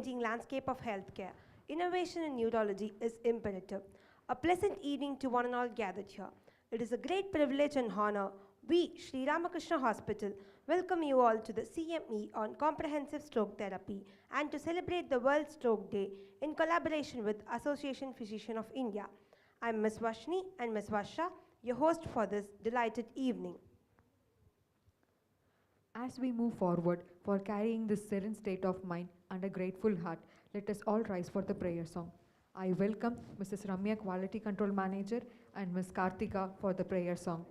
changing landscape of healthcare, innovation in neurology is imperative. A pleasant evening to one and all gathered here. It is a great privilege and honor. We, Sri Ramakrishna Hospital, welcome you all to the CME on Comprehensive Stroke Therapy and to celebrate the World Stroke Day in collaboration with Association Physician of India. I am Ms. Vashni and Ms. Vasha, your host for this delighted evening. As we move forward for carrying this serene state of mind and a grateful heart, let us all rise for the prayer song. I welcome Mrs. Ramya, Quality Control Manager, and Ms. Karthika for the prayer song.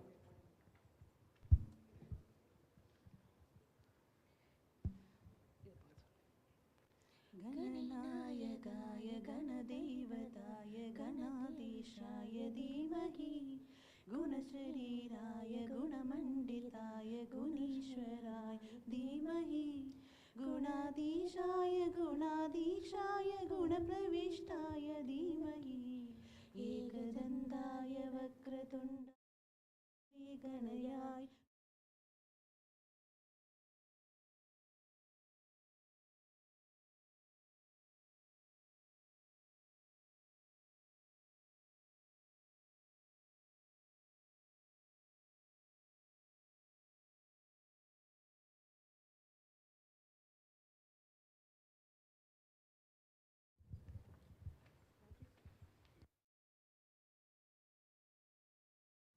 गणनायकाय गणदेवताय गणाधीशाय धीमहि गुणशरीराय गुणमण्डिताय गुणीश्वराय धीमहि गुणाधीशाय गुणप्रविष्टाय धीमहि एकदन्ताय वक्रतुण्डाय गणयाय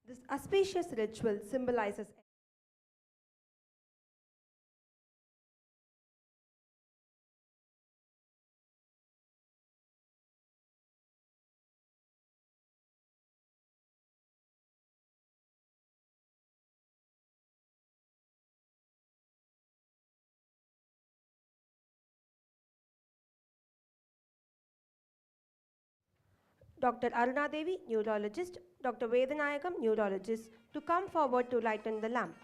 This auspicious ritual symbolizes Dr. Aruna Devi, neurologist, Dr. Vedanayagam, neurologist, to come forward to lighten the lamp.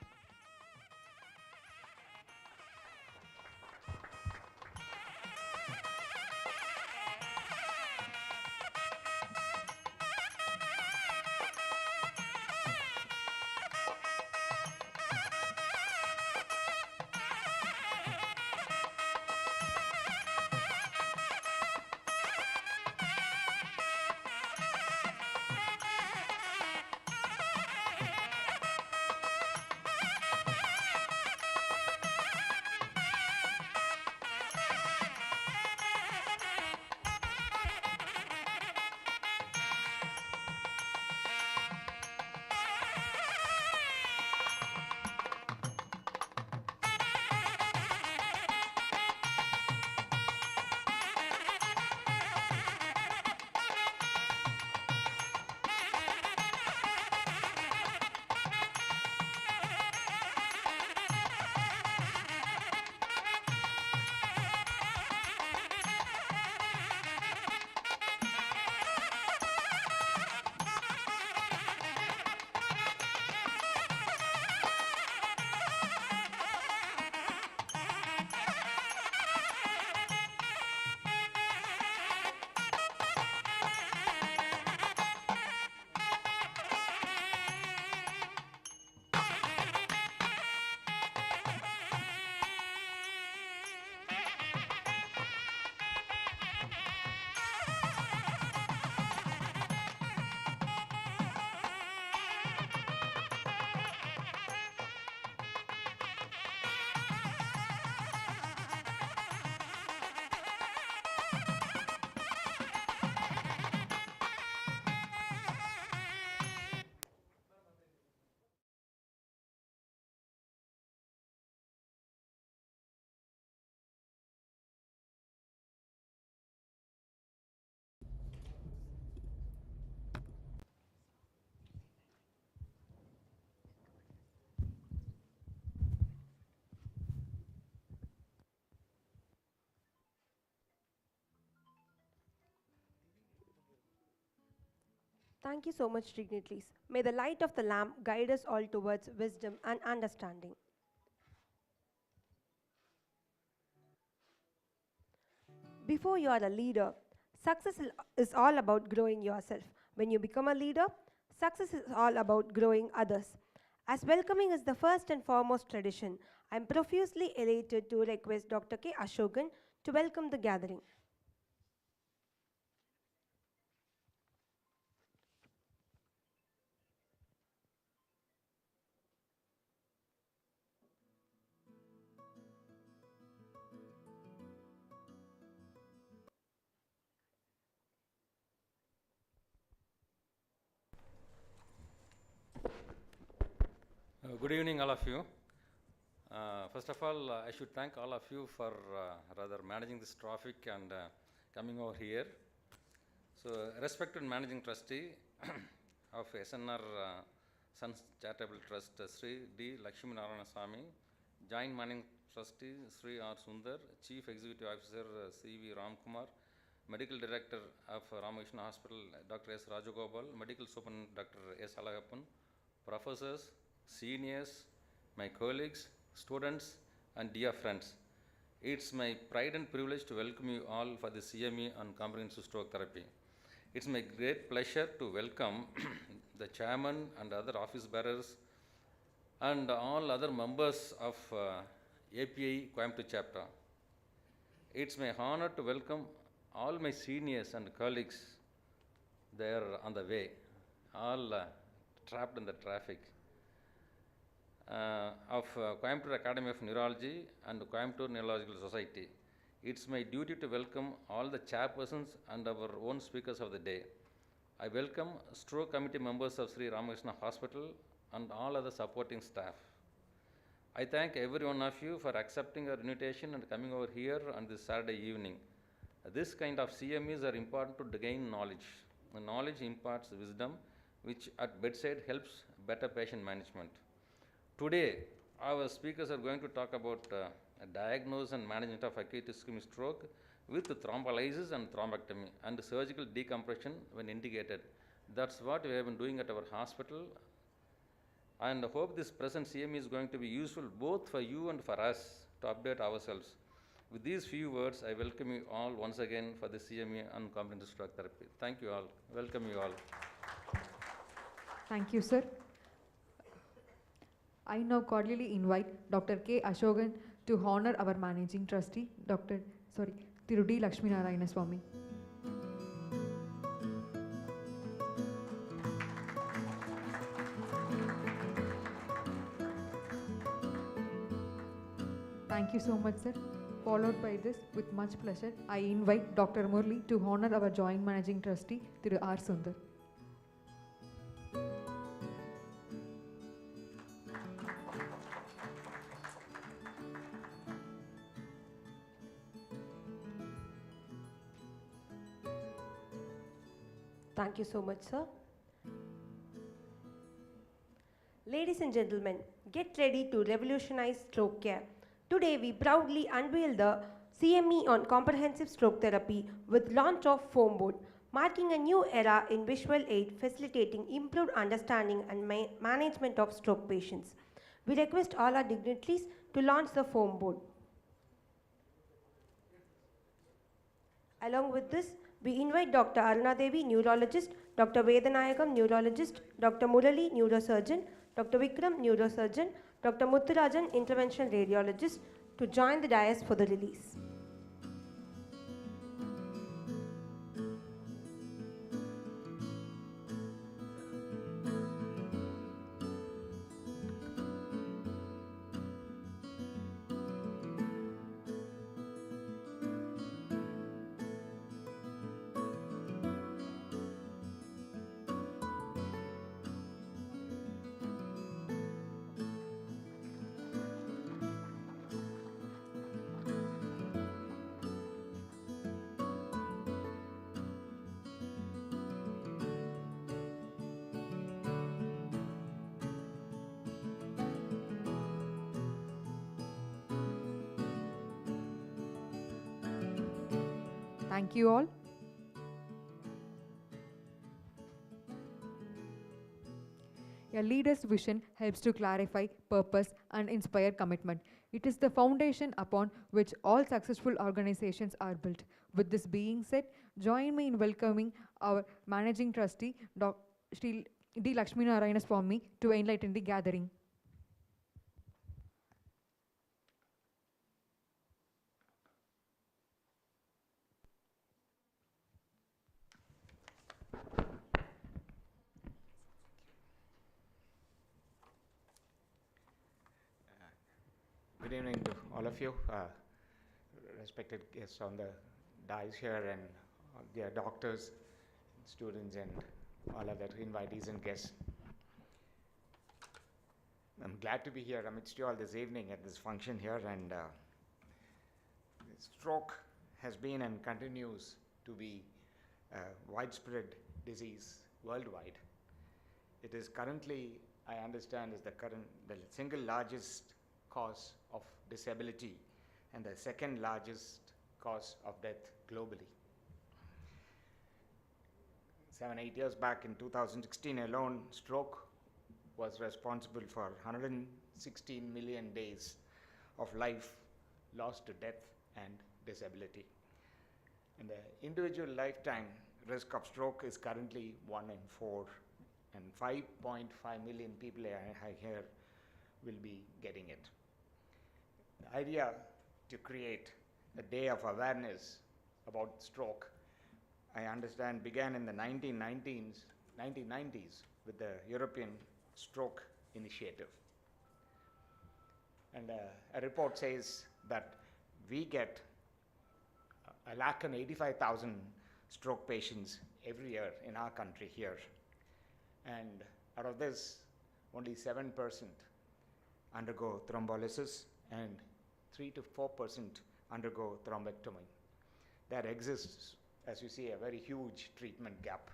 Thank you so much, dignitaries. May the light of the lamp guide us all towards wisdom and understanding. Before you are a leader, success is all about growing yourself. When you become a leader, success is all about growing others. As welcoming is the first and foremost tradition, I am profusely elated to request Dr. K. Ashokan to welcome the gathering. Good evening, all of you. First of all, I should thank all of you for rather managing this traffic and coming over here. So, respected Managing Trustee of SNR Sons Charitable Trust, Sri D. Lakshmi Narayana Swami, Joint Managing Trustee Sri R. Sundar, Chief Executive Officer C. V. Ramkumar, Medical Director of Ramakrishna Hospital Dr. S. Rajagopal, Medical Superintendent Dr. S. Alagappan, Professors, Seniors, my colleagues, students, and dear friends. It's my pride and privilege to welcome you all for the CME on comprehensive stroke therapy. It's my great pleasure to welcome the chairman and other office bearers and all other members of API Coimbatore chapter. It's my honor to welcome all my seniors and colleagues there on the way, all trapped in the traffic. Of Coimbatore Academy of Neurology and Coimbatore Neurological Society. It's my duty to welcome all the chairpersons and our own speakers of the day. I welcome stroke committee members of Sri Ramakrishna Hospital and all other supporting staff. I thank every one of you for accepting our invitation and coming over here on this Saturday evening. This kind of CMEs are important to gain knowledge. The knowledge imparts wisdom, which at bedside helps better patient management. Today, our speakers are going to talk about diagnosis and management of acute ischemic stroke with thrombolysis and thrombectomy and surgical decompression when indicated. That's what we have been doing at our hospital, and I hope this present CME is going to be useful both for you and for us to update ourselves. With these few words, I welcome you all once again for the CME on comprehensive stroke therapy. Thank you all. Welcome you all. Thank you, sir. I now cordially invite Dr. K. Ashokan to honor our Managing Trustee, Thiru D. Lakshmi Narayana Swami. Thank you so much, sir. Followed by this, with much pleasure, I invite Dr. Murli to honor our Joint Managing Trustee, Thiru R. Sundar. Thank you so much, sir. Ladies and gentlemen, get ready to revolutionize stroke care. Today, we proudly unveil the CME on comprehensive stroke therapy with launch of foam board, marking a new era in visual aid facilitating improved understanding and management of stroke patients. We request all our dignitaries to launch the foam board. Along with this, we invite Dr. Aruna Devi, neurologist, Dr. Vedanayagam, neurologist, Dr. Murali, neurosurgeon, Dr. Vikram, neurosurgeon, Dr. Muthurajan, interventional radiologist, to join the dais for the release. Thank you all. A leader's vision helps to clarify purpose and inspire commitment. It is the foundation upon which all successful organizations are built. With this being said, join me in welcoming our Managing Trustee, Dr. Sri D. Lakshmi Narayana Swami, to enlighten the gathering. Good evening to all of you, respected guests on the dais here, and dear doctors, students, and all other invitees and guests. I'm glad to be here amidst you all this evening at this function here, and stroke has been and continues to be a widespread disease worldwide. It is currently, I understand, is the single largest cause of disability and the second largest cause of death globally. 7-8 years back in 2016 alone, stroke was responsible for 116 million days of life lost to death and disability. And the individual lifetime risk of stroke is currently 1 in 4, and 5.5 million people here will be getting it. The idea to create a day of awareness about stroke, I understand, began in the 1990s with the European Stroke Initiative. And a report says that we get 185,000 stroke patients every year in our country here. And out of this, only 7% undergo thrombolysis and 3 to 4% undergo thrombectomy. There exists, as you see, a very huge treatment gap.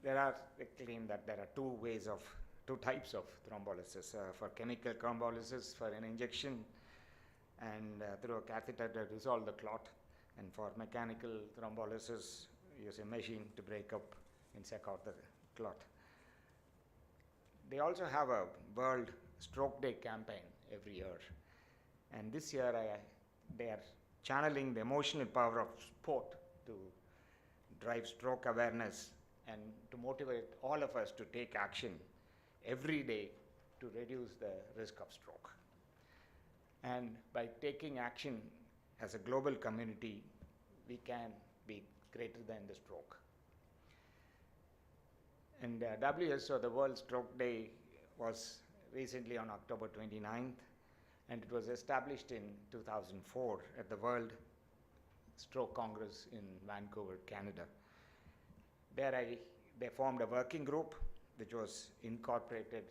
They claim that there are two types of thrombolysis, for chemical thrombolysis for an injection and through a catheter to dissolve the clot, and for mechanical thrombolysis, use a machine to break up and suck out the clot. They also have a World Stroke Day campaign every year, and this year they are channeling the emotional power of sport to drive stroke awareness and to motivate all of us to take action every day to reduce the risk of stroke. And by taking action as a global community, we can be greater than the stroke. And WHO, the World Stroke Day, was recently on October 29th, and it was established in 2004 at the World Stroke Congress in Vancouver, Canada. There they formed a working group which was incorporated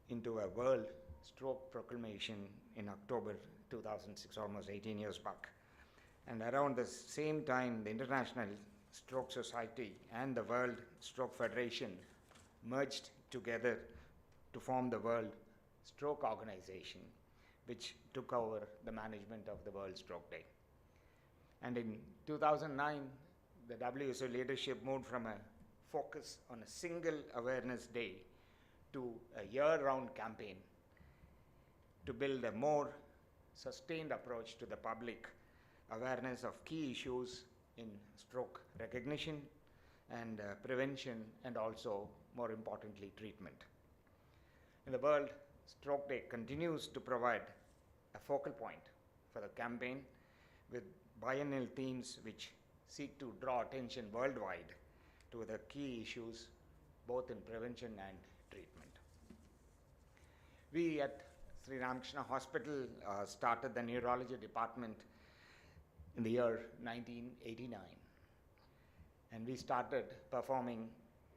into a World Stroke Proclamation in October 2006, almost 18 years back. And around the same time, the International Stroke Society and the World Stroke Federation merged together to form the World Stroke Organization, which took over the management of the World Stroke Day. And in 2009, the WHO leadership moved from a focus on a single awareness day to a year-round campaign to build a more sustained approach to the public awareness of key issues in stroke recognition and prevention, and also, more importantly, treatment. And the World Stroke Day continues to provide a focal point for the campaign with biennial themes which seek to draw attention worldwide to the key issues both in prevention and treatment. We at Sri Ramakrishna Hospital started the neurology department in the year 1989, and we started performing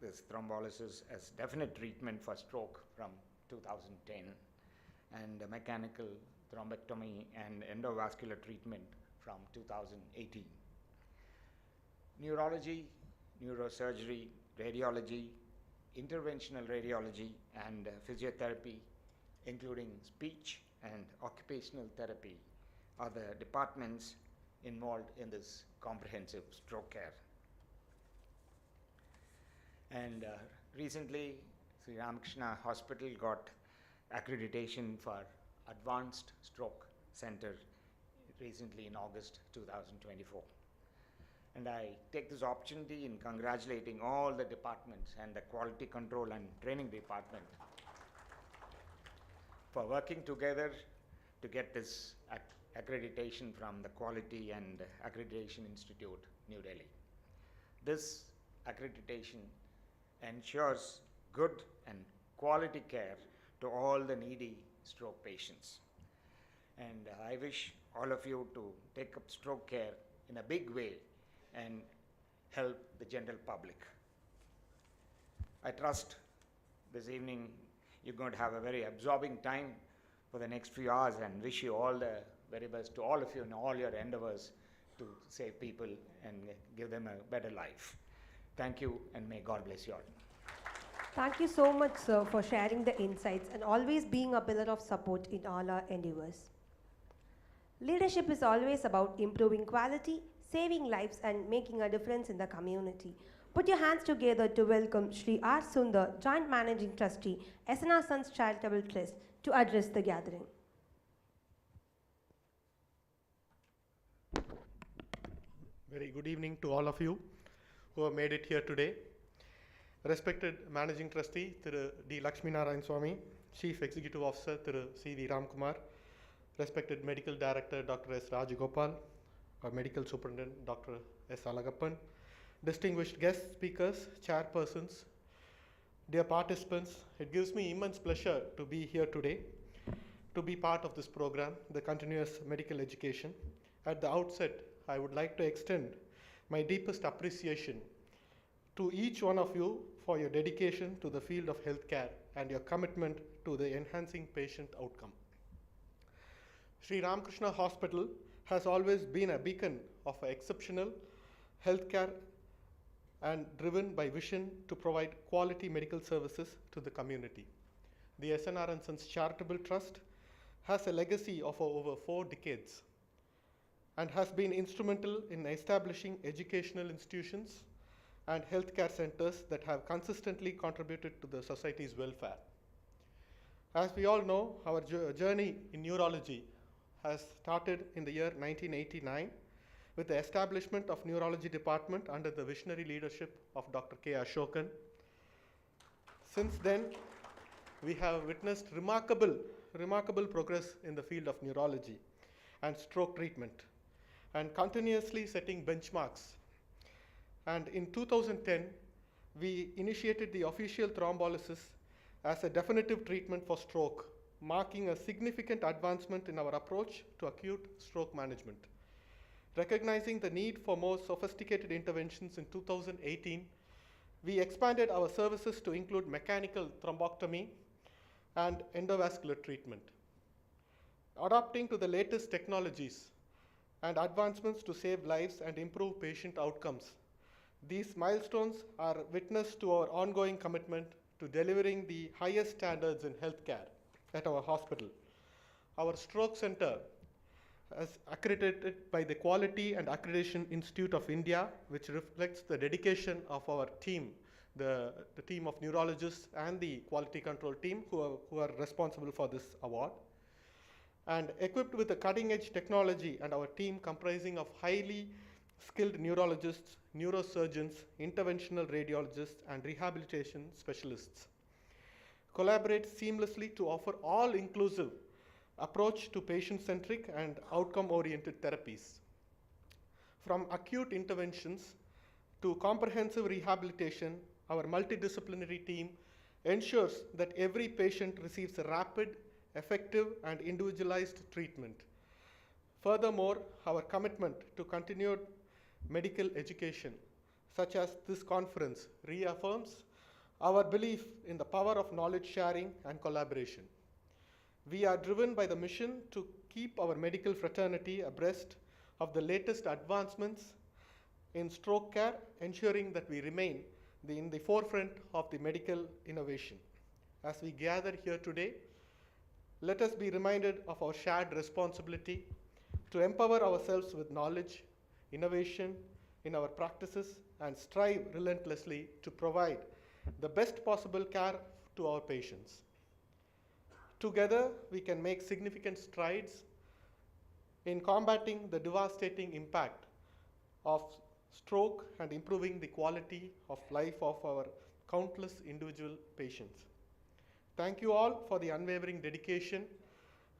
this thrombolysis as definite treatment for stroke from 2010, and mechanical thrombectomy and endovascular treatment from 2018. Neurology, neurosurgery, radiology, interventional radiology, and physiotherapy, including speech and occupational therapy, are the departments involved in this comprehensive stroke care. And recently, Sri Ramakrishna Hospital got accreditation for Advanced Stroke Center recently in August 2024. And I take this opportunity in congratulating all the departments and the quality control and training department for working together to get this accreditation from the Quality and Accreditation Institute, New Delhi. This accreditation ensures good and quality care to to all the needy stroke patients. And I wish all of you to take up stroke care in a big way and help the general public. I trust this evening you're going to have a very absorbing time for the next few hours, and wish you all the very best to all of you in all your endeavors to save people and give them a better life. Thank you, and may God bless you all. Thank you so much, sir, for sharing the insights and always being a pillar of support in all our endeavors. Leadership is always about improving quality, saving lives, and making a difference in the community. Put your hands together to welcome Shri R. Sundar, Joint Managing Trustee, SNR Sons Charitable Trust, to address the gathering. Very good evening to all of you who have made it here today. Respected Managing Trustee, Thiru D. Lakshmi Narayan Swami, Chief Executive Officer, Thiru C. V. Ramkumar, respected Medical Director, Dr. S. Rajagopal, our Medical Superintendent, Dr. S. Alagappan, distinguished guest speakers, chairpersons, dear participants, it gives me immense pleasure to be here today, to be part of this program, the continuous medical education. At the outset, I would like to extend my deepest appreciation to each one of you for your dedication to the field of healthcare and your commitment to the enhancing patient outcome. Sri Ramakrishna Hospital has always been a beacon of exceptional healthcare and driven by vision to provide quality medical services to the community. The SNR & Sons Charitable Trust has a legacy of over 4 decades and has been instrumental in establishing educational institutions and healthcare centers that have consistently contributed to the society's welfare. As we all know, our journey in neurology has started in the year 1989 with the establishment of Neurology Department under the visionary leadership of Dr. K. Ashokan. Since then, we have witnessed remarkable progress in the field of neurology and stroke treatment, and continuously setting benchmarks. And in 2010, we initiated the official thrombolysis as a definitive treatment for stroke, marking a significant advancement in our approach to acute stroke management. Recognizing the need for more sophisticated interventions in 2018, we expanded our services to include mechanical thrombectomy and endovascular treatment. Adapting to the latest technologies and advancements to save lives and improve patient outcomes, these milestones are witness to our ongoing commitment to delivering the highest standards in healthcare at our hospital. Our stroke center is accredited by the Quality and Accreditation Institute of India, which reflects the dedication of our team, the team of neurologists and the quality control team who are responsible for this award. And equipped with a cutting-edge technology and our team comprising of highly skilled neurologists, neurosurgeons, interventional radiologists, and rehabilitation specialists. Collaborate seamlessly to offer all-inclusive approach to patient-centric and outcome-oriented therapies. From acute interventions to comprehensive rehabilitation, our multidisciplinary team ensures that every patient receives a rapid, effective, and individualized treatment. Furthermore, our commitment to continued medical education, such as this conference, reaffirms our belief in the power of knowledge sharing and collaboration. We are driven by the mission to keep our medical fraternity abreast of the latest advancements in stroke care, ensuring that we remain in the forefront of the medical innovation. As we gather here today, let us be reminded of our shared responsibility to empower ourselves with knowledge, innovation in our practices, and strive relentlessly to provide the best possible care to our patients. Together, we can make significant strides in combating the devastating impact of stroke and improving the quality of life of our countless individual patients. Thank you all for the unwavering dedication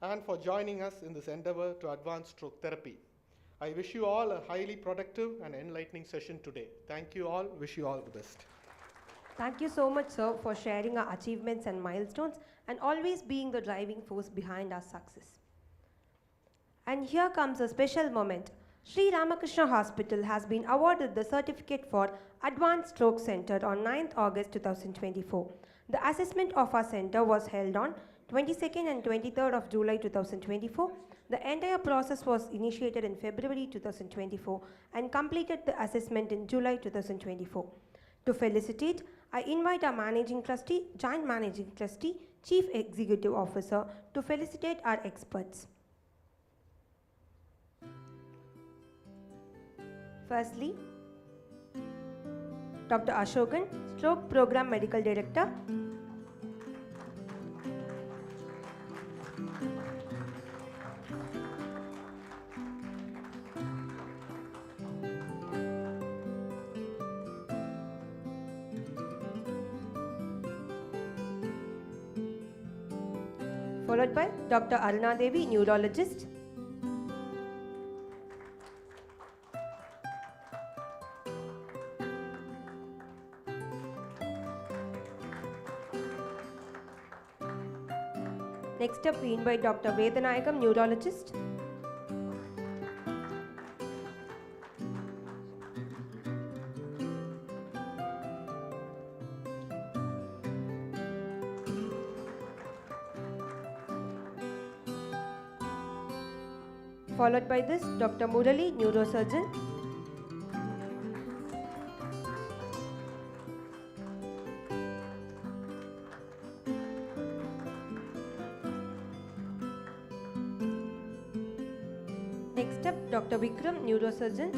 and for joining us in this endeavor to advance stroke therapy. I wish you all a highly productive and enlightening session today. Thank you all. Wish you all the best. Thank you so much, sir, for sharing our achievements and milestones and always being the driving force behind our success. And here comes a special moment. Sri Ramakrishna Hospital has been awarded the certificate for Advanced Stroke Center on 9th August 2024. The assessment of our center was held on 22nd and 23rd of July 2024. The entire process was initiated in February 2024 and completed the assessment in July 2024. To felicitate, I invite our Managing Trustee, Joint Managing Trustee, Chief Executive Officer to felicitate our experts. Firstly, Dr. Ashokan, Stroke Program Medical Director. Followed by Dr. Aruna Devi, Neurologist. Next up, we invite Dr. Vedanayagam, Neurologist. Followed by this, Dr. Murali, Neurosurgeon. Next up, Dr. Vikram, Neurosurgeon.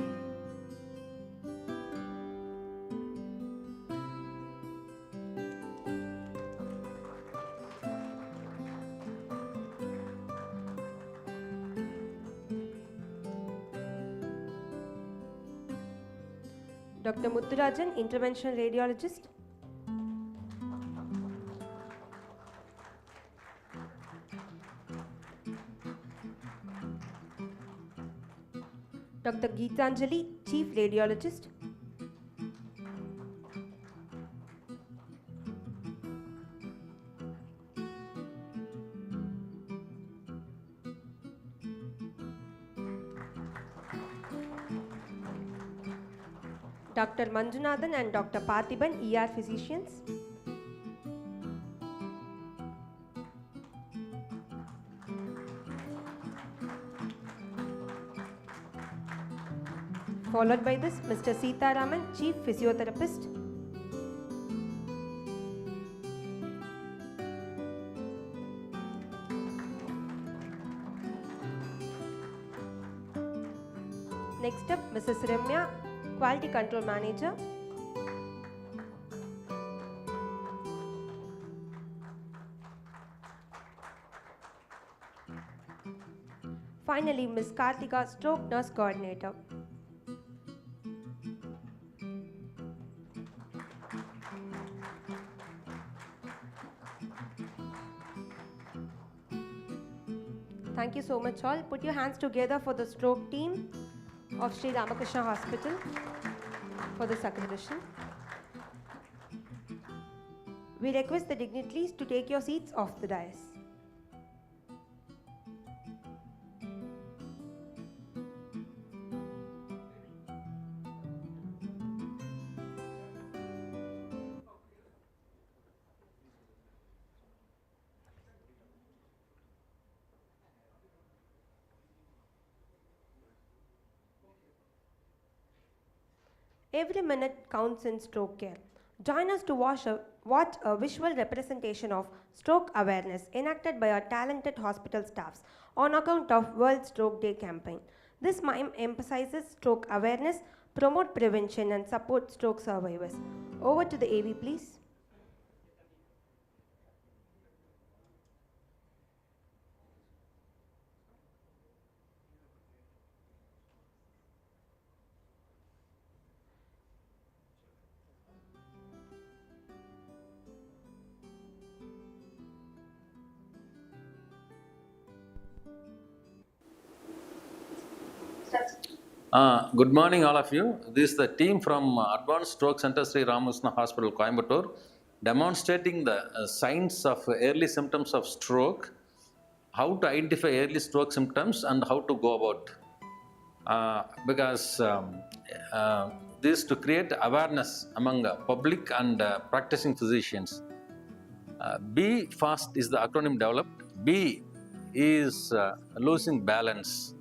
Dr. Muthurajan, Interventional Radiologist. Dr. Geetanjali, Chief Radiologist. Dr. Manjunathan and Dr. Parthiban, ER Physicians. Followed by this, Mr. Sitaraman, Chief Physiotherapist. Next up, Mrs. Ramya, Quality Control Manager. Finally, Ms. Karthika, Stroke Nurse Coordinator. Thank you so much all. Put your hands together for the stroke team of Sri Ramakrishna Hospital for this accreditation. We request the dignitaries to take your seats off the dais. Every minute counts in stroke care. Join us to watch a visual representation of stroke awareness enacted by our talented hospital staffs on account of World Stroke Day campaign. This mime emphasizes stroke awareness, promote prevention and support stroke survivors. Over to the AV, please. Good morning, all of you. This is the team from Advanced Stroke Center, Sri Ramakrishna Hospital, Coimbatore, demonstrating the signs of early symptoms of stroke, how to identify early stroke symptoms, and how to go about. Because this to create awareness among public and practicing physicians. B fast is the acronym developed. B is losing balance.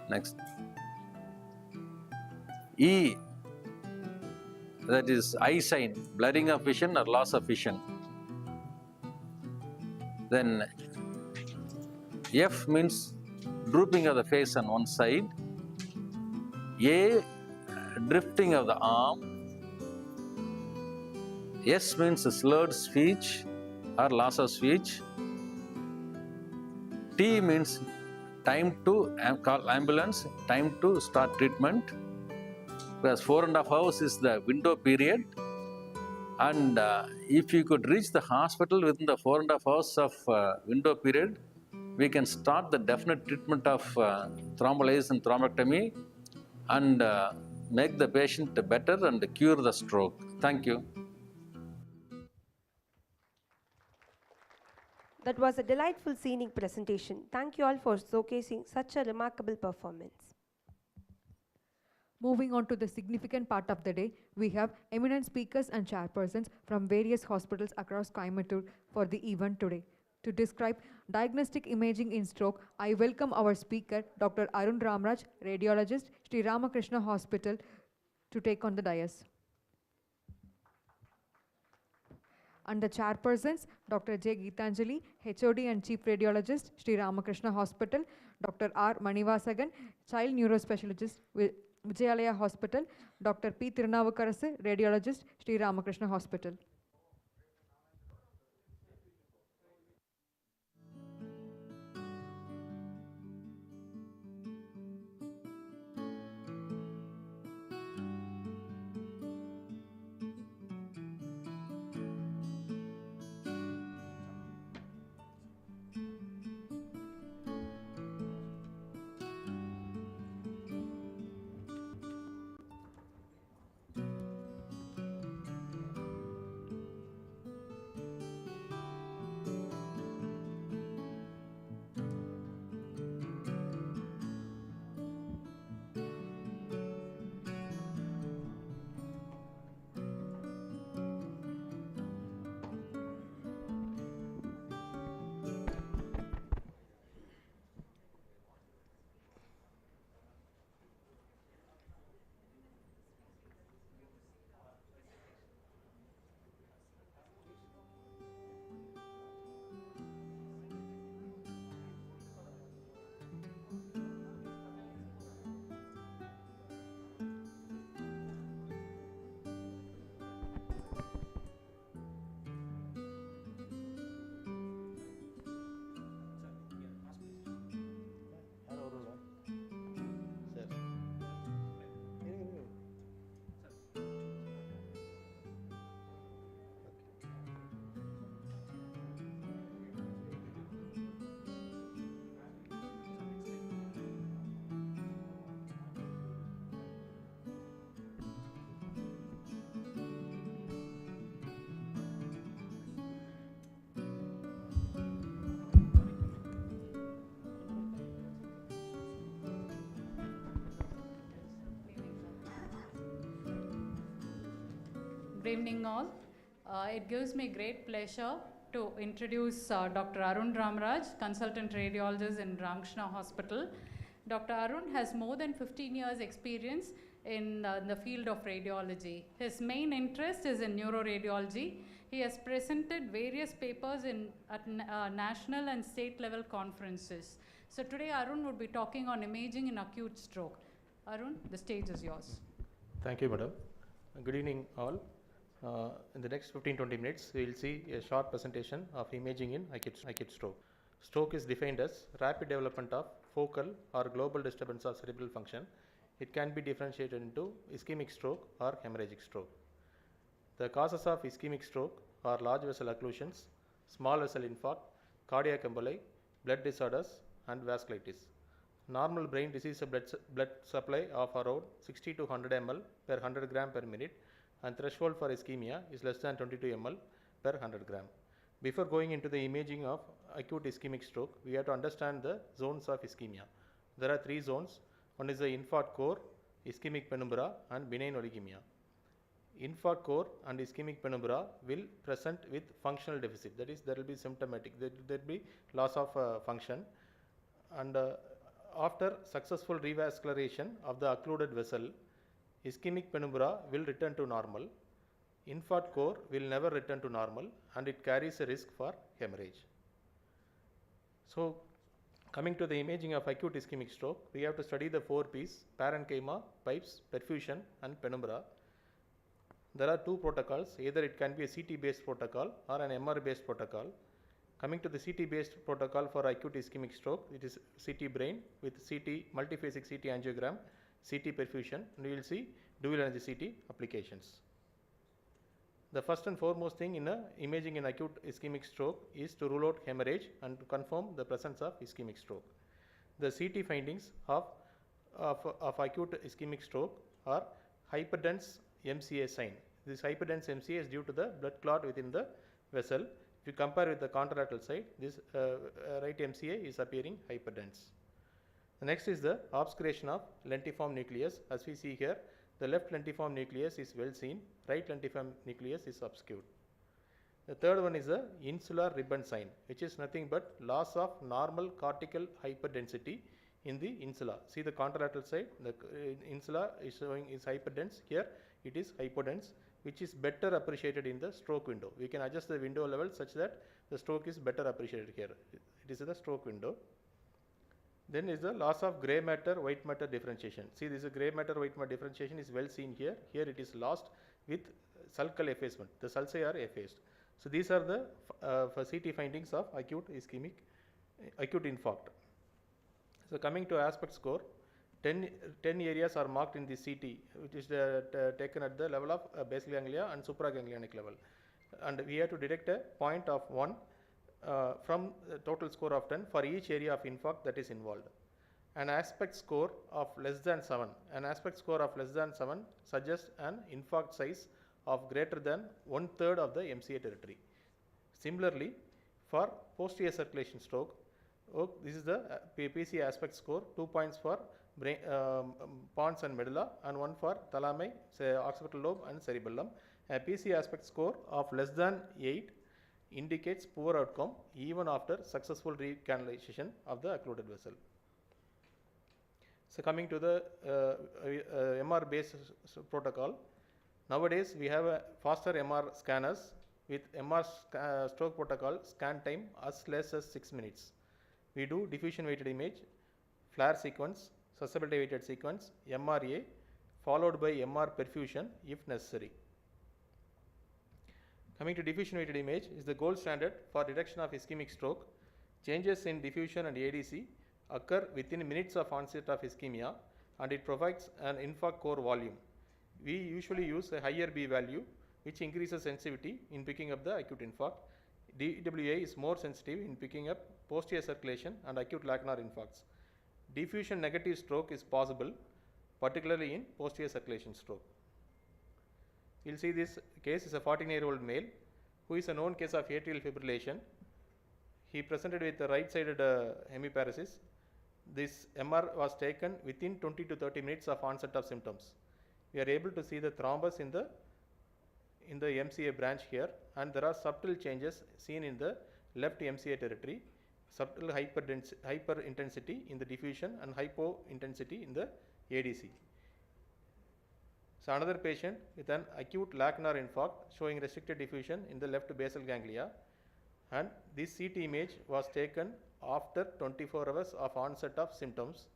Next. E, that is eye sign, blurring of vision or loss of vision. Then F means drooping of the face on one side. A, drifting of the arm. S means slurred speech or loss of speech. T means time to call ambulance, time to start treatment. Because 4.5 hours is the window period. And if you could reach the hospital within the 4.5 hours of window period, we can start the definite treatment of thrombolysis and thrombectomy and make the patient better and cure the stroke. Thank you. That was a delightful scenic presentation. Thank you all for showcasing such a remarkable performance. Moving on to the significant part of the day, we have eminent speakers and chairpersons from various hospitals across Coimbatore for the event today. To describe diagnostic imaging in stroke, I welcome our speaker, Dr. Arun Ramraj, radiologist, Sri Ramakrishna Hospital, to take on the dais. And the chairpersons, Dr. J. Geetanjali, HOD and Chief Radiologist, Sri Ramakrishna Hospital, Dr. R. Manivasagan, Child Neurospecialist, Vijayalaya Hospital, Dr. P. Tirunavukarasu, Radiologist, Sri Ramakrishna Hospital. Good evening all. It gives me great pleasure to introduce Dr. Arun Ramraj, consultant radiologist in Ramakrishna Hospital. Dr. Arun has more than 15 years experience in the field of radiology. His main interest is in neuroradiology. He has presented various papers at national and state level conferences. So today Arun would be talking on imaging in acute stroke. Arun, the stage is yours. Thank you, madam. Good evening, all. In the next 15-20 minutes, we will see a short presentation of imaging in acute stroke. Stroke is defined as rapid development of focal or global disturbance of cerebral function. It can be differentiated into ischemic stroke or hemorrhagic stroke. The causes of ischemic stroke are large vessel occlusions, small vessel infarct, cardiac emboli, blood disorders, and vasculitis. Normal brain receives a blood supply of around 60 to 100 ml per 100 gram per minute, and threshold for ischemia is less than 22 ml per 100 gram. Before going into the imaging of acute ischemic stroke, we have to understand the zones of ischemia. There are three zones. One is the infarct core, ischemic penumbra, and benign oligemia. Infarct core and ischemic penumbra will present with functional deficit. That is, there will be symptomatic. There will be loss of function, and after successful revascularization of the occluded vessel, ischemic penumbra will return to normal. Infarct core will never return to normal, and it carries a risk for hemorrhage. So, coming to the imaging of acute ischemic stroke, we have to study the 4 P's: parenchyma, pipes, perfusion, and penumbra. There are 2 protocols. Either it can be a CT based protocol or an MR based protocol. Coming to the CT based protocol for acute ischemic stroke, it is CT brain with CT multiphasic CT angiogram, CT perfusion, and we will see dual energy CT applications. The first and foremost thing in imaging in acute ischemic stroke is to rule out hemorrhage and to confirm the presence of ischemic stroke. The CT findings of acute ischemic stroke are hyperdense MCA sign. This hyperdense MCA is due to the blood clot within the vessel. If you compare with the contralateral side, this right MCA is appearing hyperdense. The next is the obscuration of lentiform nucleus. As we see here, the left lentiform nucleus is well seen, right lentiform nucleus is obscured. The third one is the insular ribbon sign, which is nothing but loss of normal cortical hyperdensity in the insula. See the contralateral side, the insula is showing is hyperdense. Here it is hypodense, which is better appreciated in the stroke window. We can adjust the window level such that the stroke is better appreciated here. It is the stroke window. Then is the loss of grey matter white matter differentiation. See, this is grey matter white matter differentiation is well seen here. Here it is lost with sulcal effacement. The sulci are effaced. So these are the CT findings of acute infarct. So coming to aspect score, 10 areas are marked in the CT, which is taken at the level of basal ganglia and supraganglionic level, and we have to detect a point of 1 from the total score of 10 for each area of infarct that is involved. An aspect score of less than 7. An aspect score of less than 7 suggests an infarct size of greater than 1/3 of the MCA territory. Similarly, for posterior circulation stroke, this is the PC aspect score, 2 points for brain, pons and medulla, and 1 for thalami, occipital lobe, and cerebellum. A PC aspect score of less than 8 indicates poor outcome even after successful recanalization of the occluded vessel. So coming to the MR based protocol, nowadays we have a faster MR scanners with MR stroke protocol scan time as less as 6 minutes. We do diffusion weighted image, flare sequence, susceptibility weighted sequence, MRA, followed by MR perfusion if necessary. Coming to diffusion weighted image is the gold standard for detection of ischemic stroke. Changes in diffusion and ADC occur within minutes of onset of ischemia, and it provides an infarct core volume. We usually use a higher B value, which increases sensitivity in picking up the acute infarct. DWA is more sensitive in picking up posterior circulation and acute lacunar infarcts. Diffusion negative stroke is possible, particularly in posterior circulation stroke. You will see this case is a 14-year-old male who is a known case of atrial fibrillation. He presented with the right-sided hemiparesis. This MR was taken within 20 to 30 minutes of onset of symptoms. We are able to see the thrombus in the MCA branch here, and there are subtle changes seen in the left MCA territory, subtle hyperintensity in the diffusion and hypointensity in the ADC. So another patient with an acute lacunar infarct showing restricted diffusion in the left basal ganglia, and this CT image was taken after 24 hours of onset of symptoms,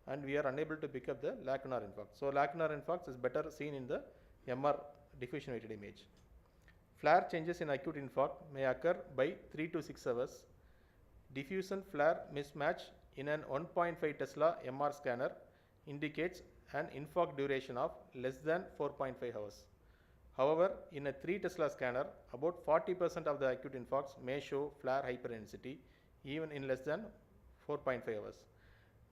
and we are unable to pick up the lacunar infarct. So lacunar infarct is better seen in the MR diffusion weighted image. Flare changes in acute infarct may occur by 3 to 6 hours. Diffusion flare mismatch in an 1.5 Tesla MR scanner indicates an infarct duration of less than 4.5 hours. However, in a 3 Tesla scanner, about 40% of the acute infarcts may show flare hyperintensity even in less than 4.5 hours.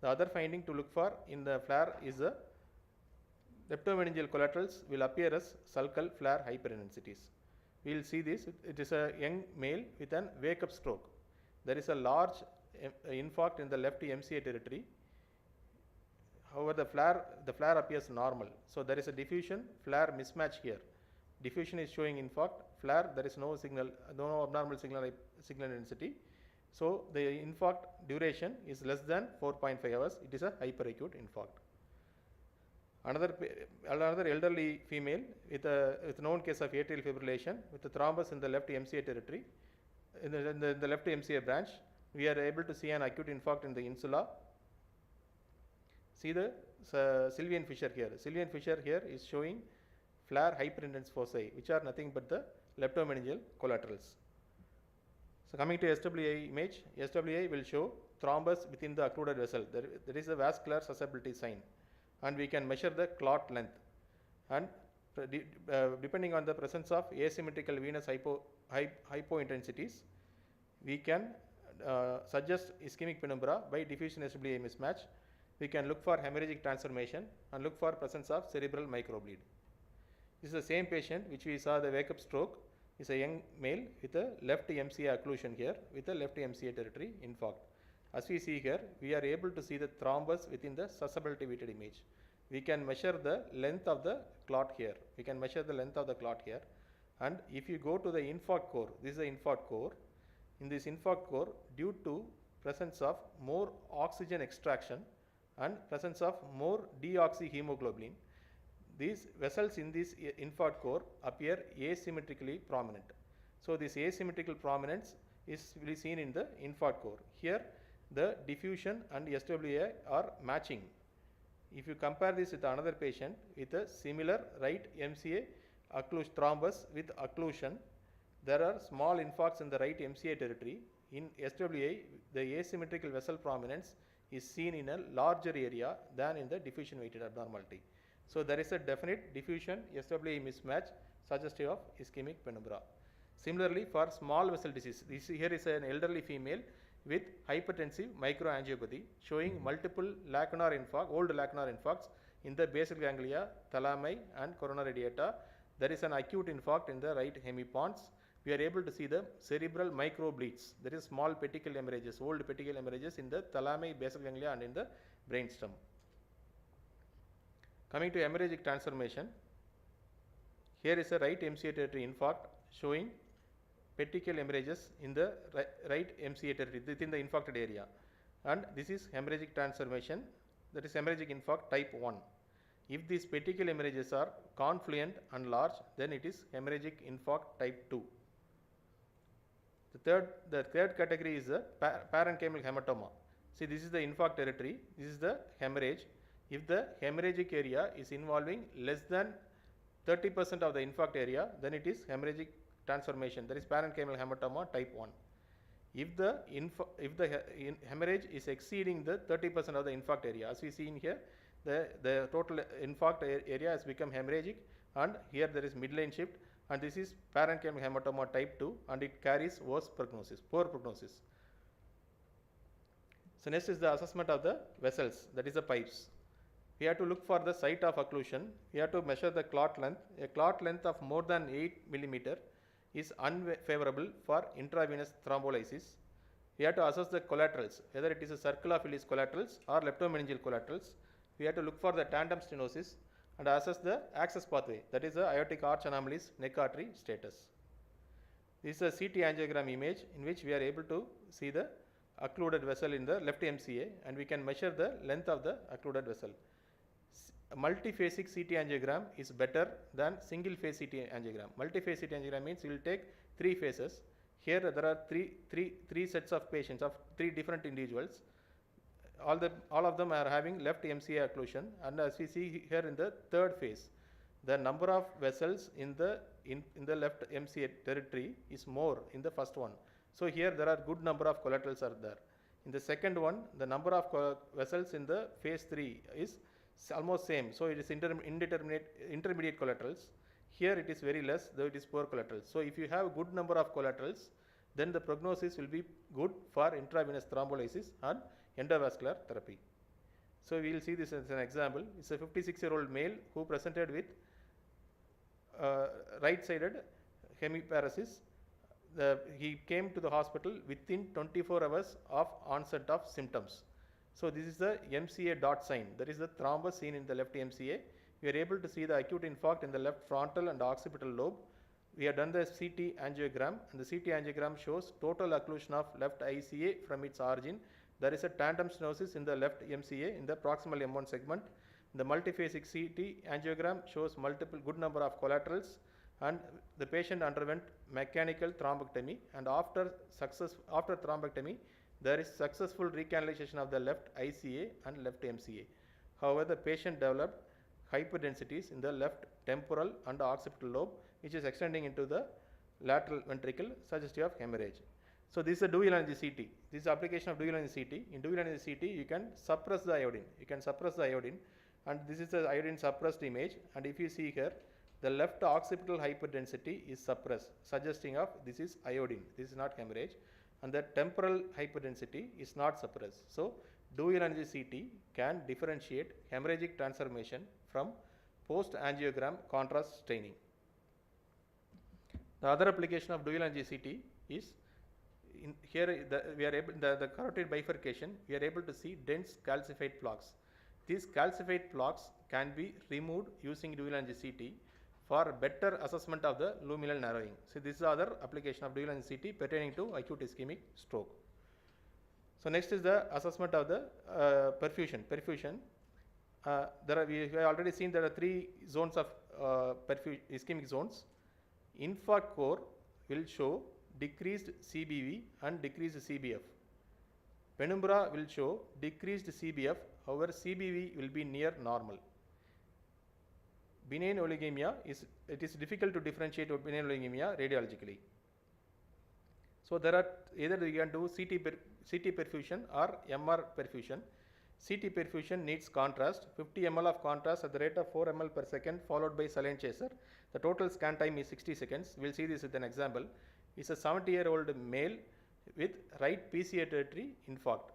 The other finding to look for in the flare is the leptomeningeal collaterals will appear as sulcal flare hyperintensities. We will see this. It is a young male with an wake-up stroke. There is a large infarct in the left MCA territory. However, the flare appears normal. So there is a diffusion flare mismatch here. Diffusion is showing infarct. Flare, there is no signal, no abnormal signal intensity. So the infarct duration is less than 4.5 hours. It is a hyperacute infarct. Another elderly female with known case of atrial fibrillation with a thrombus in the left MCA territory, in the left MCA branch, we are able to see an acute infarct in the insula. See the Sylvian fissure here. Sylvian fissure here is showing flare hyperintense foci, which are nothing but the leptomeningeal collaterals. So coming to SWI image, SWI will show thrombus within the occluded vessel. There is a vascular susceptibility sign, and we can measure the clot length. And depending on the presence of asymmetrical venous hypointensities, we can suggest ischemic penumbra by diffusion SWI mismatch. We can look for hemorrhagic transformation and look for presence of cerebral microbleed. This is the same patient which we saw the wake-up stroke. Is a young male with a left MCA occlusion here with a left MCA territory infarct. As we see here, we are able to see the thrombus within the susceptibility weighted image. We can measure the length of the clot here. And if you go to the infarct core, this is the infarct core. In this infarct core, due to presence of more oxygen extraction and presence of more deoxyhemoglobin, these vessels in this infarct core appear asymmetrically prominent. So this asymmetrical prominence is really seen in the infarct core. Here the diffusion and SWI are matching. If you compare this with another patient with a similar right MCA thrombus with occlusion, there are small infarcts in the right MCA territory. In SWI, the asymmetrical vessel prominence is seen in a larger area than in the diffusion weighted abnormality. So there is a definite diffusion SWI mismatch suggestive of ischemic penumbra. Similarly, for small vessel disease, here is an elderly female with hypertensive microangiopathy showing multiple old lacunar infarcts in the basal ganglia, thalami and coronary aorta. There is an acute infarct in the right hemipons. We are able to see the cerebral microbleeds. There is small petechial hemorrhages, old petechial hemorrhages in the thalami, basal ganglia and in the brainstem. Coming to hemorrhagic transformation, here is a right MCA territory infarct showing petechial hemorrhages in the right MCA territory within the infarcted area, and this is hemorrhagic transformation, that is hemorrhagic infarct type 1. If these petechial hemorrhages are confluent and large, then it is hemorrhagic infarct type 2. The third category is the parenchymal hematoma. See, this is the infarct territory, this is the hemorrhage. If the hemorrhagic area is involving less than 30% of the infarct area, then it is hemorrhagic transformation, that is parenchymal hematoma type 1. If the hemorrhage is exceeding the 30% of the infarct area, as we see in here, the total infarct area has become hemorrhagic, and here there is midline shift, and this is parenchymal hematoma type 2, and it carries worse prognosis, poor prognosis. So next is the assessment of the vessels, that is the pipes. We have to look for the site of occlusion. We have to measure the clot length. A clot length of more than 8 mm is unfavorable for intravenous thrombolysis. We have to assess the collaterals, whether it is a circulophilus collaterals or leptomeningeal collaterals. We have to look for the tandem stenosis and assess the access pathway, that is the aortic arch anomalies, neck artery status. This is a CT angiogram image in which we are able to see the occluded vessel in the left MCA, and we can measure the length of the occluded vessel. Multiphasic CT angiogram is better than single phase CT angiogram. Multiphase CT angiogram means we will take 3 phases. Here there are three sets of patients of 3 different individuals. All of them are having left MCA occlusion, and as we see here in the third phase, the number of vessels in the left MCA territory is more in the first one. So here there are good number of collaterals are there. In the second one, the number of vessels in the phase 3 is almost same, so it is intermediate collaterals. Here it is very less, though it is poor collaterals. So if you have good number of collaterals, then the prognosis will be good for intravenous thrombolysis and endovascular therapy. So we will see this as an example. It's a 56-year-old male who presented with right-sided hemiparesis. He came to the hospital within 24 hours of onset of symptoms. So this is the MCA dot sign. That is the thrombus seen in the left MCA. We are able to see the acute infarct in the left frontal and occipital lobe. We have done the CT angiogram, and the CT angiogram shows total occlusion of left ICA from its origin. There is a tandem stenosis in the left MCA in the proximal M1 segment. The multiphasic CT angiogram shows good number of collaterals, and the patient underwent mechanical thrombectomy, and after thrombectomy there is successful recanalization of the left ICA and left MCA. However, the patient developed hyperdensities in the left temporal and occipital lobe, which is extending into the lateral ventricle, suggestive of hemorrhage. So this is a dual energy CT. This is application of dual energy CT. In dual energy CT, you can suppress the iodine. And this is the iodine suppressed image. And if you see here, the left occipital hyperdensity is suppressed, suggesting of this is iodine. This is not hemorrhage. And the temporal hyperdensity is not suppressed. So dual energy CT can differentiate hemorrhagic transformation from post-angiogram contrast staining. The other application of dual energy CT is the carotid bifurcation. We are able to see dense calcified plaques. These calcified plaques can be removed using dual energy CT for better assessment of the luminal narrowing. So this is the other application of dual energy CT pertaining to acute ischemic stroke. So next is the assessment of the perfusion. We have already seen there are three zones of ischemic zones. Infarct core will show decreased CBV and decreased CBF. Penumbra will show decreased CBF, however CBV will be near normal. Benign oligemia it is difficult to differentiate benign oligemia radiologically. So there are either we can do CT perfusion or MR perfusion. CT perfusion needs contrast, 50 ml of contrast at the rate of 4 ml per second followed by saline chaser. The total scan time is 60 seconds. We will see this with an example. It's a 70-year-old male with right PCA territory infarct.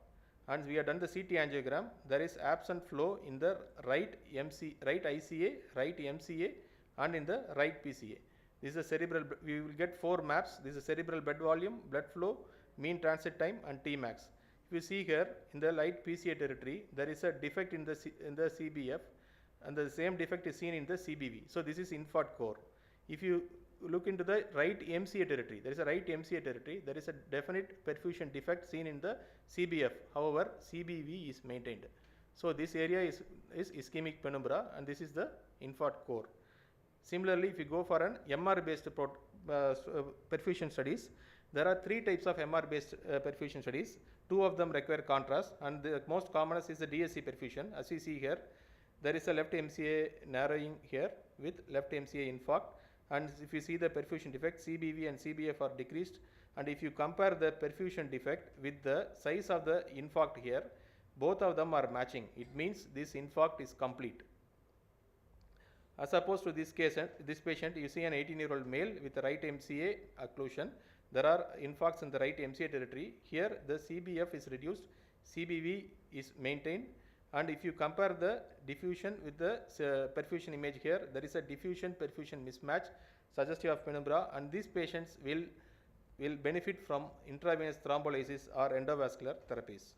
And we have done the CT angiogram. There is absent flow in the right ICA, right MCA, and in the right PCA. This is a cerebral, we will get 4 maps. This is cerebral bed volume, blood flow, mean transit time, and Tmax. If you see here in the right PCA territory, there is a defect in the CBF, and the same defect is seen in the CBV. So this is infarct core. If you look into the right MCA territory, there is a right MCA territory, there is a definite perfusion defect seen in the CBF. However, CBV is maintained. So this area is ischemic penumbra, and this is the infarct core. Similarly, if you go for an MR based perfusion studies, there are 3 types of MR based perfusion studies. 2 of them require contrast, and the most commonest is the DSC perfusion. As you see here, there is a left MCA narrowing here with left MCA infarct, and if you see the perfusion defect, CBV and CBF are decreased, and if you compare the perfusion defect with the size of the infarct here, both of them are matching. It means this infarct is complete. As opposed to this case, this patient, you see an 18-year-old male with a right MCA occlusion. There are infarcts in the right MCA territory. Here the CBF is reduced, CBV is maintained, and if you compare the diffusion with the perfusion image here, there is a diffusion-perfusion mismatch suggestive of penumbra, and these patients will benefit from intravenous thrombolysis or endovascular therapies.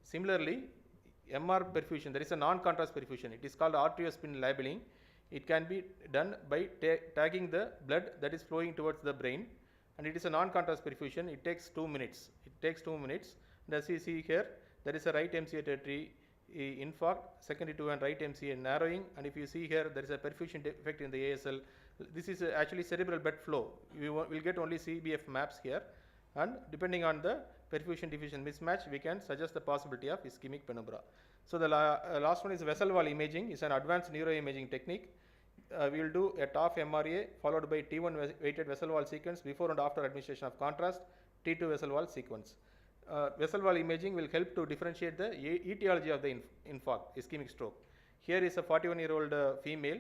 Similarly, MR perfusion, there is a non-contrast perfusion. It is called arteriospin labeling. It can be done by tagging the blood that is flowing towards the brain, and it is a non-contrast perfusion. It takes 2 minutes. And as you see here, there is a right MCA territory infarct, secondary to and right MCA narrowing, and if you see here, there is a perfusion defect in the ASL. This is actually cerebral blood flow. We will get only CBF maps here, and depending on the perfusion diffusion mismatch, we can suggest the possibility of ischemic penumbra. So the last one is vessel wall imaging. It's an advanced neuroimaging technique. We will do a TOF MRA followed by T1 weighted vessel wall sequence before and after administration of contrast, T2 vessel wall sequence. Vessel wall imaging will help to differentiate the etiology of the infarct, ischemic stroke. Here is a 41-year-old female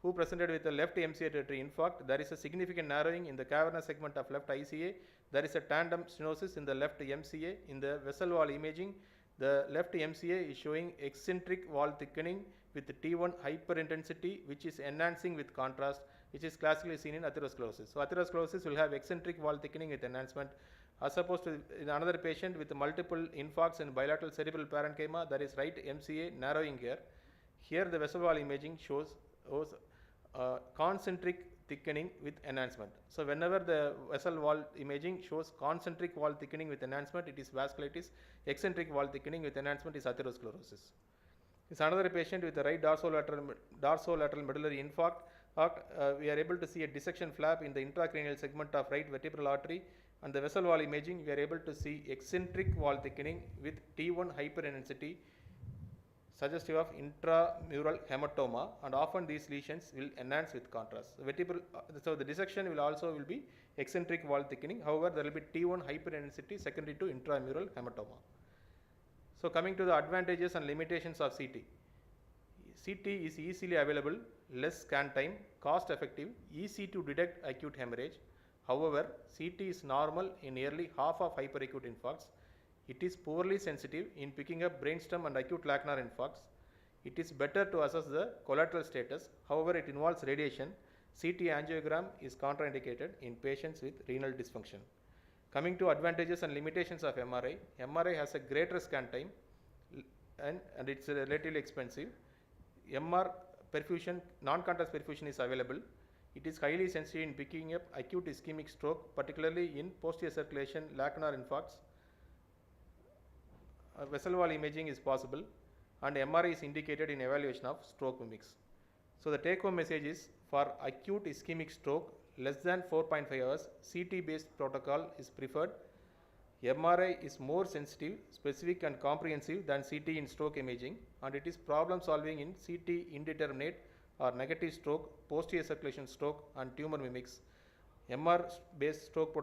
who presented with a left MCA territory infarct. There is a significant narrowing in the cavernous segment of left ICA. There is a tandem stenosis in the left MCA. In the vessel wall imaging, The left MCA is showing eccentric wall thickening with T1 hyperintensity, which is enhancing with contrast, which is classically seen in atherosclerosis. So atherosclerosis will have eccentric wall thickening with enhancement, as opposed to in another patient with multiple infarcts and bilateral cerebral parenchyma, that is right MCA narrowing here. Here the vessel wall imaging shows concentric thickening with enhancement. So whenever the vessel wall imaging shows concentric wall thickening with enhancement, it is vasculitis. Eccentric wall thickening with enhancement is atherosclerosis. This another patient with the right dorsolateral medullary infarct. We are able to see a dissection flap in the intracranial segment of right vertebral artery, and the vessel wall imaging we are able to see eccentric wall thickening with T1 hyperintensity, suggestive of intramural hematoma, and often these lesions will enhance with contrast. So the dissection will be eccentric wall thickening. However, there will be T1 hyperintensity secondary to intramural hematoma. So coming to the advantages and limitations of CT. CT is easily available, less scan time, cost effective, easy to detect acute hemorrhage. However, CT is normal in nearly half of hyperacute infarcts. It is poorly sensitive in picking up brainstem and acute lacunar infarcts. It is better to assess the collateral status. However, it involves radiation. CT angiogram is contraindicated in patients with renal dysfunction. Coming to advantages and limitations of MRI. MRI has a greater scan time and it's relatively expensive. MR perfusion, non-contrast perfusion is available. It is highly sensitive in picking up acute ischemic stroke, particularly in posterior circulation lacunar infarcts. Vessel wall imaging is possible, and MRI is indicated in evaluation of stroke mimics. So the take-home message is, for acute ischemic stroke less than 4.5 hours, CT-based protocol is preferred. MRI is more sensitive, specific and comprehensive than CT in stroke imaging, and it is problem solving in CT indeterminate or negative stroke, posterior circulation stroke and tumor mimics. MR-based stroke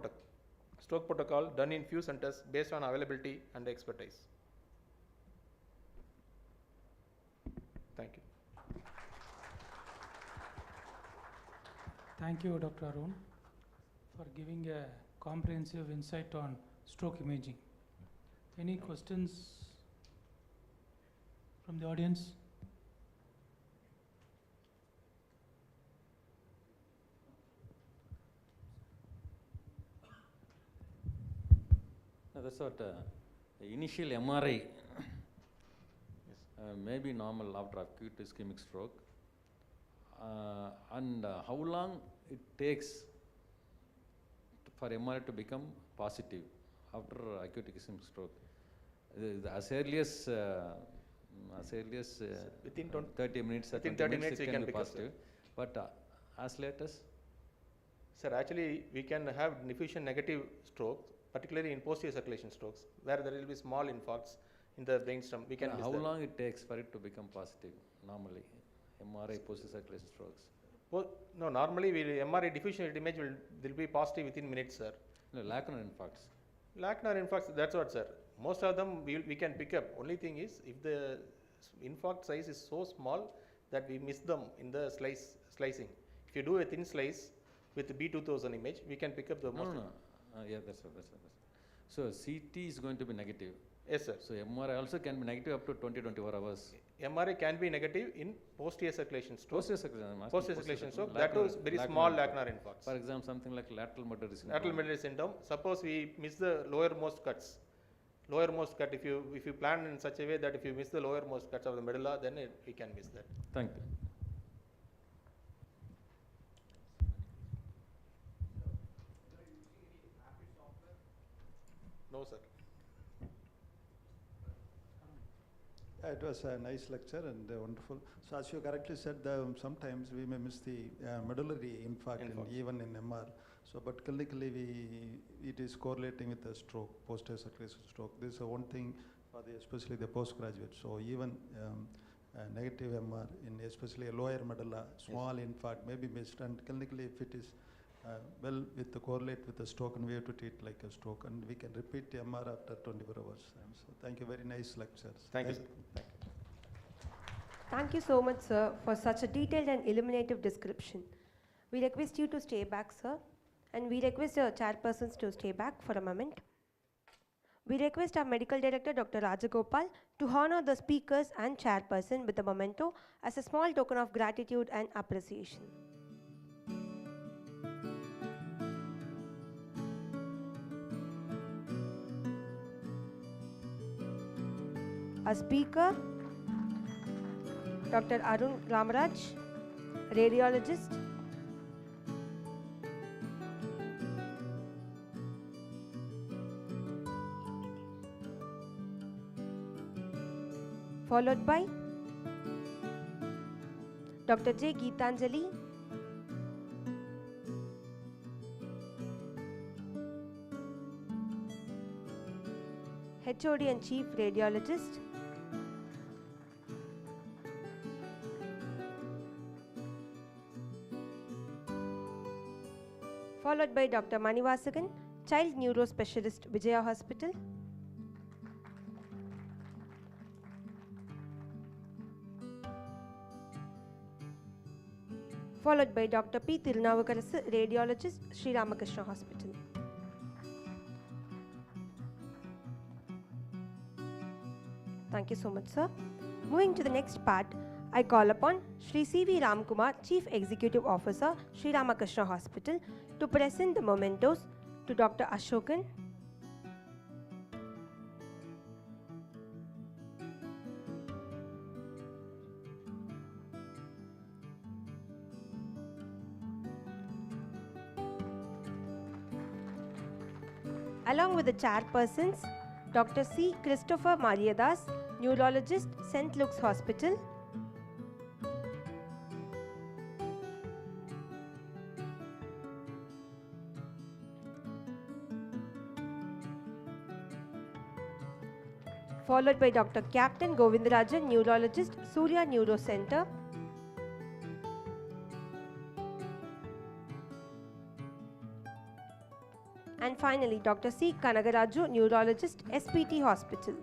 protocol done in few centers based on availability and expertise. Thank you. Thank you, Dr. Arun, for giving a comprehensive insight on stroke imaging. Any questions from the audience? No, that's what the initial MRI may be normal after acute ischemic stroke. And how long it takes for MRI to become positive after acute ischemic stroke? As early as within 30 minutes, within 30 minutes it you can can be pick up, positive. But as late as? Sir, actually we can have diffusion negative strokes, particularly in posterior circulation strokes, where there will be small infarcts in the brainstem. We can how long it takes for it to become positive normally? MRI posterior circulation strokes. Well, no, normally MRI diffusion image will be positive within minutes, sir. No, lacunar infarcts. Lacunar infarcts, that's what, sir. Most of them we can pick up. Only thing is, if the infarct size is so small that we miss them in the slicing. If you do a thin slice with the B2000 image, we can pick up the most. No. Yeah, that's right. So CT is going to be negative. Yes, sir. So MRI also can be negative up to 20-24 hours. MRI can be negative in posterior circulation stroke. Posterior circulation stroke. That was very small lacunar infarcts. For example, something like lateral medullary syndrome. Lateral medullary syndrome. Suppose we miss the lowermost cuts. Lowermost cut, if you plan in such a way that if you miss the lowermost cuts of the medulla, then we can miss that. Thank you. No, sir. It was a nice lecture and wonderful. So as you correctly said, sometimes we may miss the medullary infarct even in MR. So, but clinically it is correlating with the stroke, posterior circulation stroke. This is one thing for especially the postgraduate. So even negative MR in especially a lower medulla, small infarct may be missed, and clinically if it is well with the correlate with the stroke, and we have to treat like a stroke, and we can repeat the MR after 24 hours. So thank you, very nice lectures. Thank you, sir. Thank you. Thank you so much, sir, for such a detailed and illuminative description. We request you to stay back, sir, and we request your chairpersons to stay back for a moment. We request our Medical Director Dr. Rajagopal to honor the speakers and chairperson with a memento as a small token of gratitude and appreciation. A speaker, Dr. Arun Ramaraj, radiologist. Followed by Dr. J. Geetanjali, HOD and Chief Radiologist. Followed by Dr. Manivasagan, Child Neuro Specialist, Vijaya Hospital. Followed by Dr. P. Tirunavukarasu, Radiologist, Sri Ramakrishna Hospital. Thank you so much, sir. Moving to the next part, I call upon Sri C.V. Ramkumar, Chief Executive Officer, Sri Ramakrishna Hospital, to present the mementos to Dr. Ashokan, along with the chairpersons, Dr. C. Christopher Mariadas, Neurologist, St. Luke's Hospital, followed by Dr. Captain Govindarajan, Neurologist, Surya Neuro Center, and finally Dr. C. Kanagaraju, Neurologist, SPT Hospital.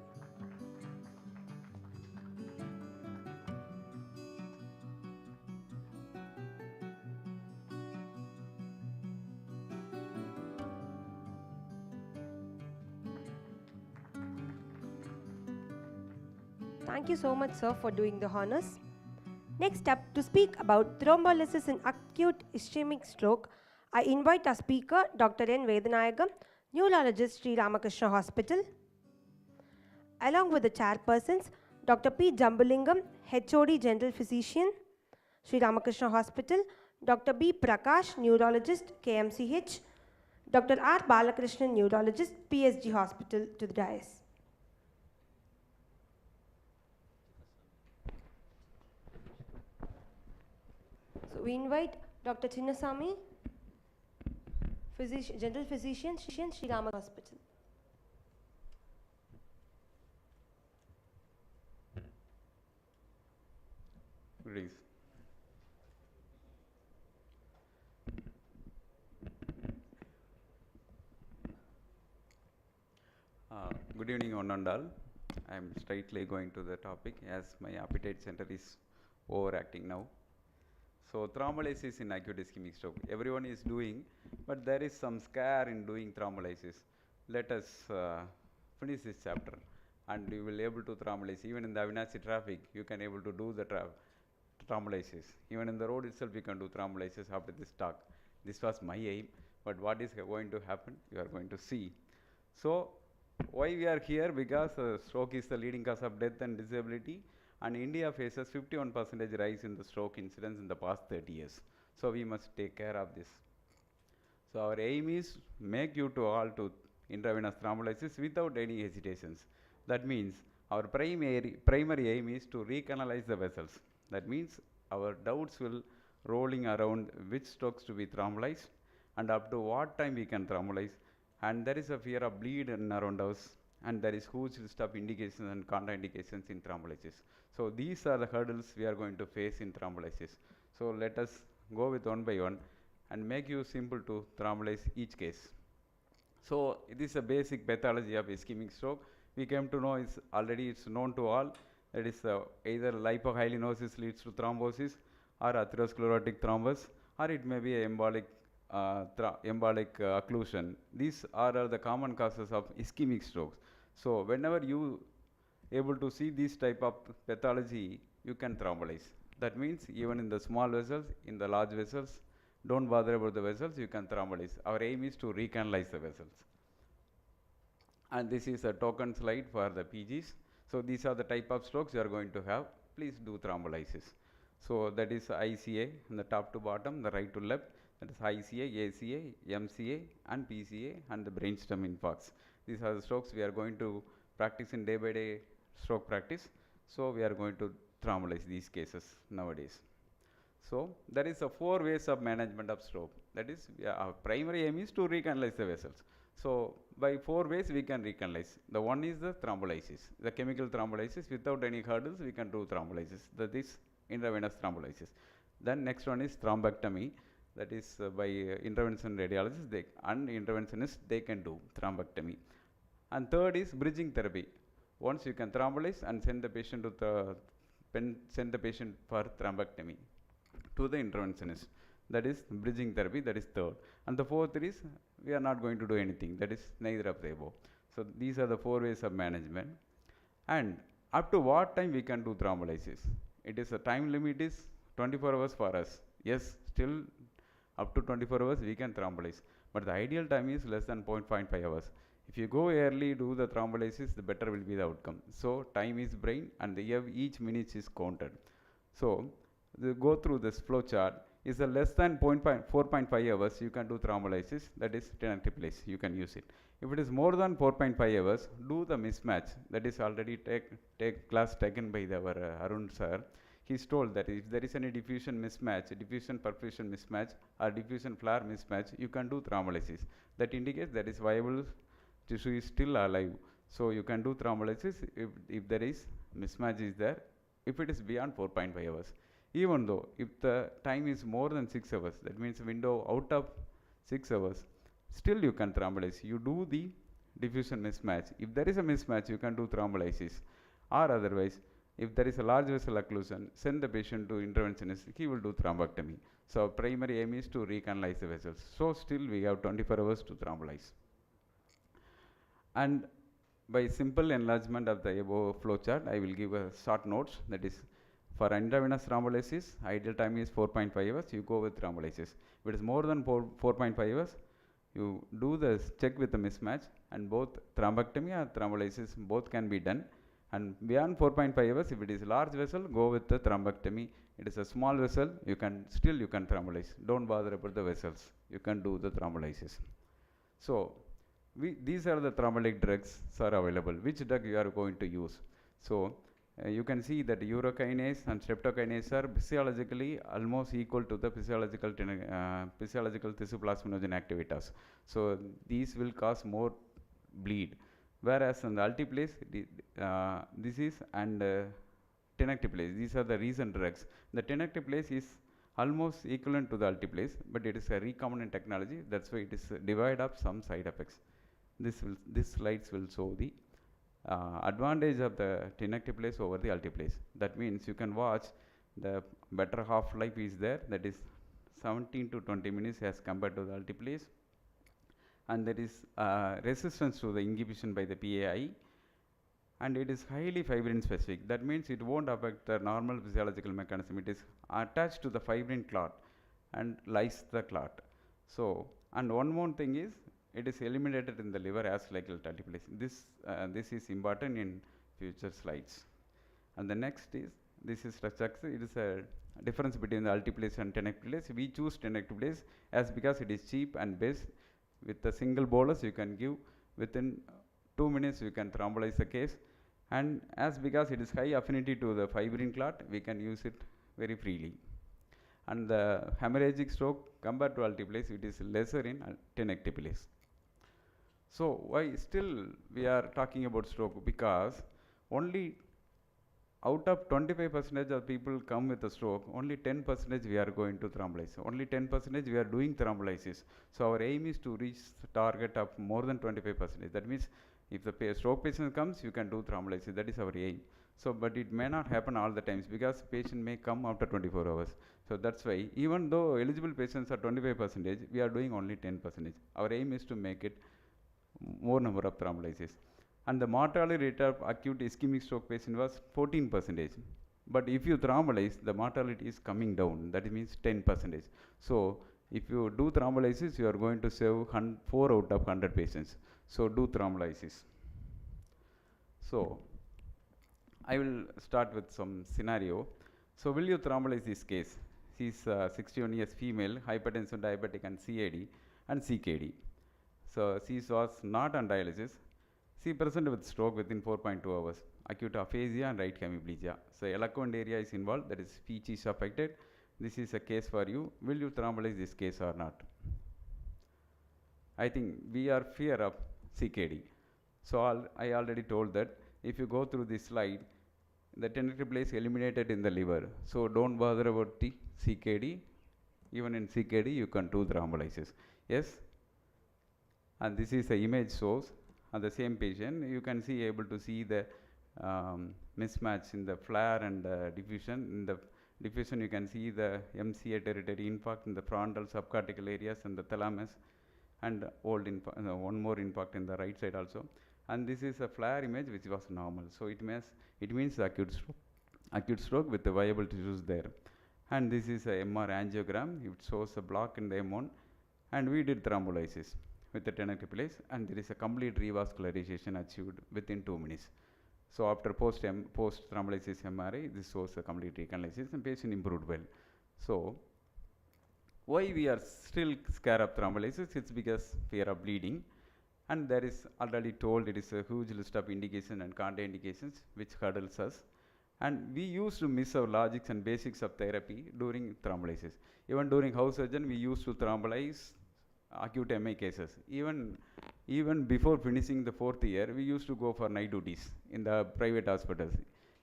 Thank you so much, sir, for doing the honors. Next up, to speak about thrombolysis in acute ischemic stroke, I invite our speaker, Dr. N. Vedanayagam, Neurologist, Sri Ramakrishna Hospital. Along with the chairpersons, Dr. P. Jambulingam, HOD General Physician, Sri Ramakrishna Hospital, Dr. B. Prakash, Neurologist, KMCH, Dr. R. Balakrishnan, Neurologist, PSG Hospital, to the dais. So we invite Dr. Chinnasamy, General Physician, Sri Rama Hospital. Greetings. Good evening, one and all. I am straightly going to the topic as my appetite center is overacting now. So thrombolysis in acute ischemic stroke, everyone is doing, but there is some scare in doing thrombolysis. Let us finish this chapter and you will able to thrombolyze. Even in the Avinashi traffic, you can able to do the thrombolysis. Even in the road itself, you can do thrombolysis after this talk. This was my aim, but what is going to happen, you are going to see. So why we are here? Because stroke is the leading cause of death and disability, and India faces 51% rise in the stroke incidence in the past 30 years. So we must take care of this. So our aim is make you to all to intravenous thrombolysis without any hesitations. That means our primary aim is to recanalize the vessels. That means our doubts will rolling around which strokes to be thrombolyzed and up to what time we can thrombolyze. And there is a fear of bleed in around us, and there is huge list of indications and contraindications in thrombolysis. So these are the hurdles we are going to face in thrombolysis. So let us go with one by one and make you simple to thrombolyze each case. So it is a basic pathology of ischemic stroke. We came to know it's already it's known to all. That is either lipohyalinosis leads to thrombosis or atherosclerotic thrombus, or it may be a embolic occlusion. These are the common causes of ischemic strokes. So whenever you able to see this type of pathology, you can thrombolyze. That means even in the small vessels, in the large vessels, don't bother about the vessels, you can thrombolyze. Our aim is to recanalize the vessels. And this is a token slide for the PGs. So these are the type of strokes you are going to have. Please do thrombolysis. So that is ICA from the top to bottom, the right to left. That is ICA, ACA, MCA, and PCA, and the brainstem infarcts. These are the strokes we are going to practice in day-by-day stroke practice. So we are going to thrombolyze these cases nowadays. So there is a 4 ways of management of stroke. That is, our primary aim is to recanalize the vessels. So by 4 ways we can recanalize. The one is the thrombolysis, the chemical thrombolysis. Without any hurdles, we can do thrombolysis. That is intravenous thrombolysis. Then next one is thrombectomy. That is by intervention radiologists and interventionists, they can do thrombectomy. And third is bridging therapy. Once you can thrombolyze and send the patient to send the patient for thrombectomy to the interventionist. That is bridging therapy, that is third. And the fourth is, we are not going to do anything, that is neither of the above. So these are the 4 ways of management. And up to what time we can do thrombolysis? It is a time limit is 24 hours for us. Yes, still up to 24 hours we can thrombolyze. But the ideal time is less than 0.5 hours. If you go early, do the thrombolysis, the better will be the outcome. So time is brain, and each minute is counted. So go through this flow chart. Is a less than 4.5 hours, you can do thrombolysis, that is tenecteplase, you can use it. If it is more than 4.5 hours, do the mismatch, that is already class taken by our Arun sir. He's told that if there is any diffusion mismatch, diffusion perfusion mismatch, or diffusion flare mismatch, you can do thrombolysis. That indicates that is viable tissue is still alive. So you can do thrombolysis if there is mismatch is there, if it is beyond 4.5 hours. Even though if the time is more than 6 hours, that means window out of 6 hours, still you can thrombolyze. You do the diffusion mismatch. If there is a mismatch, you can do thrombolysis. Or otherwise, if there is a large vessel occlusion, send the patient to interventionist, he will do thrombectomy. So our primary aim is to recanalize the vessels. So still we have 24 hours to thrombolyze. And by simple enlargement of the above flow chart, I will give a short notes, that is, for intravenous thrombolysis, ideal time is 4.5 hours, you go with thrombolysis. If it is more than 4.5 hours, you do the check with the mismatch, and both thrombectomy or thrombolysis both can be done. And beyond 4.5 hours, if it is large vessel, go with the thrombectomy. It is a small vessel, you can thrombolyze. Don't bother about the vessels. You can do the thrombolysis. So these are the thrombolytic drugs are available. Which drug you are going to use? So you can see that urokinase and streptokinase are physiologically almost equal to the physiological thysoplasminogen activators. So these will cause more bleed. Whereas in the alteplase, this is and tenecteplase, these are the recent drugs. The tenecteplase is almost equivalent to the alteplase, but it is a recombinant technology. That's why it is devoid of some side effects. This slides will show the advantage of the tenecteplase over the alteplase. That means you can watch the better half-life is there, that is 17 to 20 minutes as compared to the alteplase, and there is resistance to the inhibition by the PAI, and it is highly fibrin specific. That means it won't affect the normal physiological mechanism. It is attached to the fibrin clot and lyse the clot. So, and one more thing is, it is eliminated in the liver as like alteplase. This is important in future slides. And the next is, this is structure. It is a difference between the alteplase and tenecteplase. We choose tenecteplase as because it is cheap and best. With a single bolus, you can give within 2 minutes. You can thrombolyze the case, and as because it is high affinity to the fibrin clot, we can use it very freely. And the hemorrhagic stroke compared to alteplase, it is lesser in tenecteplase. So why still we are talking about stroke? Because only out of 25% of people come with a stroke, only 10% we are going to thrombolyze. Only 10% we are doing thrombolysis. So our aim is to reach the target of more than 25%. That means if the stroke patient comes, you can do thrombolysis. That is our aim. So, but it may not happen all the times because patient may come after 24 hours. So that's why even though eligible patients are 25%, we are doing only 10%. Our aim is to make it more number of thrombolysis. and the mortality rate of acute ischemic stroke patient was 14%. But if you thrombolyze, the mortality is coming down, that means 10%. So if you do thrombolysis, you are going to save 4 out of 100 patients. So do thrombolysis. So I will start with some scenario. So will you thrombolyze this case? She is 61 years female, hypertension, diabetic and CAD and CKD. So she was not on dialysis. She presented with stroke within 4.2 hours, acute aphasia and right hemiplegia. So eloquent area is involved, that is speech is affected. This is a case for you. Will you thrombolyze this case or not? I think we are fear of CKD. So I already told that if you go through this slide, the tentacle is eliminated in the liver. So don't bother about the CKD. Even in CKD, you can do thrombolysis. Yes? And this is the image source on the same patient. You can see able to see the mismatch in the flare and diffusion. In the diffusion, you can see the MCA territory infarct in the frontal subcortical areas and the thalamus, and one more infarct in the right side also. And this is a flare image which was normal. So it means acute stroke with the viable tissues there. And this is a MR angiogram. It shows a block in the M1, and we did thrombolysis with the tenecteplase, and there is a complete revascularization achieved within 2 minutes. So after post thrombolysis MRI, this shows a complete recanalization and patient improved well. So why we are still scared of thrombolysis? It's because fear of bleeding, and there is already told it is a huge list of indications and contraindications which hurdles us. And we used to miss our logics and basics of therapy during thrombolysis. Even during house surgeon, we used to thrombolyze acute MI cases. Even before finishing the 4th year, we used to go for night duties in the private hospitals.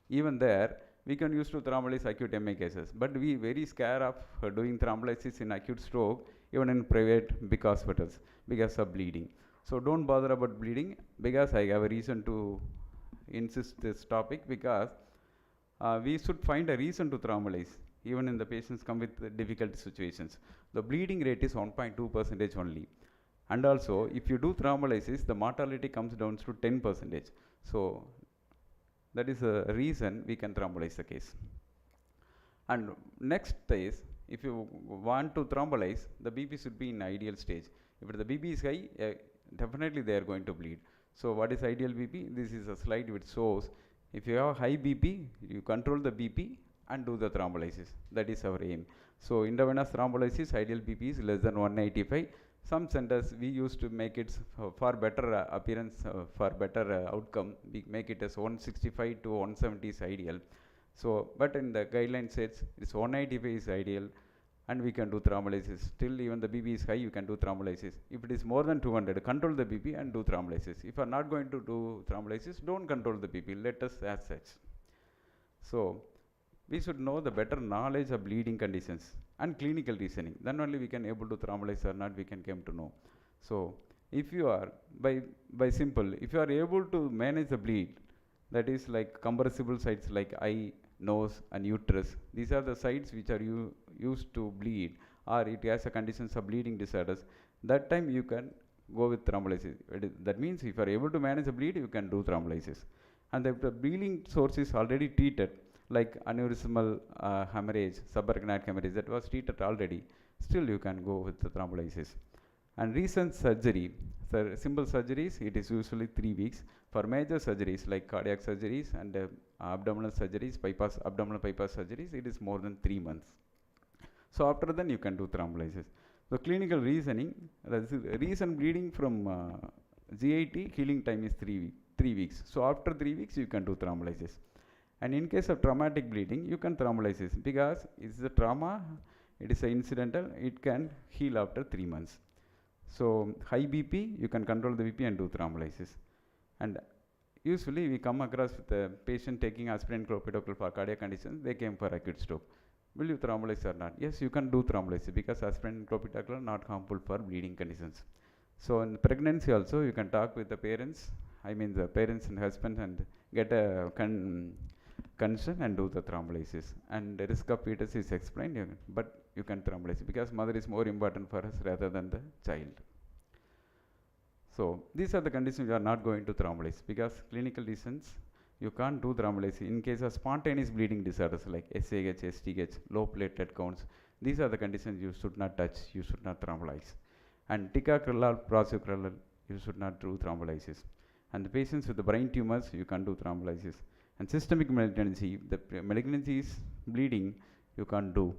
Even there, we can use to thrombolyze acute MI cases. But we very scared of doing thrombolysis in acute stroke, even in private big hospitals, because of bleeding. So don't bother about bleeding, because I have a reason to insist this topic, because we should find a reason to thrombolyze, even in the patients come with difficult situations. The bleeding rate is 1.2% only. And also, if you do thrombolysis, the mortality comes down to 10%. So that is a reason we can thrombolyze the case. And next is, if you want to thrombolyze, the BP should be in ideal stage. If the BP is high, definitely they are going to bleed. So what is ideal BP? This is a slide which shows if you have high BP, you control the BP and do the thrombolysis. That is our aim. So intravenous thrombolysis, ideal BP is less than 185. Some centers we used to make it for better appearance, for better outcome, we make it as 165 to 170 is ideal. So, but in the guideline says it's 185 is ideal, and we can do thrombolysis. Still, even the BP is high, you can do thrombolysis. If it is more than 200, control the BP and do thrombolysis. If you are not going to do thrombolysis, don't control the BP. Let us as such. So we should know the better knowledge of bleeding conditions and clinical reasoning. Then only we can able to thrombolyze or not, we can come to know. So if you are, by simple, if you are able to manage the bleed, that is like compressible sites like eye, nose and uterus, these are the sites which are used to bleed, or it has a conditions of bleeding disorders, that time you can go with thrombolysis. That means if you are able to manage the bleed, you can do thrombolysis. And if the bleeding source is already treated, like aneurysmal hemorrhage, subarachnoid hemorrhage, that was treated already, still you can go with the thrombolysis. And recent surgery, simple surgeries, it is usually 3 weeks. For major surgeries like cardiac surgeries and abdominal surgeries, abdominal bypass surgeries, it is more than 3 months. So after then you can do thrombolysis. So clinical reasoning, recent bleeding from GIT, healing time is 3 weeks. So after 3 weeks you can do thrombolysis. And in case of traumatic bleeding, you can thrombolysis, because it's a trauma, it is incidental, it can heal after 3 months. So high BP, you can control the BP and do thrombolysis. And usually we come across with a patient taking aspirin clopidogrel for cardiac conditions, they came for acute stroke. Will you thrombolyze or not? Yes, you can do thrombolysis, because aspirin and clopidogrel are not harmful for bleeding conditions. So in pregnancy also, you can talk with the parents, the parents and husband, and get a consent and do the thrombolysis. And the risk of fetus is explained, but you can thrombolyze, because mother is more important for us rather than the child. So these are the conditions you are not going to thrombolyze, because clinical reasons you can't do thrombolysis. In case of spontaneous bleeding disorders like SAH, STH, low platelet counts, these are the conditions you should not touch, you should not thrombolyze. And ticagrelor, prasugrelor, you should not do thrombolysis. And the patients with the brain tumors, you can't do thrombolysis. And systemic malignancy, the malignancy is bleeding, you can't do.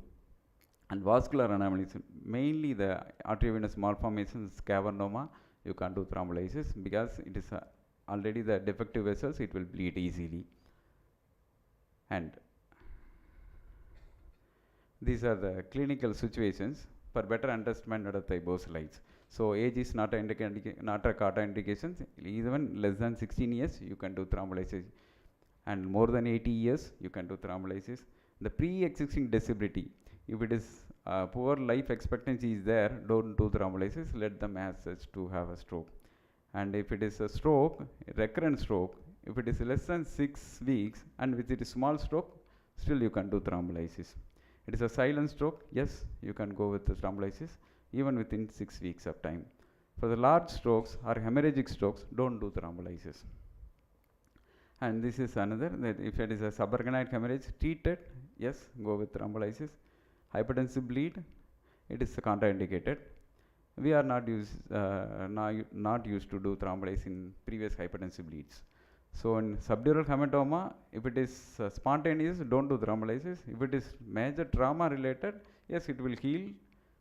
And vascular anomalies, mainly the arteriovenous malformations, cavernoma, you can't do thrombolysis because it is already the defective vessels, it will bleed easily. And these are the clinical situations for better understanding of those slides. So age is not a contraindication. Even less than 16 years, you can do thrombolysis. And more than 80 years, you can do thrombolysis. The pre-existing disability, if it is poor life expectancy is there, don't do thrombolysis, let them as such to have a stroke. And if it is a stroke, a recurrent stroke, if it is less than 6 weeks and with it is small stroke, still you can do thrombolysis. It is a silent stroke, yes, you can go with the thrombolysis even within 6 weeks of time. For the large strokes or hemorrhagic strokes, don't do thrombolysis. And this is another, that if it is a subarachnoid hemorrhage, treated, yes, go with thrombolysis. Hypertensive bleed, it is contraindicated. We are not used to do thrombolysis in previous hypertensive bleeds. So in subdural hematoma, if it is spontaneous, don't do thrombolysis. If it is major trauma related, yes, it will heal,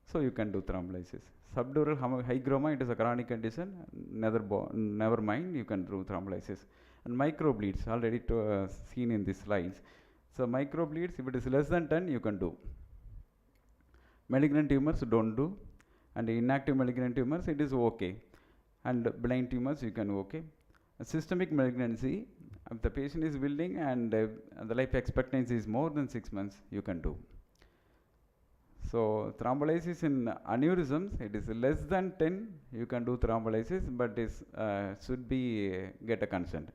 so you can do thrombolysis. Subdural hygroma, it is a chronic condition, never mind, you can do thrombolysis. And microbleeds, already seen in these slides. So microbleeds, if it is less than 10, you can do. Malignant tumors, don't do. And inactive malignant tumors, it is okay. And benign tumors, you can okay. A systemic malignancy, if the patient is willing and the life expectancy is more than 6 months, you can do. So thrombolysis in aneurysms, it is less than 10, you can do thrombolysis, but it should be get a consent.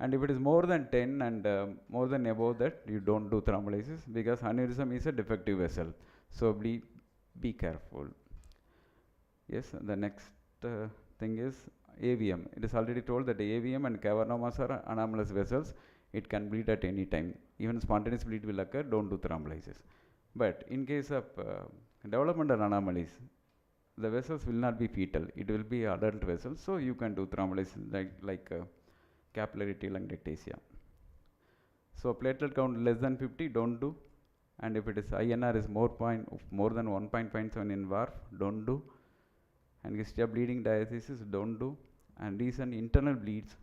And if it is more than 10 and more than above that, you don't do thrombolysis because aneurysm is a defective vessel. So be careful. Yes, the next thing is AVM. It is already told that AVM and cavernomas are anomalous vessels. It can bleed at any time. Even spontaneous bleed will occur, don't do thrombolysis. But in case of developmental anomalies, the vessels will not be fetal. It will be adult vessels. So you can do thrombolysis like capillary telangiectasia. So platelet count less than 50, don't do. And if it is INR is more than 1.57 in VARF, don't do. And history of bleeding diathesis, don't do. And recent internal bleeds,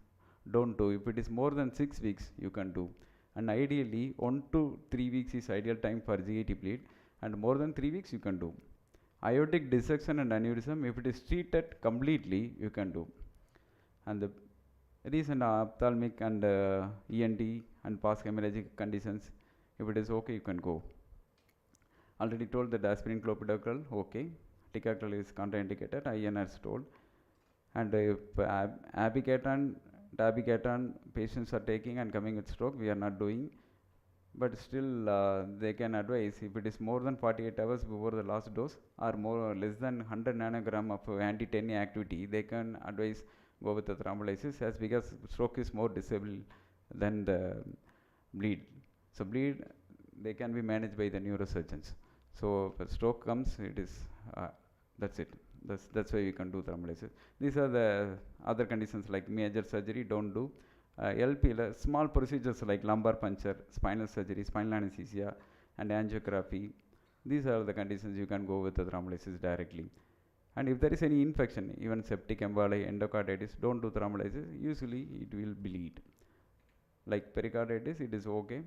don't do. If it is more than 6 weeks, you can do. And ideally, 1 to 3 weeks is ideal time for GIT bleed. And more than 3 weeks, you can do. Aortic dissection and aneurysm, if it is treated completely, you can do. And the recent ophthalmic and ENT and past hemorrhagic conditions, if it is okay, you can go. Already told that aspirin clopidogrel, okay. Ticagrelor is contraindicated, INR is told. And if abiraterone, dabigatran patients are taking and coming with stroke, we are not doing. But still, they can advise if it is more than 48 hours before the last dose or more or less than 100 nanogram of anti-10A activity, they can advise go with the thrombolysis as because stroke is more disable than the bleed. So bleed, they can be managed by the neurosurgeons. So if a stroke comes, it is that's it. That's why we can do thrombolysis. These are the other conditions like major surgery, don't do. LP, small procedures like lumbar puncture, spinal surgery, spinal anesthesia, and angiography. These are the conditions you can go with the thrombolysis directly. And if there is any infection, even septic emboli, endocarditis, don't do thrombolysis. Usually it will bleed. Like pericarditis, it is okay.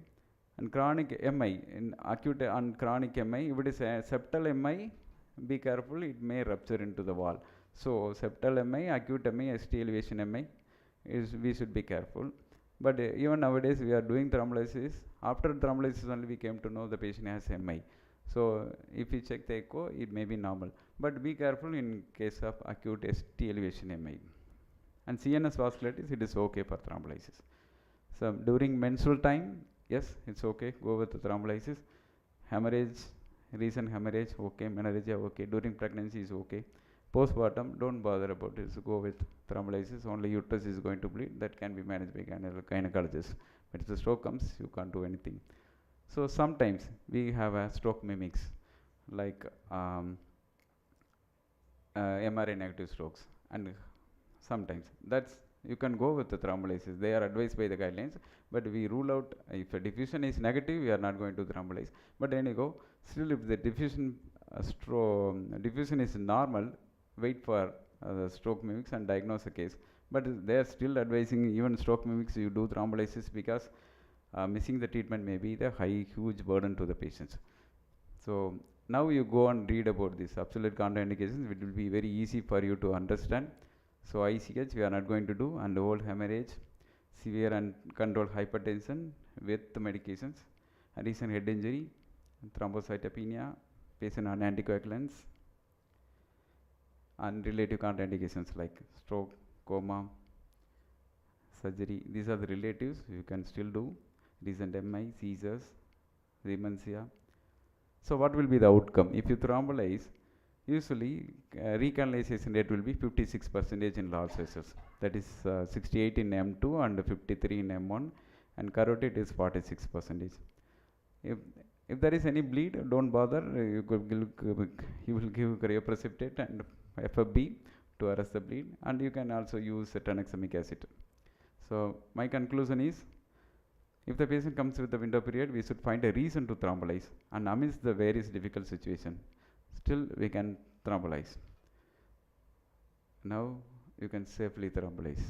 And chronic MI, in acute and chronic MI, if it is a septal MI, be careful, it may rupture into the wall. So septal MI, acute MI, ST elevation MI, we should be careful. But even nowadays we are doing thrombolysis. After thrombolysis only we came to know the patient has MI. So if we check the echo, it may be normal. But be careful in case of acute ST elevation MI. And CNS vasculitis, it is okay for thrombolysis. So during menstrual time, yes, it's okay, go with the thrombolysis. Hemorrhage, recent hemorrhage, okay. Menorrhagia, okay. During pregnancy is okay. Postpartum, don't bother about it. So go with thrombolysis. Only uterus is going to bleed. That can be managed by gynecologist. But if the stroke comes, you can't do anything. So sometimes we have a stroke mimics, like MRI negative strokes, and sometimes that's you can go with the thrombolysis. They are advised by the guidelines, but we rule out if a diffusion is negative, we are not going to thrombolyze. But anyhow, still if the diffusion is normal, wait for the stroke mimics and diagnose the case. But they are still advising even stroke mimics you do thrombolysis because missing the treatment may be the huge burden to the patients. So now you go and read about this absolute contraindications. It will be very easy for you to understand. So ICH we are not going to do, and old hemorrhage, severe and controlled hypertension with the medications, and recent head injury, thrombocytopenia, patient on anticoagulants, and relative contraindications like stroke, coma, surgery. These are the relatives you can still do. Recent MI, seizures, dementia. So what will be the outcome? If you thrombolyze, usually recanalization rate will be 56% in large vessels. That is 68 in M2 and 53 in M1, and carotid is 46%. If there is any bleed, don't bother. You will give cryoprecipitate and FFB to arrest the bleed, and you can also use tranexamic acid. So my conclusion is, if the patient comes with the window period, we should find a reason to thrombolyze, and amidst the various difficult situation, still we can thrombolyze. Now you can safely thrombolyze.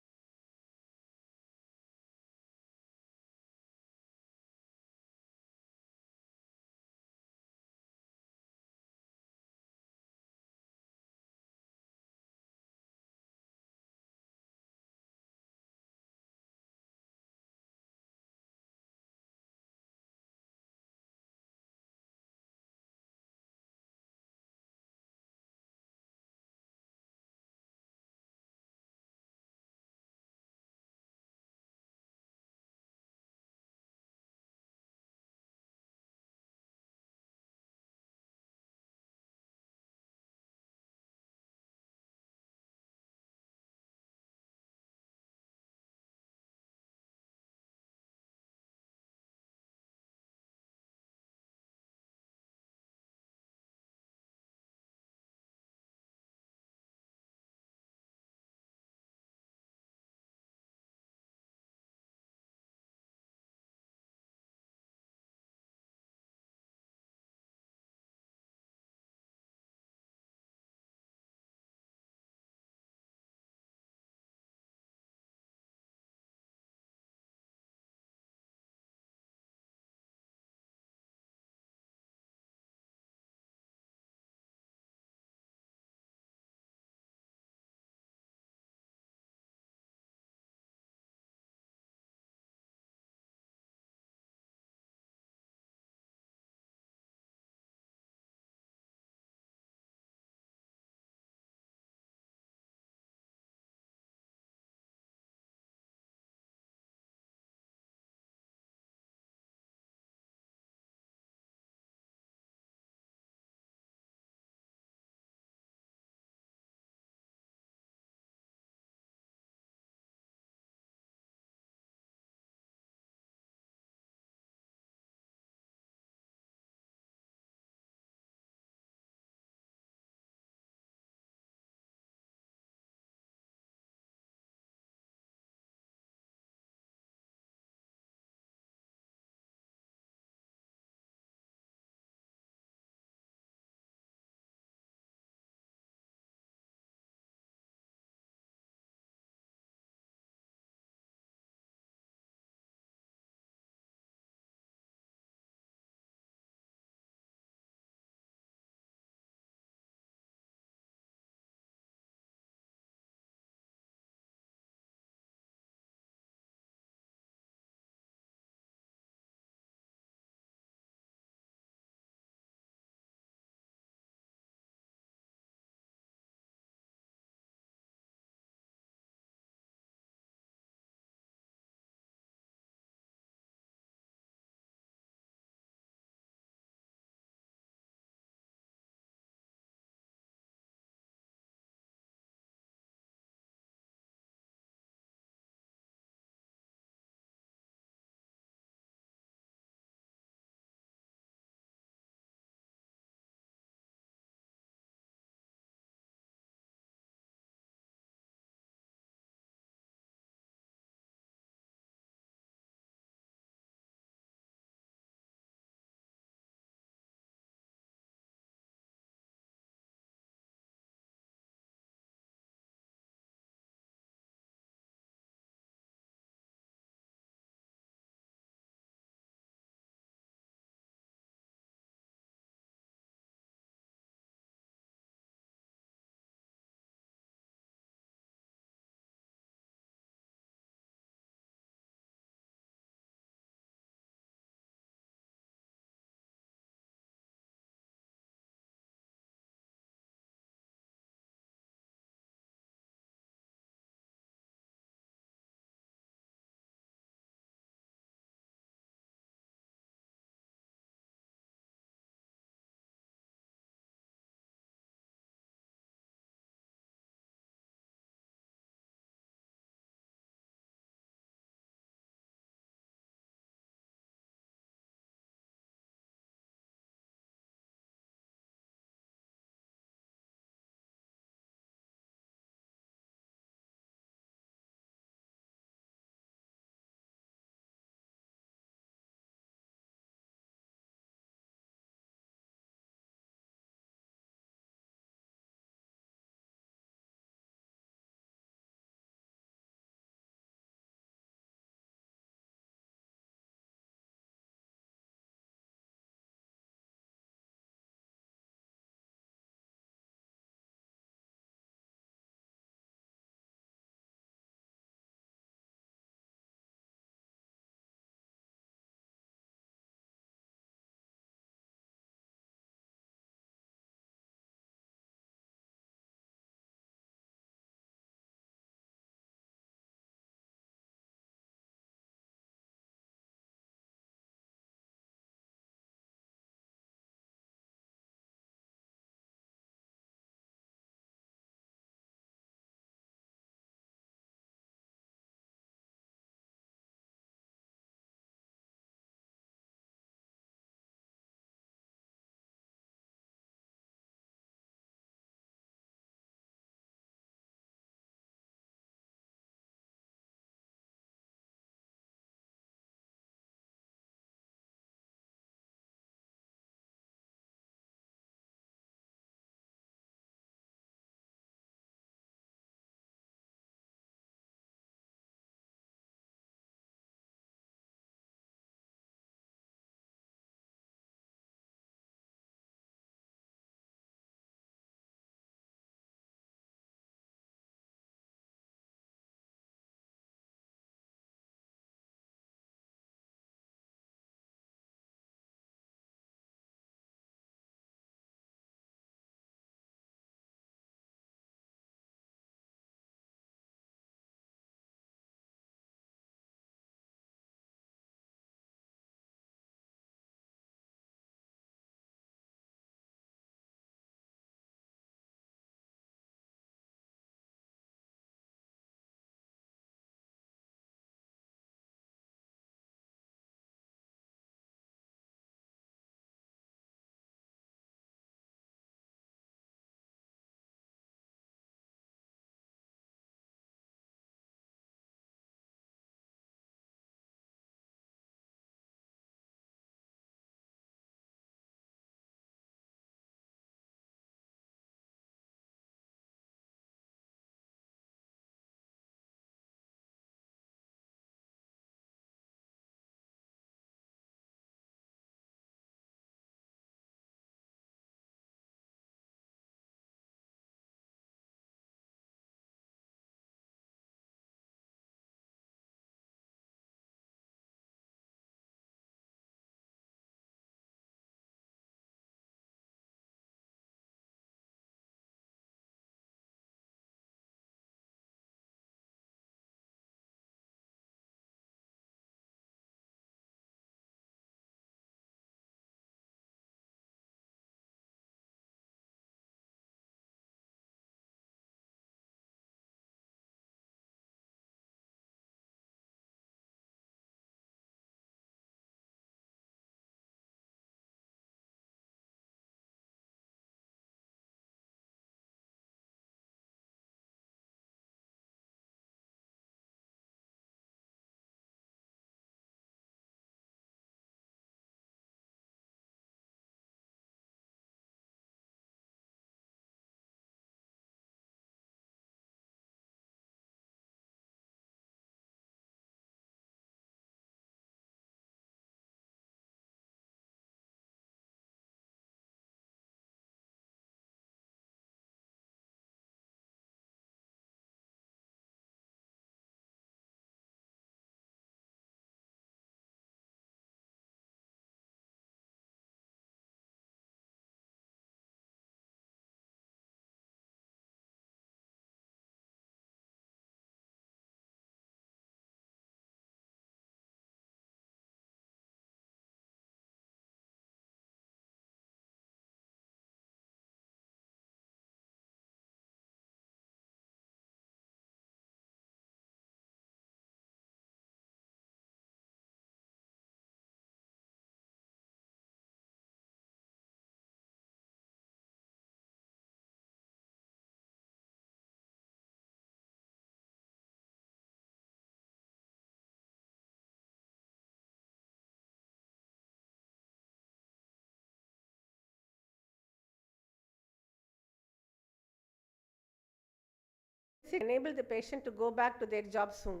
it enable the patient to go back to their job soon.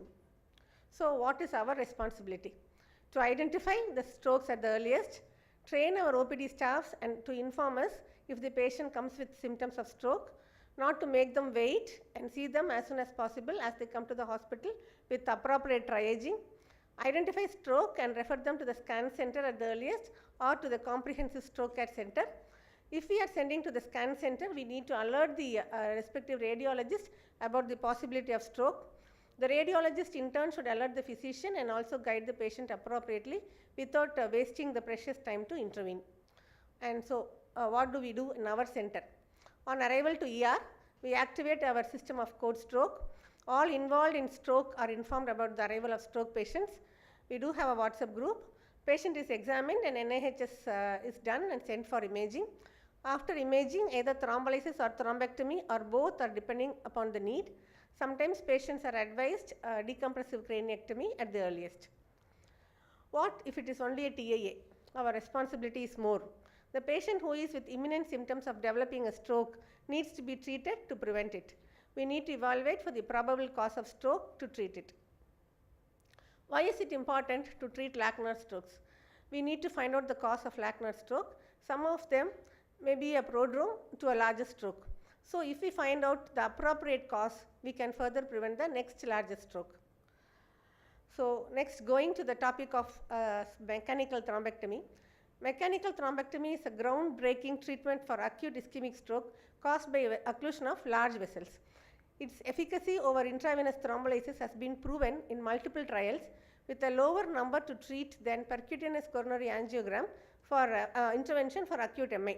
So what is our responsibility? To identify the strokes at the earliest, train our OPD staffs and to inform us if the patient comes with symptoms of stroke, not to make them wait and see them as soon as possible as they come to the hospital with appropriate triaging, identify stroke and refer them to the scan center at the earliest or to the comprehensive stroke care center. If we are sending to the scan center, we need to alert the respective radiologist about the possibility of stroke. The radiologist in turn should alert the physician and also guide the patient appropriately without wasting the precious time to intervene. And so, what do we do in our center? On arrival to ER, we activate our system of code stroke. All involved in stroke are informed about the arrival of stroke patients. We do have a WhatsApp group. Patient is examined and NIHS is done and sent for imaging. After imaging, either thrombolysis or thrombectomy or both are depending upon the need. Sometimes patients are advised decompressive craniectomy at the earliest. What if it is only a TIA? Our responsibility is more. The patient who is with imminent symptoms of developing a stroke needs to be treated to prevent it. We need to evaluate for the probable cause of stroke to treat it. Why is it important to treat lacunar strokes? We need to find out the cause of lacunar stroke. Some of them may be a prodrome to a larger stroke. So if we find out the appropriate cause, we can further prevent the next larger stroke. So next, going to the topic of mechanical thrombectomy. Mechanical thrombectomy is a groundbreaking treatment for acute ischemic stroke caused by occlusion of large vessels. Its efficacy over intravenous thrombolysis has been proven in multiple trials with a lower number to treat than percutaneous coronary angiogram for intervention for acute MI.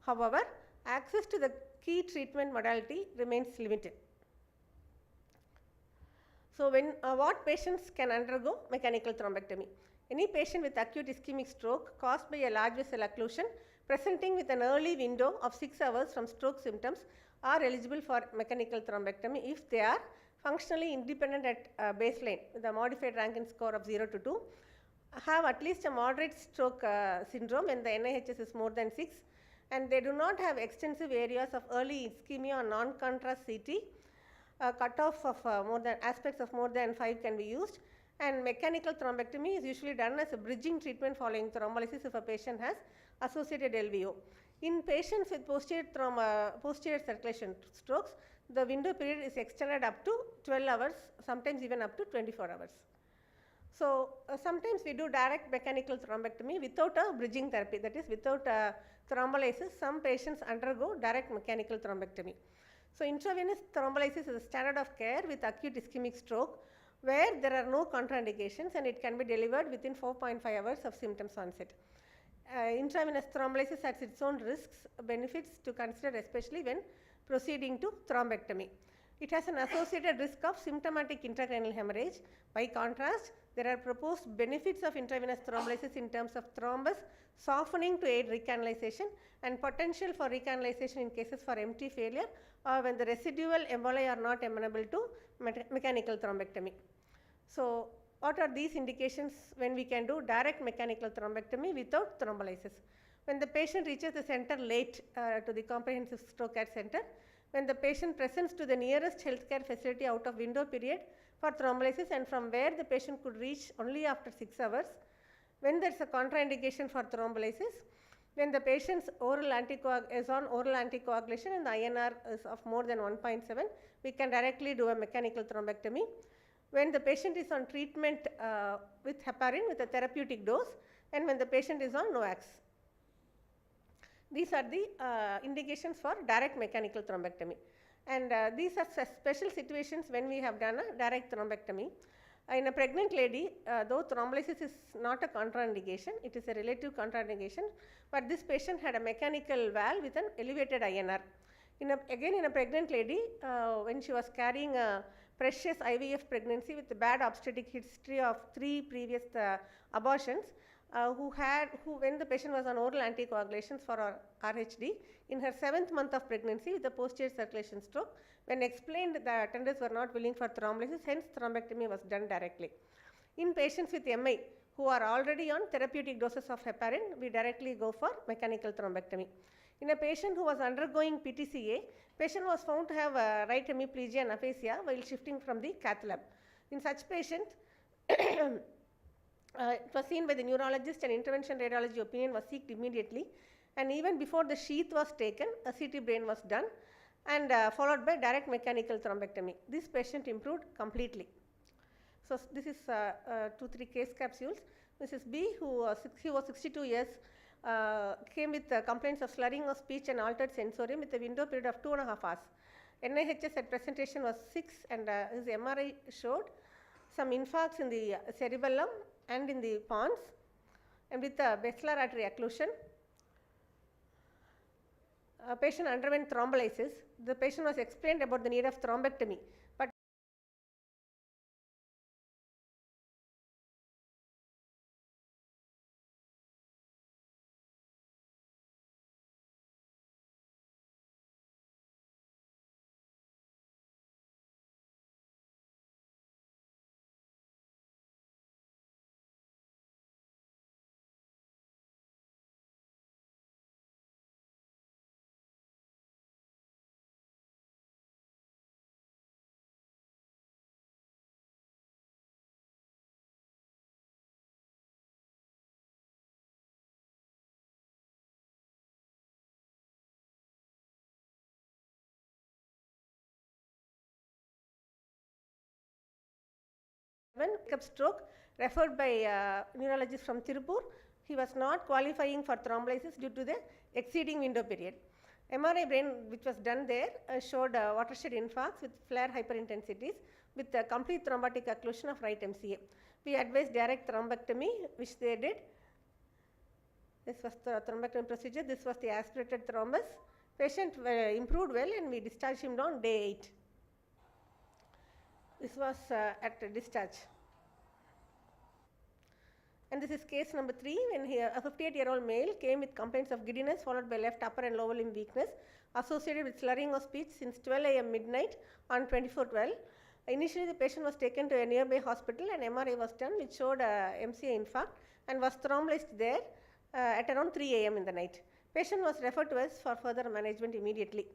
However, access to the key treatment modality remains limited. So, what patients can undergo mechanical thrombectomy? Any patient with acute ischemic stroke caused by a large vessel occlusion presenting with an early window of 6 hours from stroke symptoms are eligible for mechanical thrombectomy if they are functionally independent at baseline with a modified Rankin score of 0 to 2, have at least a moderate stroke syndrome when the NIHS is more than 6, and they do not have extensive areas of early ischemia or non-contrast CT. Cutoff of aspects of more than 5 can be used, and mechanical thrombectomy is usually done as a bridging treatment following thrombolysis if a patient has associated LVO. In patients with posterior circulation strokes, the window period is extended up to 12 hours, sometimes even up to 24 hours. So, sometimes we do direct mechanical thrombectomy without a bridging therapy, that is without thrombolysis. Some patients undergo direct mechanical thrombectomy. So, intravenous thrombolysis is a standard of care with acute ischemic stroke where there are no contraindications and it can be delivered within 4.5 hours of symptoms onset. Intravenous thrombolysis has its own risks, benefits to consider, especially when proceeding to thrombectomy. It has an associated risk of symptomatic intracranial hemorrhage. By contrast, there are proposed benefits of intravenous thrombolysis in terms of thrombus softening to aid recanalization and potential for recanalization in cases for MT failure or when the residual emboli are not amenable to mechanical thrombectomy. So, what are these indications when we can do direct mechanical thrombectomy without thrombolysis? When the patient reaches the center late to the comprehensive stroke care center, when the patient presents to the nearest healthcare facility out of window period for thrombolysis and from where the patient could reach only after 6 hours, when there is a contraindication for thrombolysis, when the patient's is on oral anticoagulation and the INR is of more than 1.7, we can directly do a mechanical thrombectomy. When the patient is on treatment with heparin with a therapeutic dose and when the patient is on NOACs. These are the indications for direct mechanical thrombectomy. And these are special situations when we have done a direct thrombectomy. In a pregnant lady, though thrombolysis is not a contraindication, it is a relative contraindication, but this patient had a mechanical valve with an elevated INR. Again in a pregnant lady, when she was carrying a precious IVF pregnancy with a bad obstetric history of 3 previous abortions, when the patient was on oral anticoagulations for RHD, in her 7th month of pregnancy with a posterior circulation stroke, when explained the attendants were not willing for thrombolysis, hence thrombectomy was done directly. In patients with MI who are already on therapeutic doses of heparin, we directly go for mechanical thrombectomy. In a patient who was undergoing PTCA, patient was found to have right hemiplegia and aphasia while shifting from the cath lab. In such patient, it was seen by the neurologist and intervention radiology opinion was sought immediately, and even before the sheath was taken, a CT brain was done and followed by direct mechanical thrombectomy. This patient improved completely. So this is 2-3 case capsules. Mrs. B, who was 62 years, came with complaints of slurring of speech and altered sensorium with a window period of 2.5 hours. NIHS at presentation was 6, and his MRI showed some infarcts in the cerebellum and in the pons, and with a basilar artery occlusion. A patient underwent thrombolysis. The patient was explained about the need of thrombectomy, but stroke referred by neurologist from Tirupur. He was not qualifying for thrombolysis due to the exceeding window period. MRI brain which was done there showed watershed infarcts with flare hyperintensities with complete thrombotic occlusion of right MCA. We advised direct thrombectomy, which they did. This was the thrombectomy procedure. This was the aspirated thrombus. Patient improved well, and we discharged him on day 8. This was at discharge. And this is case number 3, when a 58-year-old male came with complaints of giddiness followed by left upper and lower limb weakness associated with slurring of speech since 12 a.m. midnight on 24/12. Initially, the patient was taken to a nearby hospital and MRI was done, which showed MCA infarct and was thrombolyzed there at around 3 a.m. in the night. Patient was referred to us for further management immediately.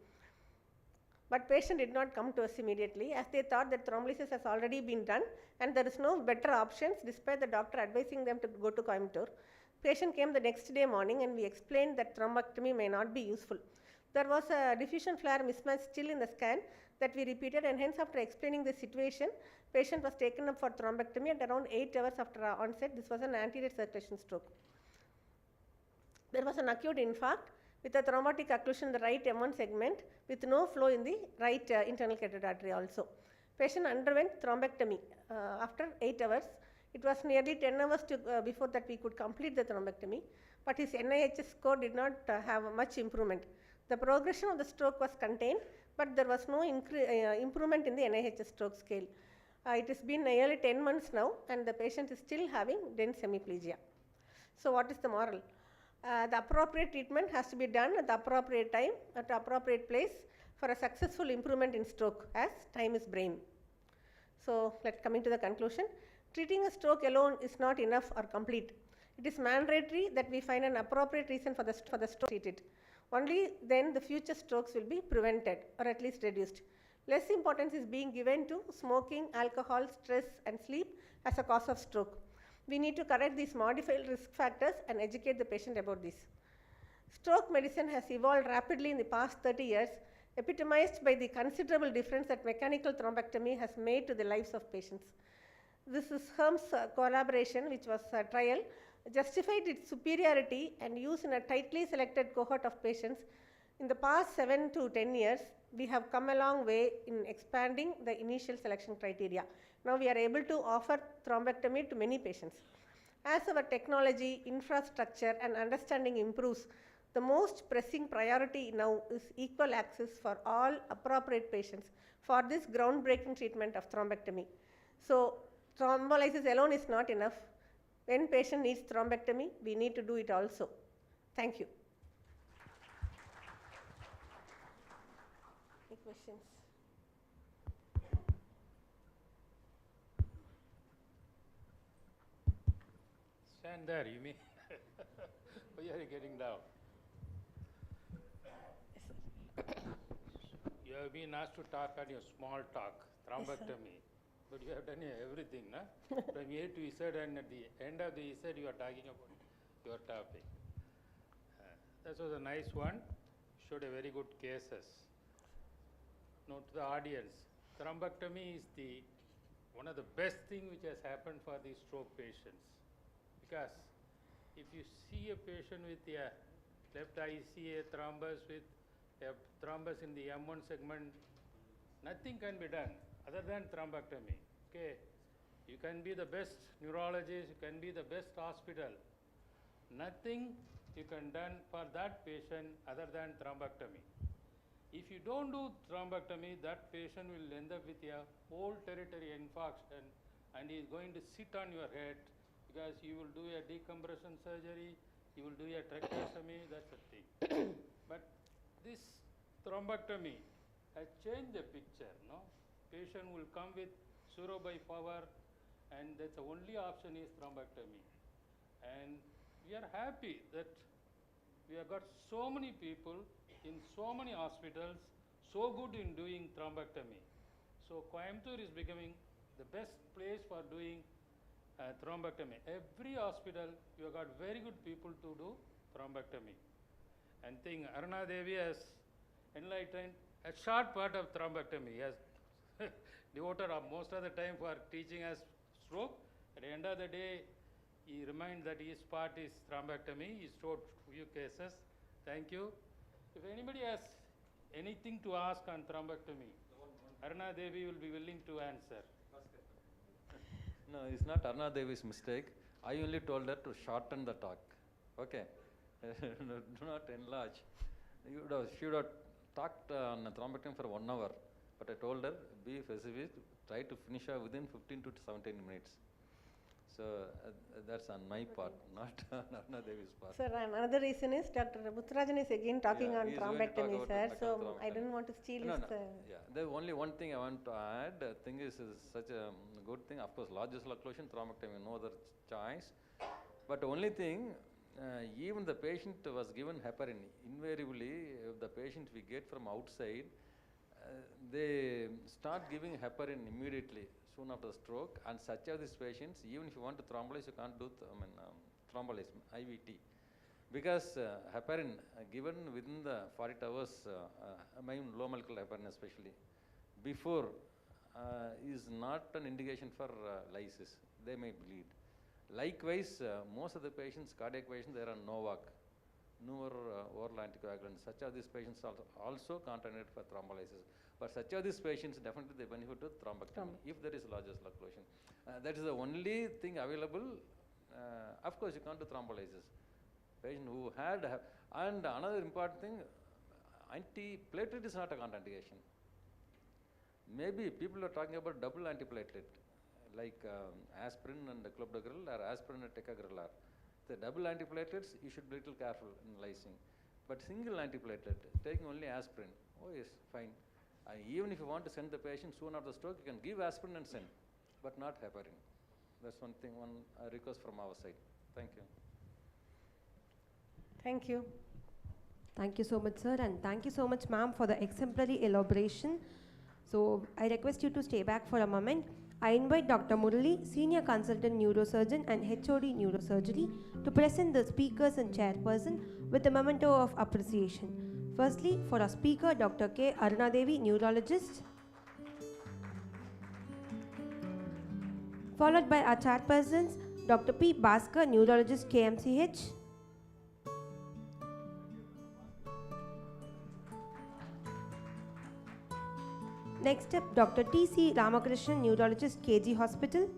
But patient did not come to us immediately, as they thought that thrombolysis has already been done and there is no better options despite the doctor advising them to go to Coimbatore. Patient came the next day morning and we explained that thrombectomy may not be useful. There was a diffusion flare mismatch still in the scan that we repeated, and hence after explaining the situation, patient was taken up for thrombectomy at around 8 hours after onset. This was an anterior circulation stroke. There was an acute infarct with a thrombotic occlusion in the right M1 segment with no flow in the right internal carotid artery also. Patient underwent thrombectomy after 8 hours. It was nearly 10 hours before that we could complete the thrombectomy, but his NIHS score did not have much improvement. The progression of the stroke was contained, but there was no improvement in the NIHS stroke scale. It has been nearly 10 months now, and the patient is still having dense hemiplegia. So what is the moral? The appropriate treatment has to be done at the appropriate time, at the appropriate place for a successful improvement in stroke, as time is brain. So let's coming to the conclusion. Treating a stroke alone is not enough or complete. It is mandatory that we find an appropriate reason for the stroke treated. Only then the future strokes will be prevented or at least reduced. Less importance is being given to smoking, alcohol, stress and sleep as a cause of stroke. We need to correct these modified risk factors and educate the patient about this. Stroke medicine has evolved rapidly in the past 30 years, epitomized by the considerable difference that mechanical thrombectomy has made to the lives of patients. This is Herm's collaboration, which was a trial, justified its superiority and use in a tightly selected cohort of patients. In the past 7 to 10 years, we have come a long way in expanding the initial selection criteria. Now we are able to offer thrombectomy to many patients. As our technology, infrastructure and understanding improves, the most pressing priority now is equal access for all appropriate patients for this groundbreaking treatment of thrombectomy. So thrombolysis alone is not enough. When patient needs thrombectomy, we need to do it also. Thank you. Any questions? Stand there, you mean? Why are you getting down? have been asked to talk on your small talk, thrombectomy. But you have done everything, no? From A to Z, and at the end of the Z, you are talking about your topic. That was a nice one. Showed a very good cases. Now to the audience, thrombectomy is one of the best thing which has happened for the stroke patients. Because if you see a patient with a left ICA thrombus with a thrombus in the M1 segment, nothing can be done other than thrombectomy. Okay, you can be the best neurologist, you can be the best hospital. Nothing you can done for that patient other than thrombectomy. If you don't do thrombectomy, that patient will end up with a whole territory infarction and he is going to sit on your head because you will do a decompression surgery, you will do a tracheostomy, that's the thing. But this thrombectomy has changed the picture, no? Patient will come with pseudo by power and that's the only option is thrombectomy. And we are happy that we have got so many people in so many hospitals so good in doing thrombectomy. So Coimbatore is becoming the best place for doing thrombectomy. Every hospital you have got very good people to do thrombectomy. And think Aruna Devi has enlightened a short part of thrombectomy. He has devoted most of the time for teaching us stroke. At the end of the day, he reminds that his part is thrombectomy. He showed few cases. Thank you. If anybody has anything to ask on thrombectomy, Aruna Devi will be willing to answer. No, it's not Aruna Devi's mistake. I only told her to shorten the talk. Okay. Do not enlarge. She would have talked on thrombectomy for 1 hour. But I told her, be specific, try to finish her within 15 to 17 minutes. So that's on my part, not on Aruna Devi's part. Sir, another reason is Dr. Buthrajan is again talking on thrombectomy, sir. So I didn't want to steal his. Yeah, there's only one thing I want to add. The thing is such a good thing. Of course, large vessel occlusion, thrombectomy, no other choice. But only thing, even the patient was given heparin. Invariably, if the patient we get from outside, they start giving heparin immediately, soon after stroke, and such are these patients, even if you want to thrombolyze, you can't do thrombolysis, IVT. Because heparin given within the 48 hours, low molecular heparin especially, before is not an indication for lysis. They may bleed. Likewise, most of the patients, cardiac patients, they are on NOVAC, newer oral anticoagulants. Such are these patients also contraindicated for thrombolysis. But such are these patients, definitely they benefit with thrombectomy if there is large vessel occlusion. That is the only thing available. Of course, you can't do thrombolysis. Patient who had, and another important thing, antiplatelet is not a contraindication. Maybe people are talking about double antiplatelet, like aspirin and clopidogrel or aspirin and ticagrelor. The double antiplatelets, you should be a little careful in lysing. But single antiplatelet, taking only aspirin, oh yes, fine. Even if you want to send the patient soon after stroke, you can give aspirin and send, but not heparin. That's one thing, one request from our side. Thank you. Thank you. Thank you so much, sir, and thank you so much, ma'am, for the exemplary elaboration. So I request you to stay back for a moment. I invite Dr. Murali, Senior Consultant Neurosurgeon and HOD Neurosurgery, to present the speakers and chairperson with a memento of appreciation. Firstly, for our speaker, Dr. K. Aruna Devi, Neurologist, followed by our chairpersons, Dr. P. Bhaskar, Neurologist, KMCH, next up, Dr. T.C. Ramakrishna, Neurologist, KG Hospital,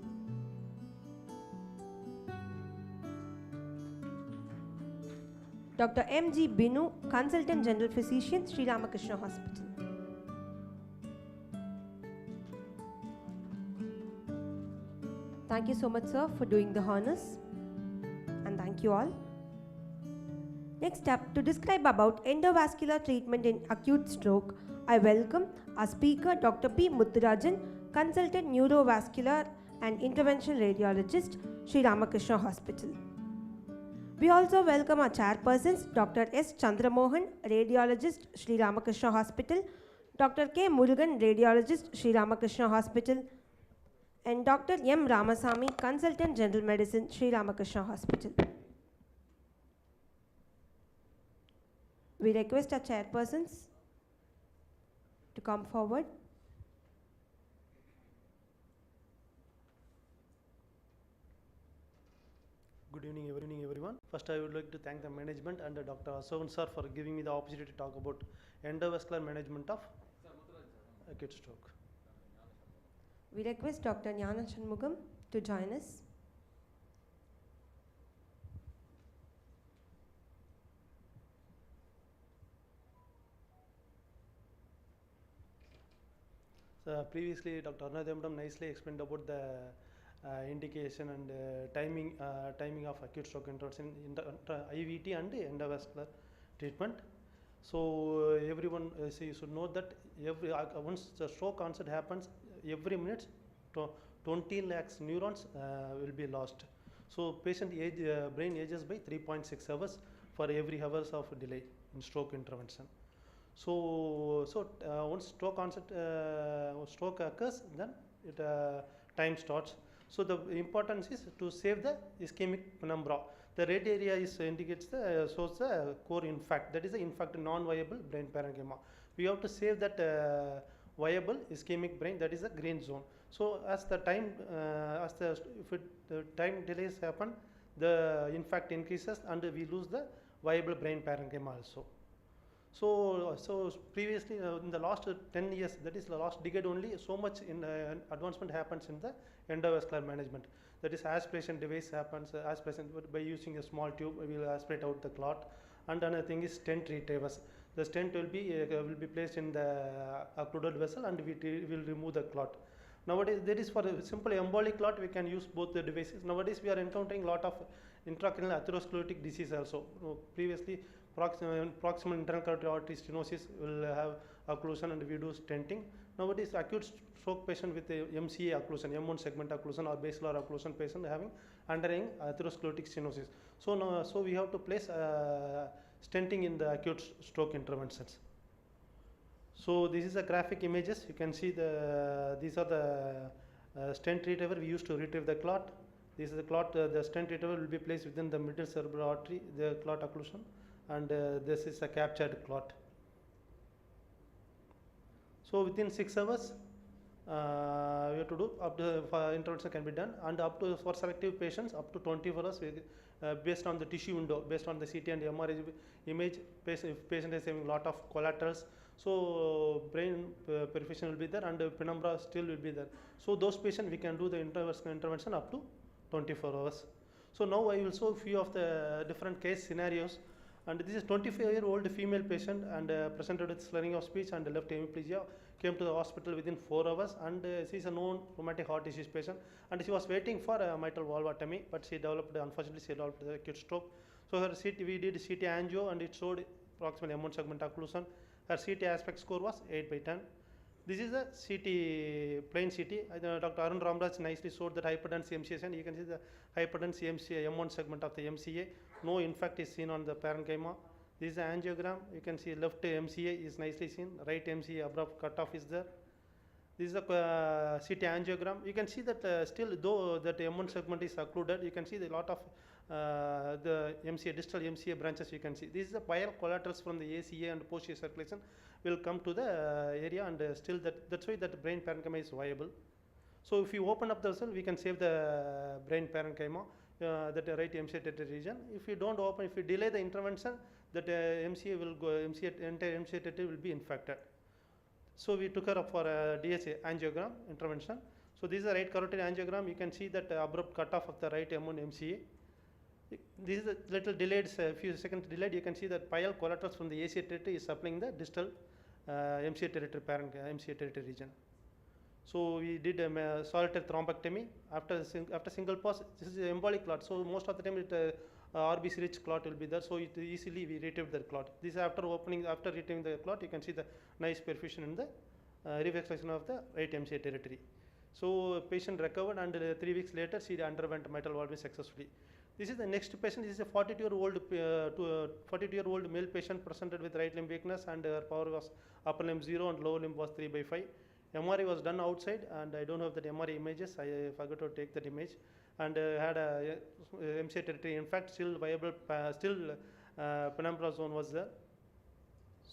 Dr. M.G. Binu, Consultant General Physician, Sri Ramakrishna Hospital. Thank you so much, sir, for doing the honors, and thank you all. Next up, to describe about endovascular treatment in acute stroke, I welcome our speaker, Dr. P. Muthurajan, Consultant Neurovascular and Interventional Radiologist, Sri Ramakrishna Hospital. We also welcome our chairpersons, Dr. S. Chandramohan, Radiologist, Sri Ramakrishna Hospital, Dr. K. Murugan, Radiologist, Sri Ramakrishna Hospital, and Dr. M. Ramasamy, Consultant General Medicine, Sri Ramakrishna Hospital. We request our chairpersons to come forward. Good evening, everyone. First, I would like to thank the management and Dr. Asavan sir for giving me the opportunity to talk about endovascular management of acute stroke. We request Dr. Jnana Shanmugam to join us. So previously, Dr. Arnademdam nicely explained about the indication and timing of acute stroke intervention in the IVT and endovascular treatment. So everyone you should know that once the stroke onset happens, every minute 20 lakhs neurons will be lost. So patient brain ages by 3.6 hours for every hours of delay in stroke intervention. So once stroke onset stroke occurs, then time starts. So the importance is to save the ischemic penumbra. The red area indicates shows the core infarct. That is the infarct non-viable brain parenchyma. We have to save that viable ischemic brain. That is the green zone. So as the time the time delays happen, the infarct increases and we lose the viable brain parenchyma also. So previously in the last 10 years, that is the last decade only, so much in advancement happens in the endovascular management. That is aspiration device happens, aspiration by using a small tube, we will aspirate out the clot. And another thing is stent retrievers. The stent will be placed in the occluded vessel and we will remove the clot. Nowadays, that is for a simple embolic clot, we can use both the devices. Nowadays, we are encountering a lot of intracranial atherosclerotic disease also. Previously, proximal internal carotid artery stenosis will have occlusion and we do stenting. Nowadays, acute stroke patient with a MCA occlusion, M1 segment occlusion or basilar occlusion patient having underlying atherosclerotic stenosis. So we have to place stenting in the acute stroke interventions. So this is the graphic images. You can see these are the stent retriever we used to retrieve the clot. This is the clot. The stent retriever will be placed within the middle cerebral artery, the clot occlusion, and this is a captured clot. So within 6 hours, we have to do up to intervention can be done, and up to for selective patients up to 24 hours based on the tissue window, based on the CT and MRI image. If patient is having lot of collaterals, so brain perfusion will be there and penumbra still will be there. So those patients we can do the intervention up to 24 hours. So now I will show few of the different case scenarios. And this is 25-year-old female patient and presented with slurring of speech and left hemiplegia, came to the hospital within 4 hours, and she is a known rheumatic heart disease patient, and she was waiting for a mitral valvotomy, but unfortunately she developed the acute stroke. So her CT, we did CT angio and it showed approximately M1 segment occlusion. Her CT aspect score was 8/10. This is a CT, plain CT. Dr. Arun Ramraj nicely showed that hyperdense MCA, and you can see the hyperdense MCA, M1 segment of the MCA. No infarct is seen on the parenchyma. This is an angiogram. You can see left MCA is nicely seen, right MCA abrupt cutoff is there. This is a CT angiogram. You can see that still, though that M1 segment is occluded, you can see the lot of the MCA, distal MCA branches you can see. This is the pile collaterals from the ACA and posterior circulation will come to the area, and still that's why that brain parenchyma is viable. So if you open up the vessel, we can save the brain parenchyma, that right MCA territory region. If you don't open, if you delay the intervention, that MCA will go, entire MCA territory will be infected. So we took her up for a DSA angiogram intervention. So this is a right carotid angiogram. You can see that abrupt cutoff of the right M1 MCA. This is a little delayed, a few seconds delayed. You can see that pile collaterals from the ACA territory is supplying the distal MCA territory MCA territory region. So we did a solitary thrombectomy after single pass. This is an embolic clot. So most of the time RBC rich clot will be there. So it easily we retrieve the clot. This after retrieving the clot, you can see the nice perfusion in the reflexation of the right MCA territory. So patient recovered, and 3 weeks later she underwent mitral valve successfully. This is the next patient. This is a 42-year-old male patient presented with right limb weakness, and her power was upper limb 0 and lower limb was 3/5. MRI was done outside, and I don't have that MRI images. I forgot to take that image, and had a MCA territory. In fact, still viable, penumbral zone was there.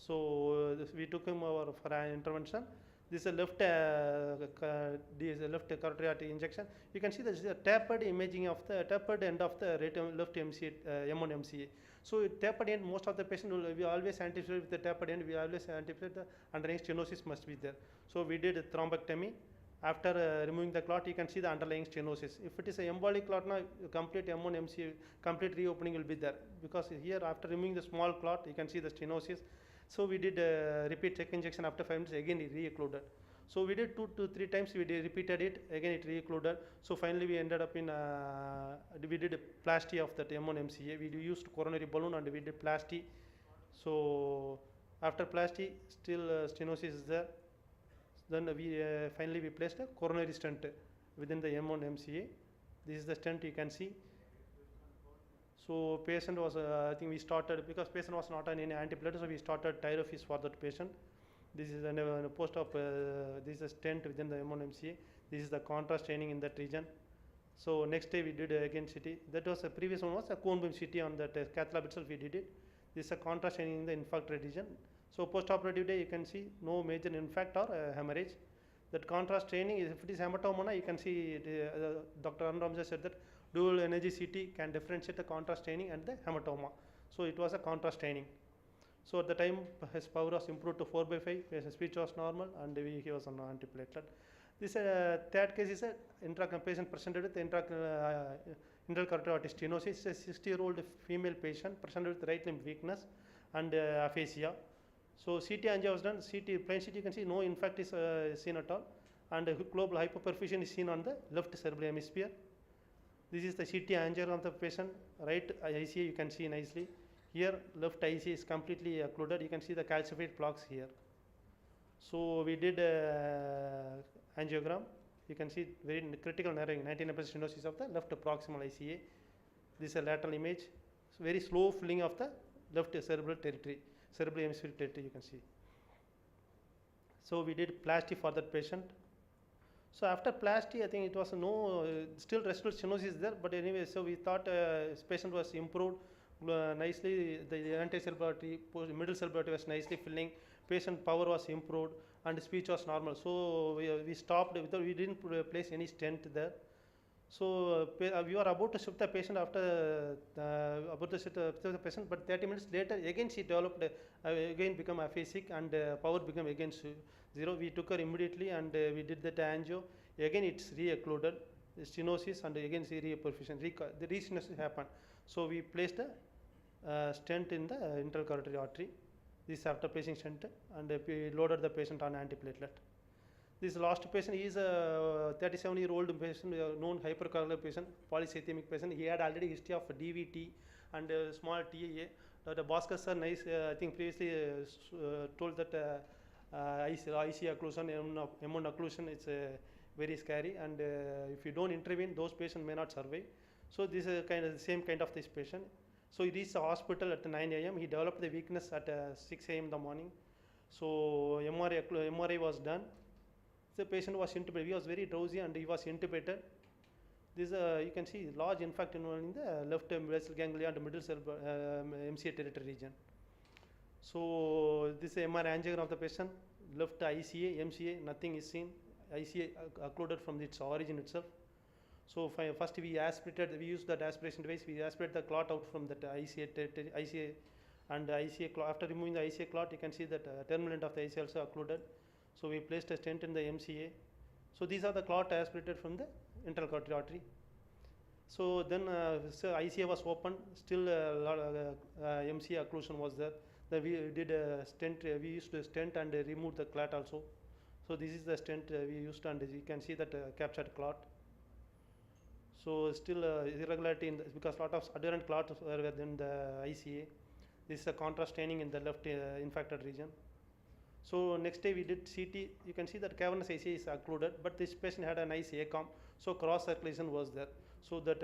So we took him over for an intervention. This is a left carotid artery injection. You can see this is a tapered imaging of the tapered end of the left MCA, M1 MCA. So tapered end, most of the patient we always anticipate with the tapered end. We always anticipate the underlying stenosis must be there. So we did a thrombectomy. After removing the clot, you can see the underlying stenosis. If it is a embolic clot, now complete M1 MCA, complete reopening will be there, because here after removing the small clot, you can see the stenosis. So we did repeat check injection after 5 minutes, again it re-occluded. So we did 2 to 3 times, we repeated it, again it re-occluded. So finally we ended up in, we did a plasty of that M1 MCA. We used coronary balloon and we did plasty. So after plasty, still stenosis is there. Then we finally we placed a coronary stent within the M1 MCA. This is the stent you can see. So patient was, I think we started, because patient was not on any antiplatelet, so we started Tyrofis for that patient. This is a post-op, this is a stent within the M1 MCA. This is the contrast staining in that region. So next day we did again CT. That was a previous one was a cone beam CT on that cath lab itself we did it. This is a contrast staining in the infarct region. So post-operative day you can see no major infarct or hemorrhage. That contrast staining, if it is hematoma, you can see Dr. Arun said that dual energy CT can differentiate the contrast staining and the hematoma. So it was a contrast staining. So at the time his power was improved to 4/5, his speech was normal, and he was on antiplatelet. This third case is a patient presented with internal carotid artery stenosis. A 60-year-old female patient presented with right limb weakness and aphasia. So CT angio was done. Plain CT you can see no infarct is seen at all, and global hypoperfusion is seen on the left cerebral hemisphere. This is the CT angiogram of the patient. Right ICA you can see nicely. Here left ICA is completely occluded. You can see the calcified plaques here. So we did angiogram. You can see very critical narrowing, 99% stenosis of the left proximal ICA. This is a lateral image. So very slow filling of the left cerebral territory, cerebral hemisphere territory you can see. So we did plasty for that patient. So after plasty, I think it was still residual stenosis there, but anyway, so we thought this patient was improved nicely. The anti-cerebral artery, middle cerebral artery was nicely filling. Patient power was improved and speech was normal. So we stopped. We didn't place any stent there. So we were about to shift the patient after the patient, but 30 minutes later again she developed again become aphasic and power became again 0. We took her immediately and we did that angio. Again it's re-occluded, stenosis, and again re-perfusion. The re-stenosis happened. So we placed a stent in the internal carotid artery. This after placing stent, and we loaded the patient on antiplatelet. This last patient is a 37-year-old patient, known hypercoagulable patient, polycythemic patient. He had already history of DVT and small TAA. Dr. Bhaskar sir, nice, I think previously told that IC occlusion, M1 occlusion, it's very scary, and if you don't intervene, those patients may not survive. So this is kind of the same kind of this patient. So he reached the hospital at 9 a.m. He developed the weakness at 6 a.m. in the morning. So MRI was done. The patient was intubated. He was very drowsy and he was intubated. This you can see large infarct involved in the left basal ganglia and middle cerebral MCA territory region. So this is MR angiogram of the patient. Left ICA, MCA, nothing is seen. ICA occluded from its origin itself. So first we aspirated. We used that aspiration device. We aspirate the clot out from that ICA territory, ICA, and ICA clot. After removing the ICA clot, you can see that terminal end of the ICA also occluded. So we placed a stent in the MCA. So these are the clot aspirated from the internal carotid artery. So then so ICA was open. Still MCA occlusion was there. Then we did a stent. We used a stent and removed the clot also. So this is the stent we used, and you can see that captured clot. So still irregularity in because a lot of adherent clots were within the ICA. This is a contrast staining in the left infected region. So next day we did CT. You can see that cavernous ICA is occluded, but this patient had a nice ACOM, so cross circulation was there. So that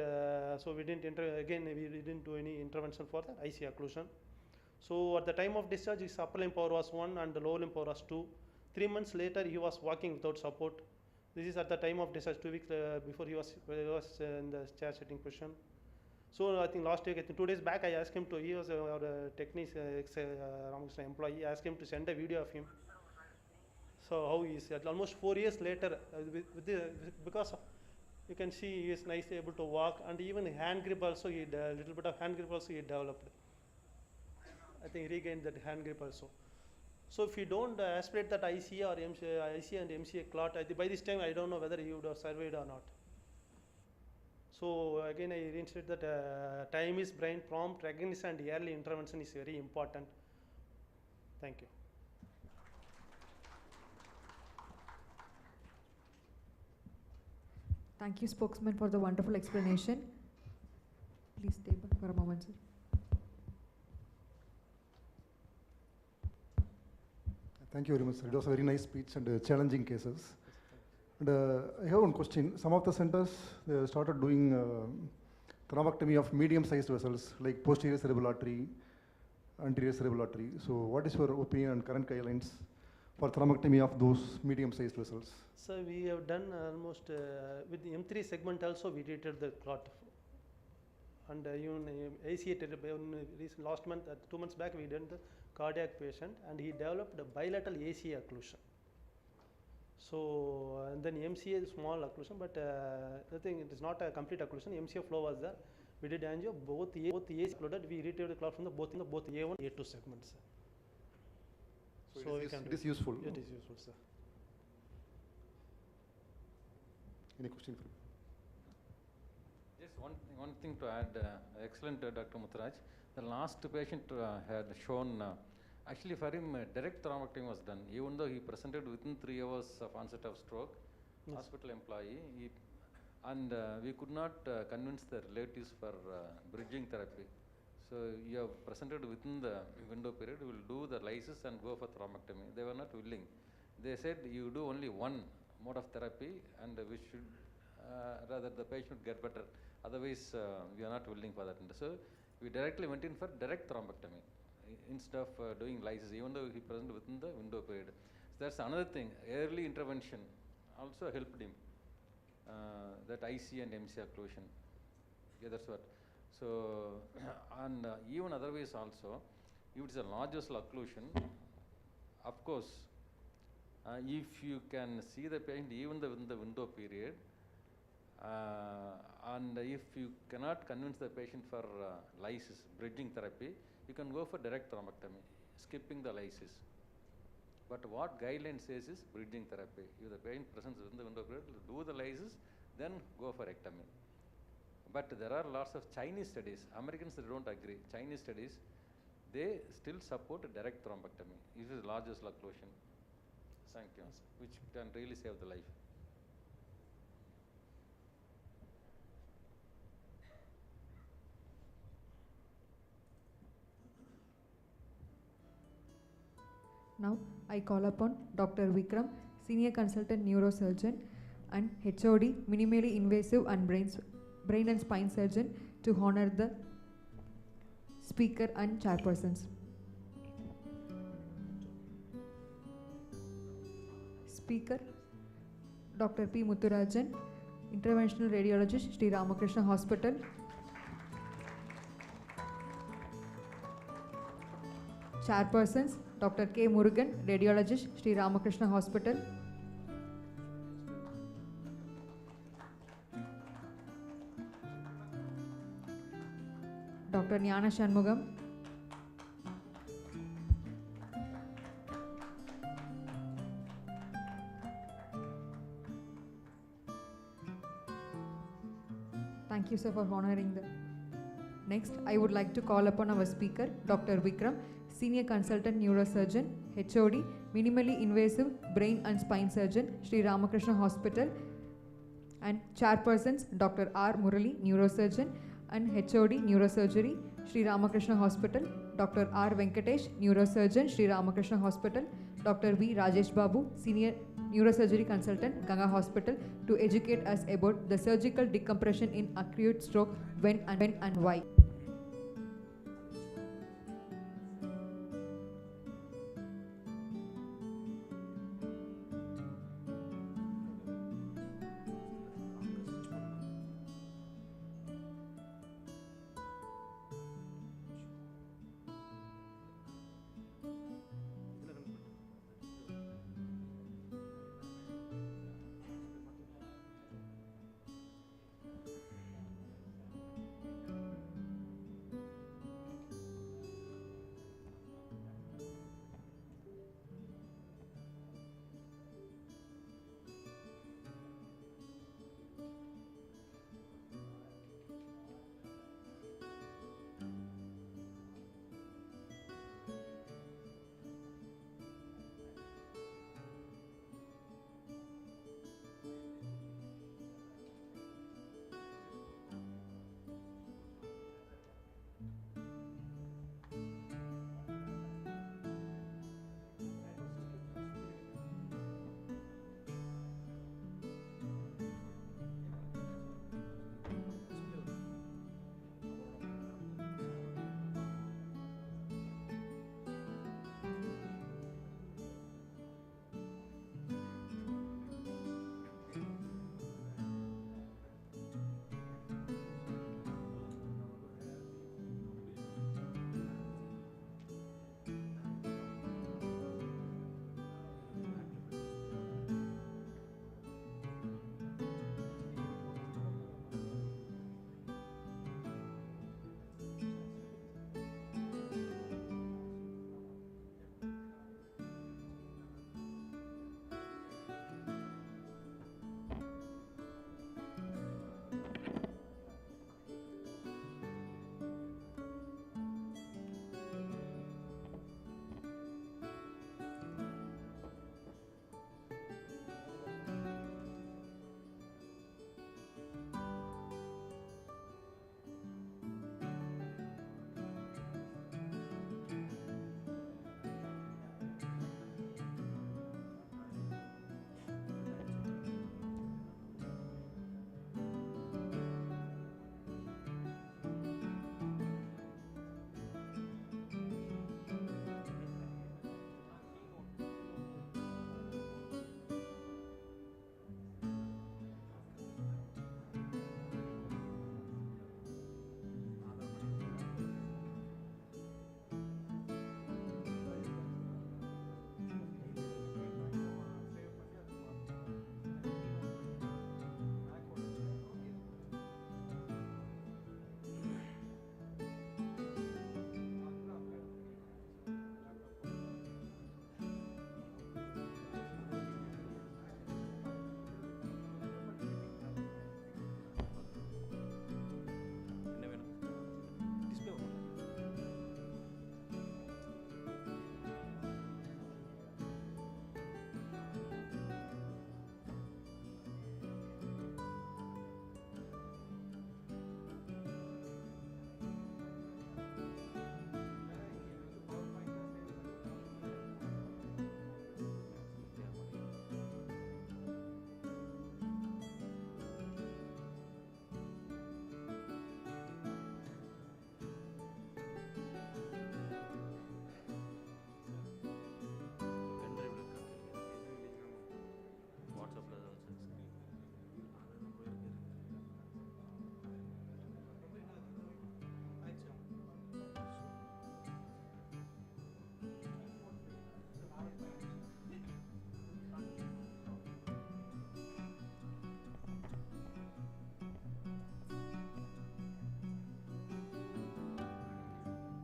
so we didn't we didn't do any intervention for the IC occlusion. So at the time of discharge, his upper limb power was 1 and the lower limb power was 2. 3 months later, he was walking without support. This is at the time of discharge, 2 weeks before he was in the chair sitting position. So I think last week, I think 2 days back, I asked him to, he was our technician, Ramakrishna employee, I asked him to send a video of him. So how he is, almost 4 years later, because of, you can see he is nicely able to walk, and even hand grip also, a little bit of hand grip also he developed. I think he regained that hand grip also. So if you don't aspirate that IC or IC and MCA clot, by this time I don't know whether he would have survived or not. So again I reinstate that time is brain, prompt recognition and early intervention is very important. Thank you. Thank you, spokesman, for the wonderful explanation. Please stay back for a moment, sir. Thank you very much, sir. It was a very nice speech and challenging cases. And I have one question. Some of the centers started doing thrombectomy of medium-sized vessels like posterior cerebral artery, anterior cerebral artery. So what is your opinion on current guidelines for thrombectomy of those medium-sized vessels? So we have done almost with the M3 segment also we treated the clot. And even ACA last month, 2 months back, we did the cardiac patient and he developed a bilateral ACA occlusion. So and then MCA is small occlusion, but I think it is not a complete occlusion. MCA flow was there. We did angio, both ACA occluded. We retrieved the clot from both A1 A2 segments. So it is useful. It is useful, sir. Any question for me? Just one thing to add. Excellent, Dr. Muthraj. The last patient had shown, actually for him, direct thrombectomy was done. Even though he presented within 3 hours of onset of stroke, yes. Hospital employee, and we could not convince the relatives for bridging therapy. So you have presented within the window period, we will do the lysis and go for thrombectomy. They were not willing. They said you do only one mode of therapy and we should, rather the patient should get better. Otherwise, we are not willing for that. So we directly went in for direct thrombectomy instead of doing lysis, even though he presented within the window period. So that's another thing. Early intervention also helped him. That IC and MC occlusion. Yeah, that's what. So, and even otherwise also, if it's a large vessel occlusion, of course, if you can see the patient even within the window period, and if you cannot convince the patient for lysis, bridging therapy, you can go for direct thrombectomy, skipping the lysis. But what guideline says is bridging therapy. If the patient presents within the window period, do the lysis, then go for ectomy. But there are lots of Chinese studies. Americans don't agree. Chinese studies, they still support direct thrombectomy. This is large vessel occlusion. Thank you. Which can really save the life. Now I call upon Dr. Vikram, Senior Consultant Neurosurgeon and HOD, Minimally Invasive and Brain and Spine Surgeon, to honor the speaker and chairpersons. Speaker, Dr. P. Muthurajan, Interventional Radiologist, Sri Ramakrishna Hospital. Chairpersons, Dr. K. Murugan, Radiologist, Sri Ramakrishna Hospital. Dr. Jnana Shanmugam. Thank you, sir, for honoring the. Next, I would like to call upon our speaker, Dr. Vikram, Senior Consultant Neurosurgeon, HOD, Minimally Invasive Brain and Spine Surgeon, Sri Ramakrishna Hospital, and chairpersons, Dr. R. Murali, Neurosurgeon and HOD, Neurosurgery, Sri Ramakrishna Hospital, Dr. R. Venkatesh, Neurosurgeon, Sri Ramakrishna Hospital, Dr. V. Rajesh Babu, Senior neurosurgery consultant, Ganga Hospital, to educate us about the surgical decompression in acute stroke, when and why.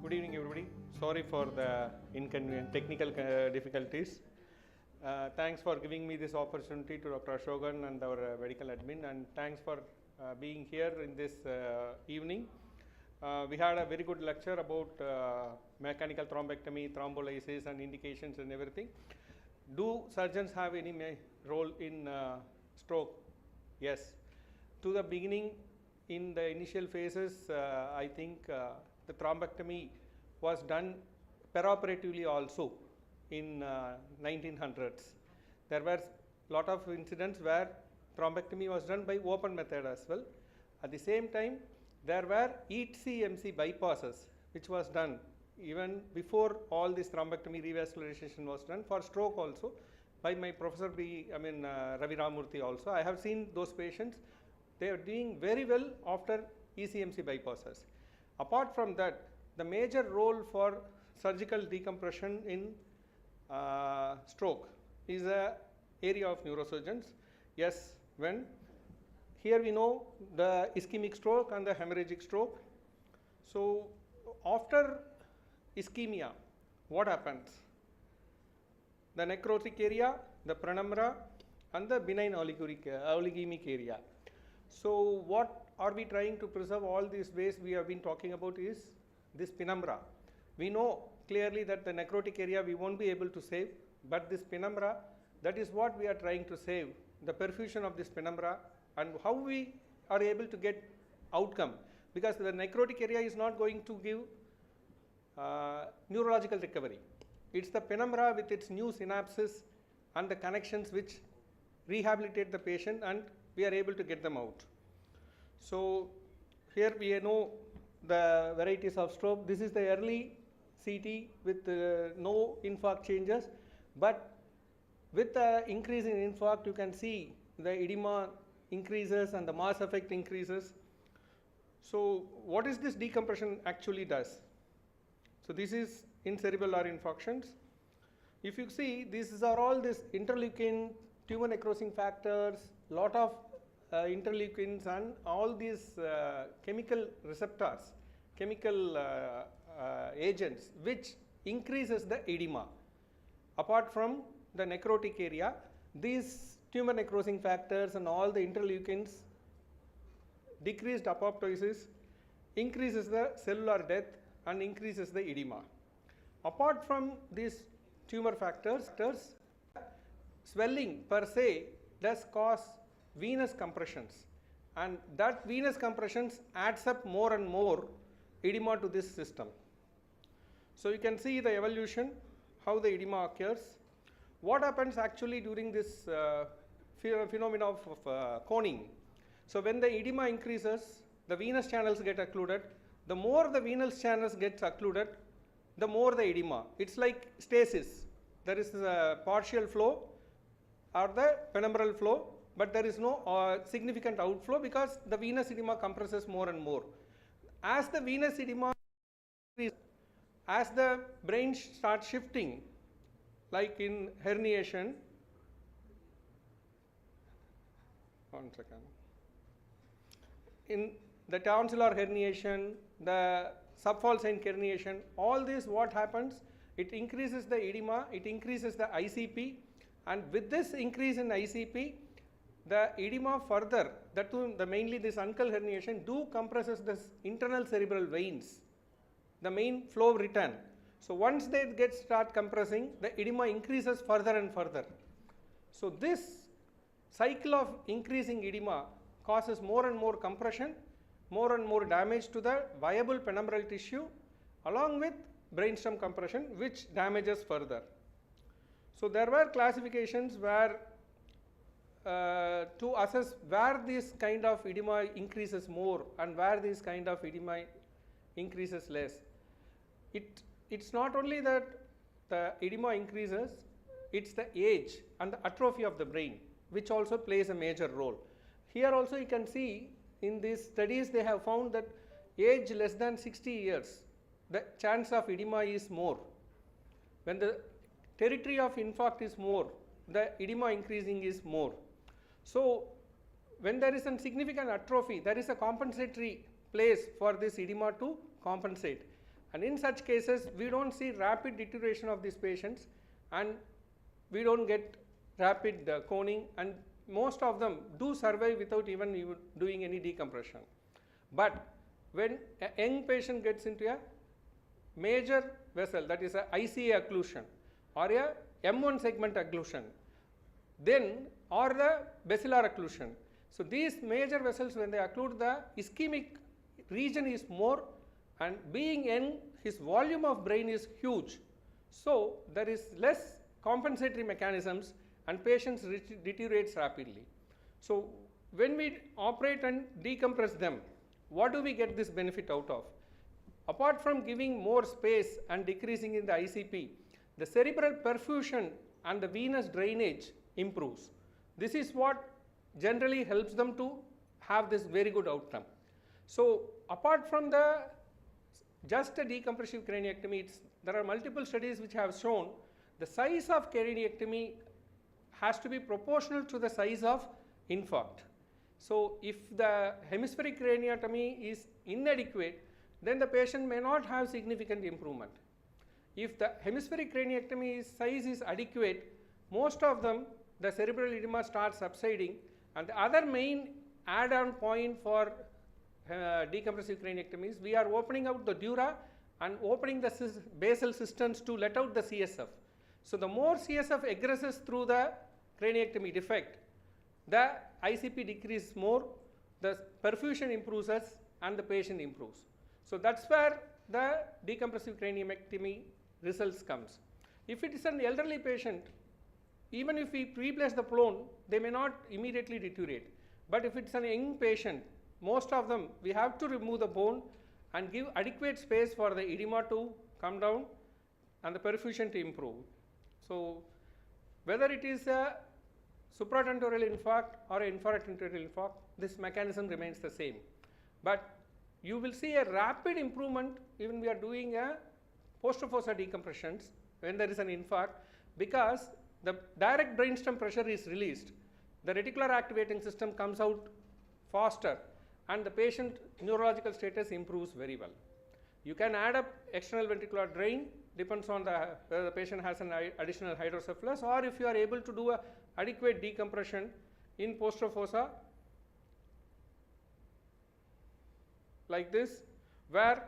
Good evening, everybody. Sorry for the inconvenient technical difficulties. Thanks for giving me this opportunity to Dr. Ashokan and our medical admin, and thanks for being here in this evening. We had a very good lecture about mechanical thrombectomy, thrombolysis and indications and everything. Do surgeons have any role in stroke? Yes. To the beginning, in the initial phases, I think the thrombectomy was done peroperatively also in 1900s. There were lot of incidents where thrombectomy was done by open method as well. At the same time, there were ECMC bypasses which was done even before all this thrombectomy revascularization was done for stroke also by my professor Ravi Ramurthy also. I have seen those patients, they are doing very well after ECMC bypasses. Apart from that, the major role for surgical decompression in stroke is a area of neurosurgeons. Yes, when here we know the ischemic stroke and the hemorrhagic stroke. So after ischemia, what happens? The necrotic area, the penumbra, and the benign oligemic area. So what are we trying to preserve? All these ways we have been talking about is this penumbra. We know clearly that the necrotic area we won't be able to save, but this penumbra, that is what we are trying to save, the perfusion of this penumbra, and how we are able to get outcome, because the necrotic area is not going to give neurological recovery. It's the penumbra with its new synapses and the connections which rehabilitate the patient, and we are able to get them out. So here we know the varieties of stroke. This is the early CT with no infarct changes, but with the increase in infarct you can see the edema increases and the mass effect increases. So what is this decompression actually does? So this is in cerebellar infarctions. If you see, these are all these interleukin, tumor necrosing factors, lot of interleukins and all these chemical receptors, chemical agents which increases the edema. Apart from the necrotic area, these tumor necrosing factors and all the interleukins, decreased apoptosis, increases the cellular death and increases the edema. Apart from these tumor factors, swelling per se does cause venous compressions, and that venous compressions adds up more and more edema to this system. So you can see the evolution, how the edema occurs. What happens actually during this phenomena of coning? So when the edema increases, the venous channels get occluded. The more the venous channels gets occluded, the more the edema. It's like stasis. There is a partial flow or the penumbral flow, but there is no significant outflow because the venous edema compresses more and more. As the venous edema increases, as the brain starts shifting, like in herniation, one second, in the tonsillar herniation, the subfalcine herniation, all this what happens, it increases the edema, it increases the ICP, and with this increase in ICP, the edema further, that too, mainly this uncal herniation do compresses the internal cerebral veins, the main flow return. So once they start compressing, the edema increases further and further. So this cycle of increasing edema causes more and more compression, more and more damage to the viable penumbral tissue, along with brainstem compression, which damages further. So there were classifications where to assess where this kind of edema increases more and where this kind of edema increases less. It's not only that the edema increases, it's the age and the atrophy of the brain which also plays a major role. Here also you can see in these studies they have found that age less than 60 years, the chance of edema is more. When the territory of infarct is more, the edema increasing is more. So when there is a significant atrophy, there is a compensatory place for this edema to compensate. And in such cases, we don't see rapid deterioration of these patients, and we don't get rapid coning, and most of them do survive without even doing any decompression. But when a young patient gets into a major vessel, that is a ICA occlusion or a M1 segment occlusion, then or the basilar occlusion. So these major vessels, when they occlude, the ischemic region is more, and being young, his volume of brain is huge. So there is less compensatory mechanisms, and patients deteriorates rapidly. So when we operate and decompress them, what do we get this benefit out of? Apart from giving more space and decreasing in the ICP, the cerebral perfusion and the venous drainage improves. This is what generally helps them to have this very good outcome. So apart from the just a decompressive craniectomy, there are multiple studies which have shown the size of craniectomy has to be proportional to the size of infarct. So if the hemispheric craniotomy is inadequate, then the patient may not have significant improvement. If the hemispheric craniectomy size is adequate, most of them, the cerebral edema starts subsiding, and the other main add-on point for decompressive craniectomies, we are opening out the dura and opening the basal cisterns to let out the CSF. So the more CSF egresses through the craniectomy defect, the ICP decreases more, the perfusion improves and the patient improves. So that's where the decompressive craniectomy results comes. If it is an elderly patient, even if we pre-place the plone, they may not immediately deteriorate. But if it's an young patient, most of them, we have to remove the bone and give adequate space for the edema to come down and the perfusion to improve. So whether it is a supratentorial infarct or an infratentorial infarct, this mechanism remains the same. But you will see a rapid improvement even we are doing a post-fossa decompressions when there is an infarct, because the direct brainstem pressure is released, the reticular activating system comes out faster, and the patient neurological status improves very well. You can add up external ventricular drain, depends on whether the patient has an additional hydrocephalus, or if you are able to do a adequate decompression in post-fossa like this, where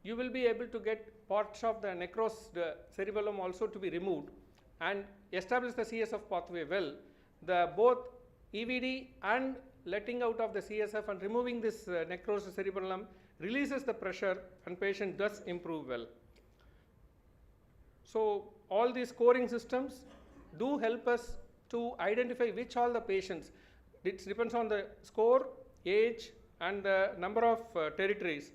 you will be able to get parts of the necrosed cerebellum also to be removed and establish the CSF pathway well. The both EVD and letting out of the CSF and removing this necrosed cerebellum releases the pressure and patient does improve well. So all these scoring systems do help us to identify which all the patients. It depends on the score, age, and the number of territories.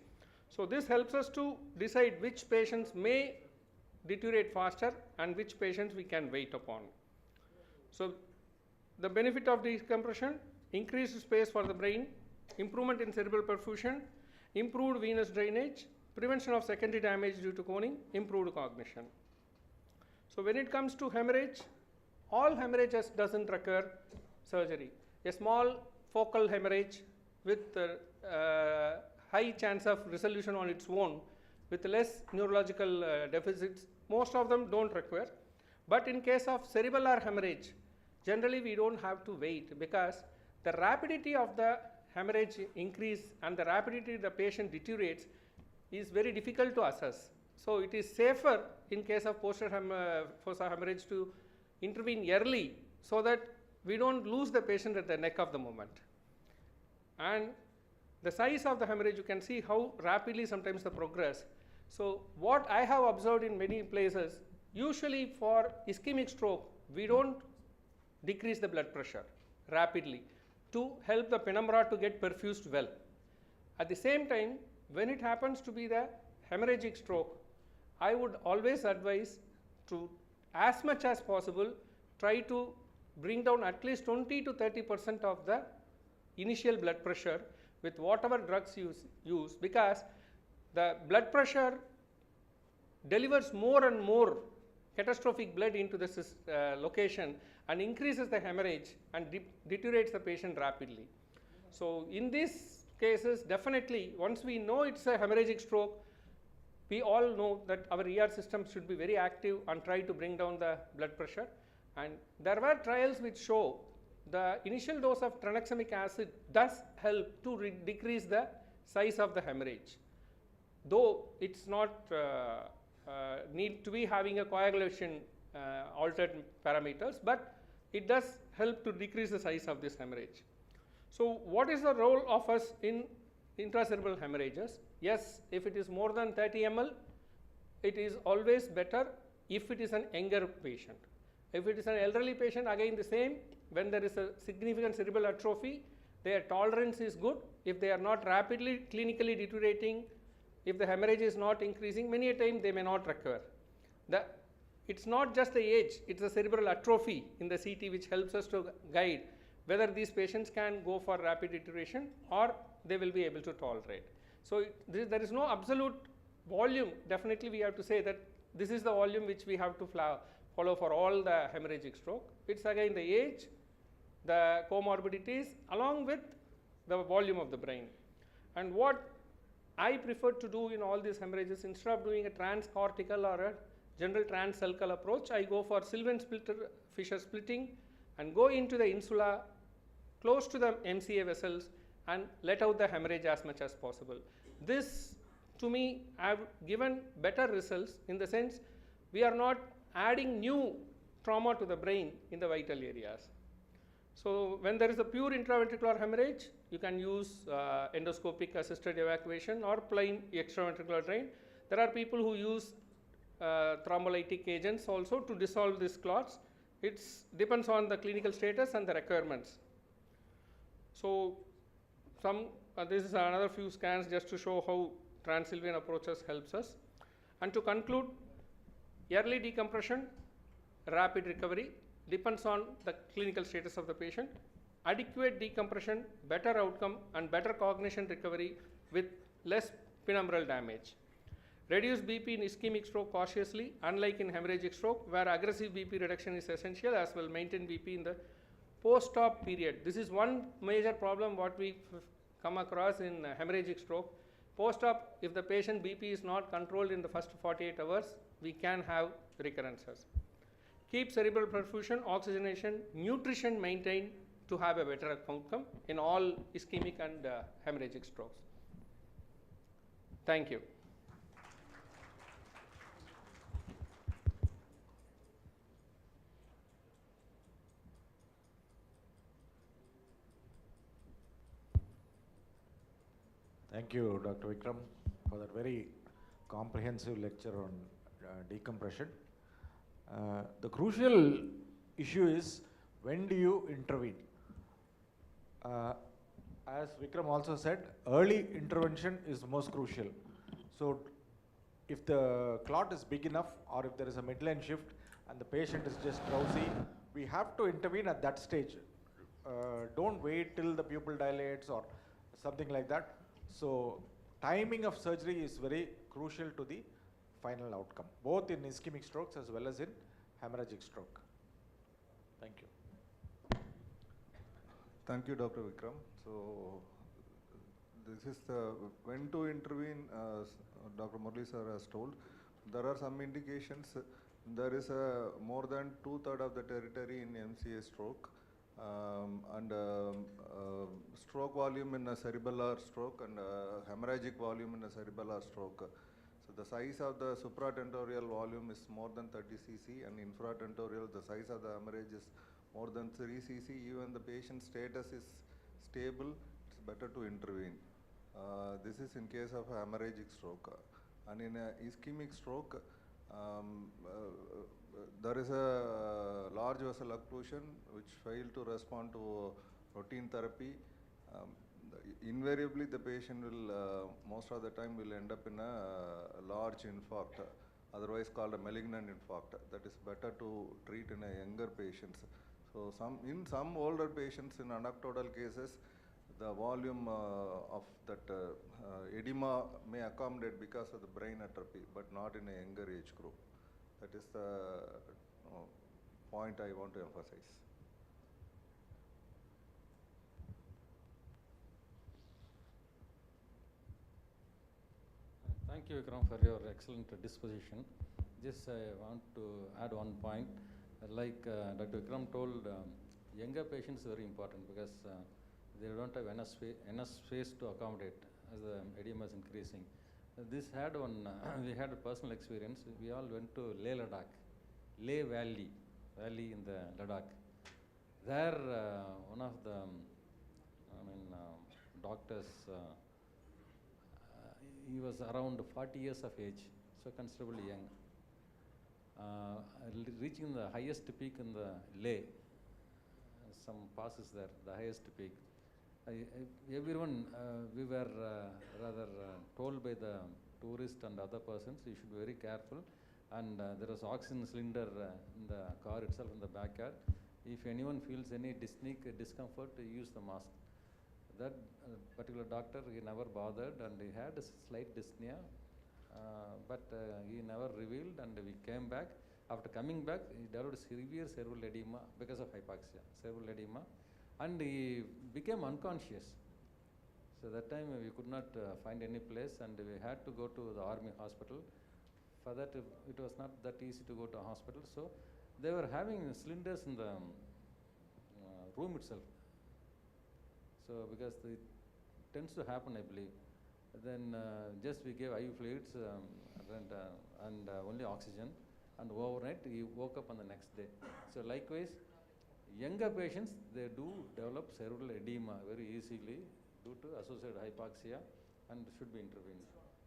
So this helps us to decide which patients may deteriorate faster and which patients we can wait upon. So the benefit of decompression: increased space for the brain, improvement in cerebral perfusion, improved venous drainage, prevention of secondary damage due to coning, improved cognition. So when it comes to hemorrhage, all hemorrhages doesn't require surgery. A small focal hemorrhage with high chance of resolution on its own with less neurological deficits, most of them don't require. But in case of cerebellar hemorrhage, generally we don't have to wait, because the rapidity of the hemorrhage increase and the rapidity the patient deteriorates is very difficult to assess. So it is safer in case of posterior fossa hemorrhage to intervene early, so that we don't lose the patient at the neck of the moment. And the size of the hemorrhage, you can see how rapidly sometimes the progress. So what I have observed in many places, usually for ischemic stroke, we don't decrease the blood pressure rapidly to help the penumbra to get perfused well. At the same time, when it happens to be the hemorrhagic stroke, I would always advise to, as much as possible, try to bring down at least 20 to 30% of the initial blood pressure with whatever drugs you use, because the blood pressure delivers more and more catastrophic blood into this location and increases the hemorrhage and deteriorates the patient rapidly. So in these cases, definitely once we know it's a hemorrhagic stroke, we all know that our ER system should be very active and try to bring down the blood pressure. And there were trials which show the initial dose of tranexamic acid does help to decrease the size of the hemorrhage, though it's not need to be having a coagulation altered parameters, but it does help to decrease the size of this hemorrhage. So what is the role of us in intracerebral hemorrhages? Yes, if it is more than 30 ml, it is always better if it is an younger patient. If it is an elderly patient, again the same. When there is a significant cerebral atrophy, their tolerance is good. If they are not rapidly clinically deteriorating, if the hemorrhage is not increasing, many a time they may not recur. It's not just the age, it's the cerebral atrophy in the CT which helps us to guide whether these patients can go for rapid deterioration or they will be able to tolerate. So there is no absolute volume. Definitely we have to say that this is the volume which we have to follow for all the hemorrhagic stroke. It's again the age, the comorbidities along with the volume of the brain. And what I prefer to do in all these hemorrhages, instead of doing a transcortical or a general transsulcal approach, I go for Sylvan splitter fissure splitting and go into the insula close to the MCA vessels and let out the hemorrhage as much as possible. This to me have given better results in the sense we are not adding new trauma to the brain in the vital areas. So when there is a pure intraventricular hemorrhage, you can use endoscopic assisted evacuation or plain extraventricular drain. There are people who use thrombolytic agents also to dissolve these clots. It depends on the clinical status and the requirements. So this is another few scans just to show how Transylvanian approaches helps us. And to conclude, early decompression, rapid recovery depends on the clinical status of the patient. Adequate decompression, better outcome and better cognition recovery with less penumbral damage. Reduce BP in ischemic stroke cautiously, unlike in hemorrhagic stroke where aggressive BP reduction is essential, as well maintain BP in the post-op period. This is one major problem what we come across in hemorrhagic stroke. Post-op, if the patient BP is not controlled in the first 48 hours, we can have recurrences. Keep cerebral perfusion, oxygenation, nutrition maintained to have a better outcome in all ischemic and hemorrhagic strokes. Thank you. Thank you, Dr. Vikram, for that very comprehensive lecture on decompression. The crucial issue is, when do you intervene? As Vikram also said, early intervention is most crucial. So if the clot is big enough or if there is a midline shift and the patient is just drowsy, we have to intervene at that stage. Don't wait till the pupil dilates or something like that. So timing of surgery is very crucial to the final outcome, both in ischemic strokes as well as in hemorrhagic stroke. Thank you. Thank you, Dr. Vikram. So this is the when to intervene, as Dr. Murali sir has told. There are some indications. There is more than 2/3 of the territory in MCA stroke. And stroke volume in a cerebellar stroke and hemorrhagic volume in a cerebellar stroke. So the size of the supratentorial volume is more than 30 cc, and infratentorial, the size of the hemorrhage is more than 3 cc. Even the patient's status is stable, it's better to intervene. This is in case of a hemorrhagic stroke. And in a ischemic stroke, there is a large vessel occlusion which failed to respond to routine therapy. Invariably the patient will, most of the time will end up in a large infarct, otherwise called a malignant infarct. That is better to treat in a younger patients. So in some older patients, in anecdotal cases, the volume of that edema may accommodate because of the brain atrophy, but not in a younger age group. That is the point I want to emphasize. Thank you, Vikram, for your excellent disposition. Just I want to add one point. Like Dr. Vikram told, younger patients are very important because they don't have enough space to accommodate as the edema is increasing. This had one, we had a personal experience. We all went to Leh Valley in the Ladakh. There, one of the doctors, he was around 40 years of age, so considerably young. reaching the highest peak in the lay. Some passes there, the highest peak. Everyone, we were rather told by the tourists and other persons, you should be very careful. And there was oxygen cylinder in the car itself, in the backyard. If anyone feels any discomfort, use the mask. That particular doctor, he never bothered, and he had a slight dyspnea, but he never revealed, and we came back. After coming back, he developed severe cerebral edema because of hypoxia, cerebral edema, and he became unconscious. So that time we could not find any place, and we had to go to the army hospital. For that, it was not that easy to go to a hospital. So they were having cylinders in the room itself. So because it tends to happen, I believe. Then just we gave IV fluids and only oxygen, and overnight he woke up on the next day. So likewise, younger patients, they do develop cerebral edema very easily due to associated hypoxia and should be intervened.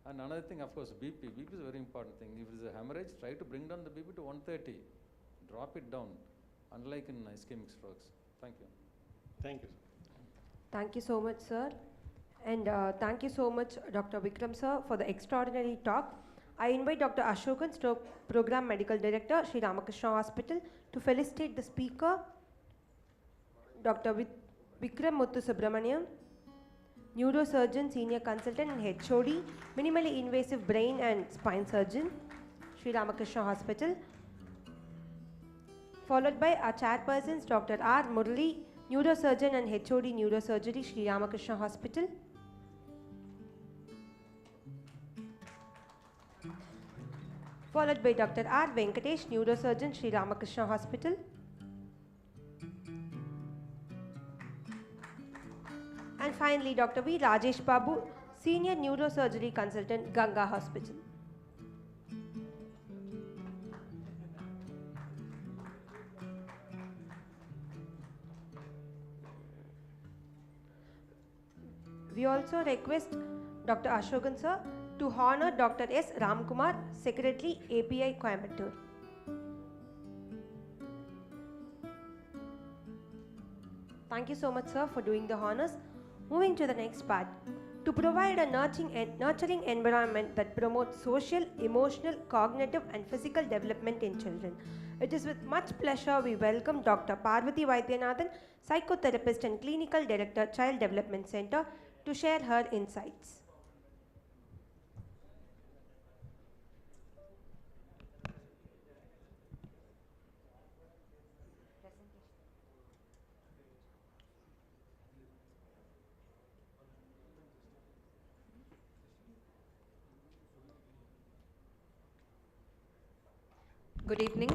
And another thing, of course, BP. BP is a very important thing. If it is a hemorrhage, try to bring down the BP to 130. Drop it down, unlike in ischemic strokes. Thank you. Thank you, sir. Thank you so much, sir. And thank you so much, Dr. Vikram, sir, for the extraordinary talk. I invite Dr. Ashokan, Stroke Program Medical Director, Sri Ramakrishna Hospital, to felicitate the speaker, Dr. Vikram Muthu Subramaniam, Neurosurgeon, Senior Consultant and HOD, Minimally Invasive Brain and Spine Surgeon, Sri Ramakrishna Hospital, followed by our chairpersons, Dr. R. Murali, Neurosurgeon and HOD Neurosurgery, Sri Ramakrishna Hospital, followed by Dr. R. Venkatesh, Neurosurgeon, Sri Ramakrishna Hospital, and finally Dr. V. Rajesh Babu, Senior Neurosurgery Consultant, Ganga Hospital. We also request Dr. Ashokan sir to honor Dr. S. Ramkumar, Secretary, API Coimbatore. Thank you so much, sir, for doing the honors. Moving to the next part. To provide a nurturing environment that promotes social, emotional, cognitive and physical development in children. It is with much pleasure we welcome Dr. Parvati Vaidyanathan, Psychotherapist and Clinical Director, Child Development Center, to share her insights. Good evening.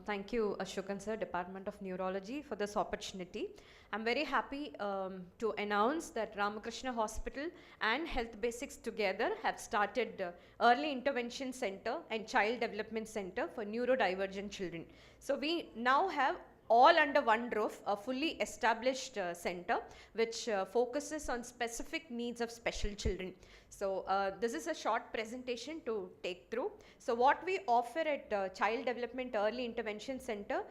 Thank you, Ashokan sir, Department of Neurology, for this opportunity. I'm very happy to announce that Ramakrishna Hospital and Health Basics together have started Early Intervention Center and Child Development Center for neurodivergent children. So we now have all under one roof, a fully established center which focuses on specific needs of special children. So this is a short presentation to take through. So what we offer at Child Development Early Intervention Center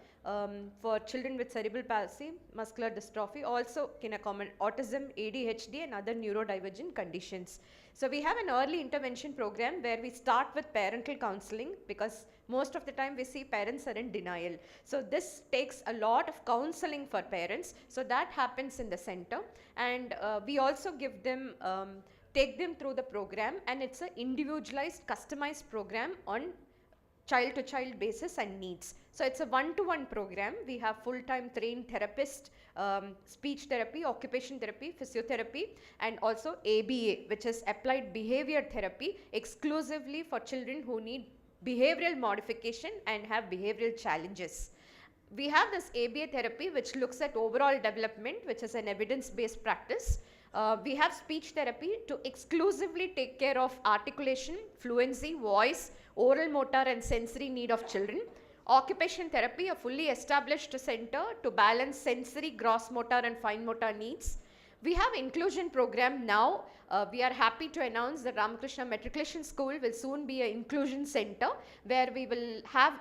for children with cerebral palsy, muscular dystrophy, also can accommodate autism, ADHD and other neurodivergent conditions. So we have an early intervention program where we start with parental counseling, because most of the time we see parents are in denial. So this takes a lot of counseling for parents. So that happens in the center, and we also give them take them through the program, and it's an individualized, customized program on child-to-child basis and needs. So it's a one-to-one program. We have full-time trained therapists, speech therapy, occupation therapy, physiotherapy, and also ABA, which is applied behavior therapy, exclusively for children who need behavioral modification and have behavioral challenges. We have this ABA therapy, which looks at overall development, which is an evidence-based practice. We have speech therapy to exclusively take care of articulation, fluency, voice, oral motor and sensory need of children. Occupation therapy, a fully established center to balance sensory, gross motor and fine motor needs. We have inclusion program now. We are happy to announce that Ramakrishna Matriculation School will soon be an inclusion center where we will have,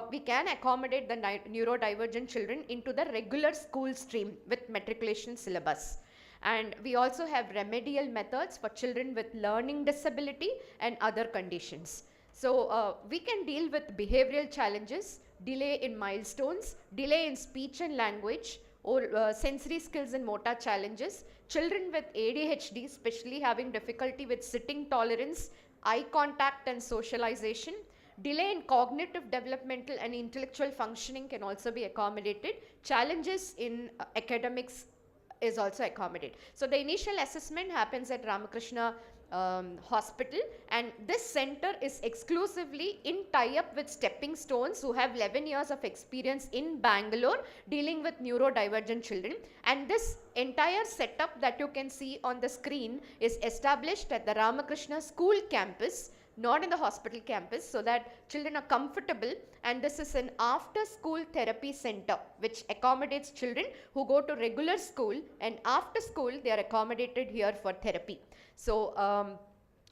we can accommodate the neurodivergent children into the regular school stream with matriculation syllabus. And we also have remedial methods for children with learning disability and other conditions. So we can deal with behavioral challenges, delay in milestones, delay in speech and language, or sensory skills and motor challenges, children with ADHD, especially having difficulty with sitting tolerance, eye contact and socialization, delay in cognitive developmental and intellectual functioning can also be accommodated, challenges in academics is also accommodated. So the initial assessment happens at Ramakrishna Hospital, and this center is exclusively in tie-up with Stepping Stones, who have 11 years of experience in Bangalore dealing with neurodivergent children. And this entire setup that you can see on the screen is established at the Ramakrishna school campus, not in the hospital campus, so that children are comfortable. And this is an after school therapy center which accommodates children who go to regular school, and after school they are accommodated here for therapy. So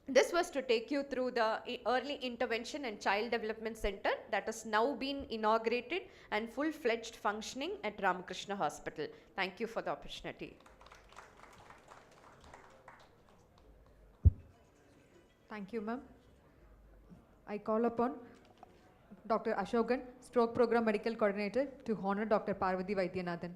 this was to take you through the early intervention and child development center that has now been inaugurated and full-fledged functioning at Ramakrishna Hospital. Thank you for the opportunity. Thank you, ma'am. I call upon Dr. Ashokan, Stroke Program Medical Coordinator, to honor Dr. Parvati Vaidyanathan.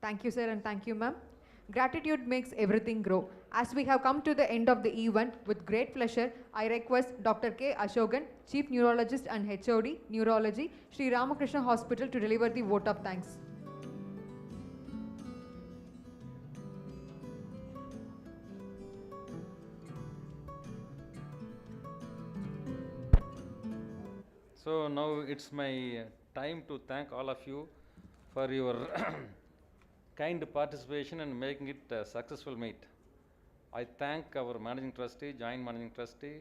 Thank you, sir, and thank you, ma'am. Gratitude makes everything grow. As we have come to the end of the event, with great pleasure, I request Dr. K. Ashokan, Chief Neurologist and HOD, Neurology, Sri Ramakrishna Hospital, to deliver the vote of thanks. So now it's my time to thank all of you for your kind participation and making it a successful meet. I thank our Managing Trustee, Joint Managing Trustee,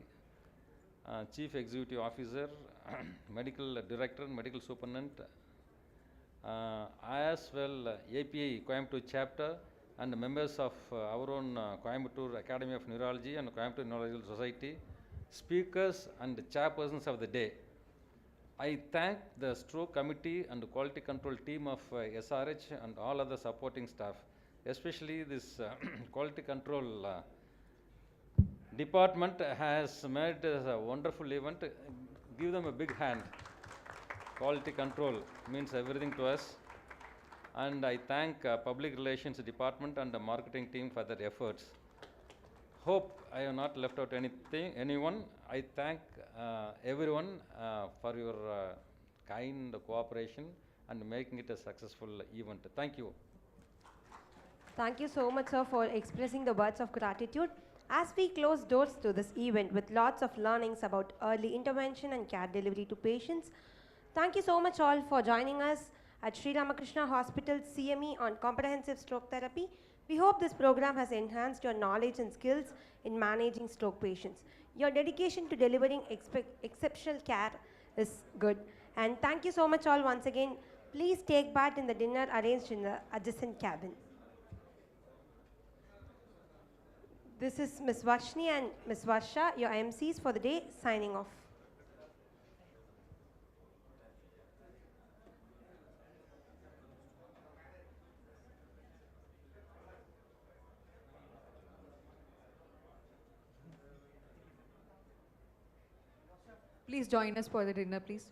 Chief Executive Officer, Medical Director, Medical Superintendent, as well API Coimbatore Chapter, and members of our own Coimbatore Academy of Neurology and Coimbatore Neurological Society, speakers and chairpersons of the day. I thank the stroke committee and the quality control team of SRH and all other supporting staff, especially this quality control department has made a wonderful event. Give them a big hand. Quality control means everything to us. And I thank public relations department and the marketing team for their efforts. Hope I have not left out anyone. I thank everyone for your kind cooperation and making it a successful event. Thank you. Thank you so much, sir, for expressing the words of gratitude. As we close doors to this event with lots of learnings about early intervention and care delivery to patients, thank you so much all for joining us at Sri Ramakrishna Hospital CME on comprehensive stroke therapy. We hope this program has enhanced your knowledge and skills in managing stroke patients. Your dedication to delivering exceptional care is good. And thank you so much all once again. Please take part in the dinner arranged in the adjacent cabin. This is Ms. Varshni and Ms. Varsha, your MCs for the day, signing off. Please join us for the dinner, please.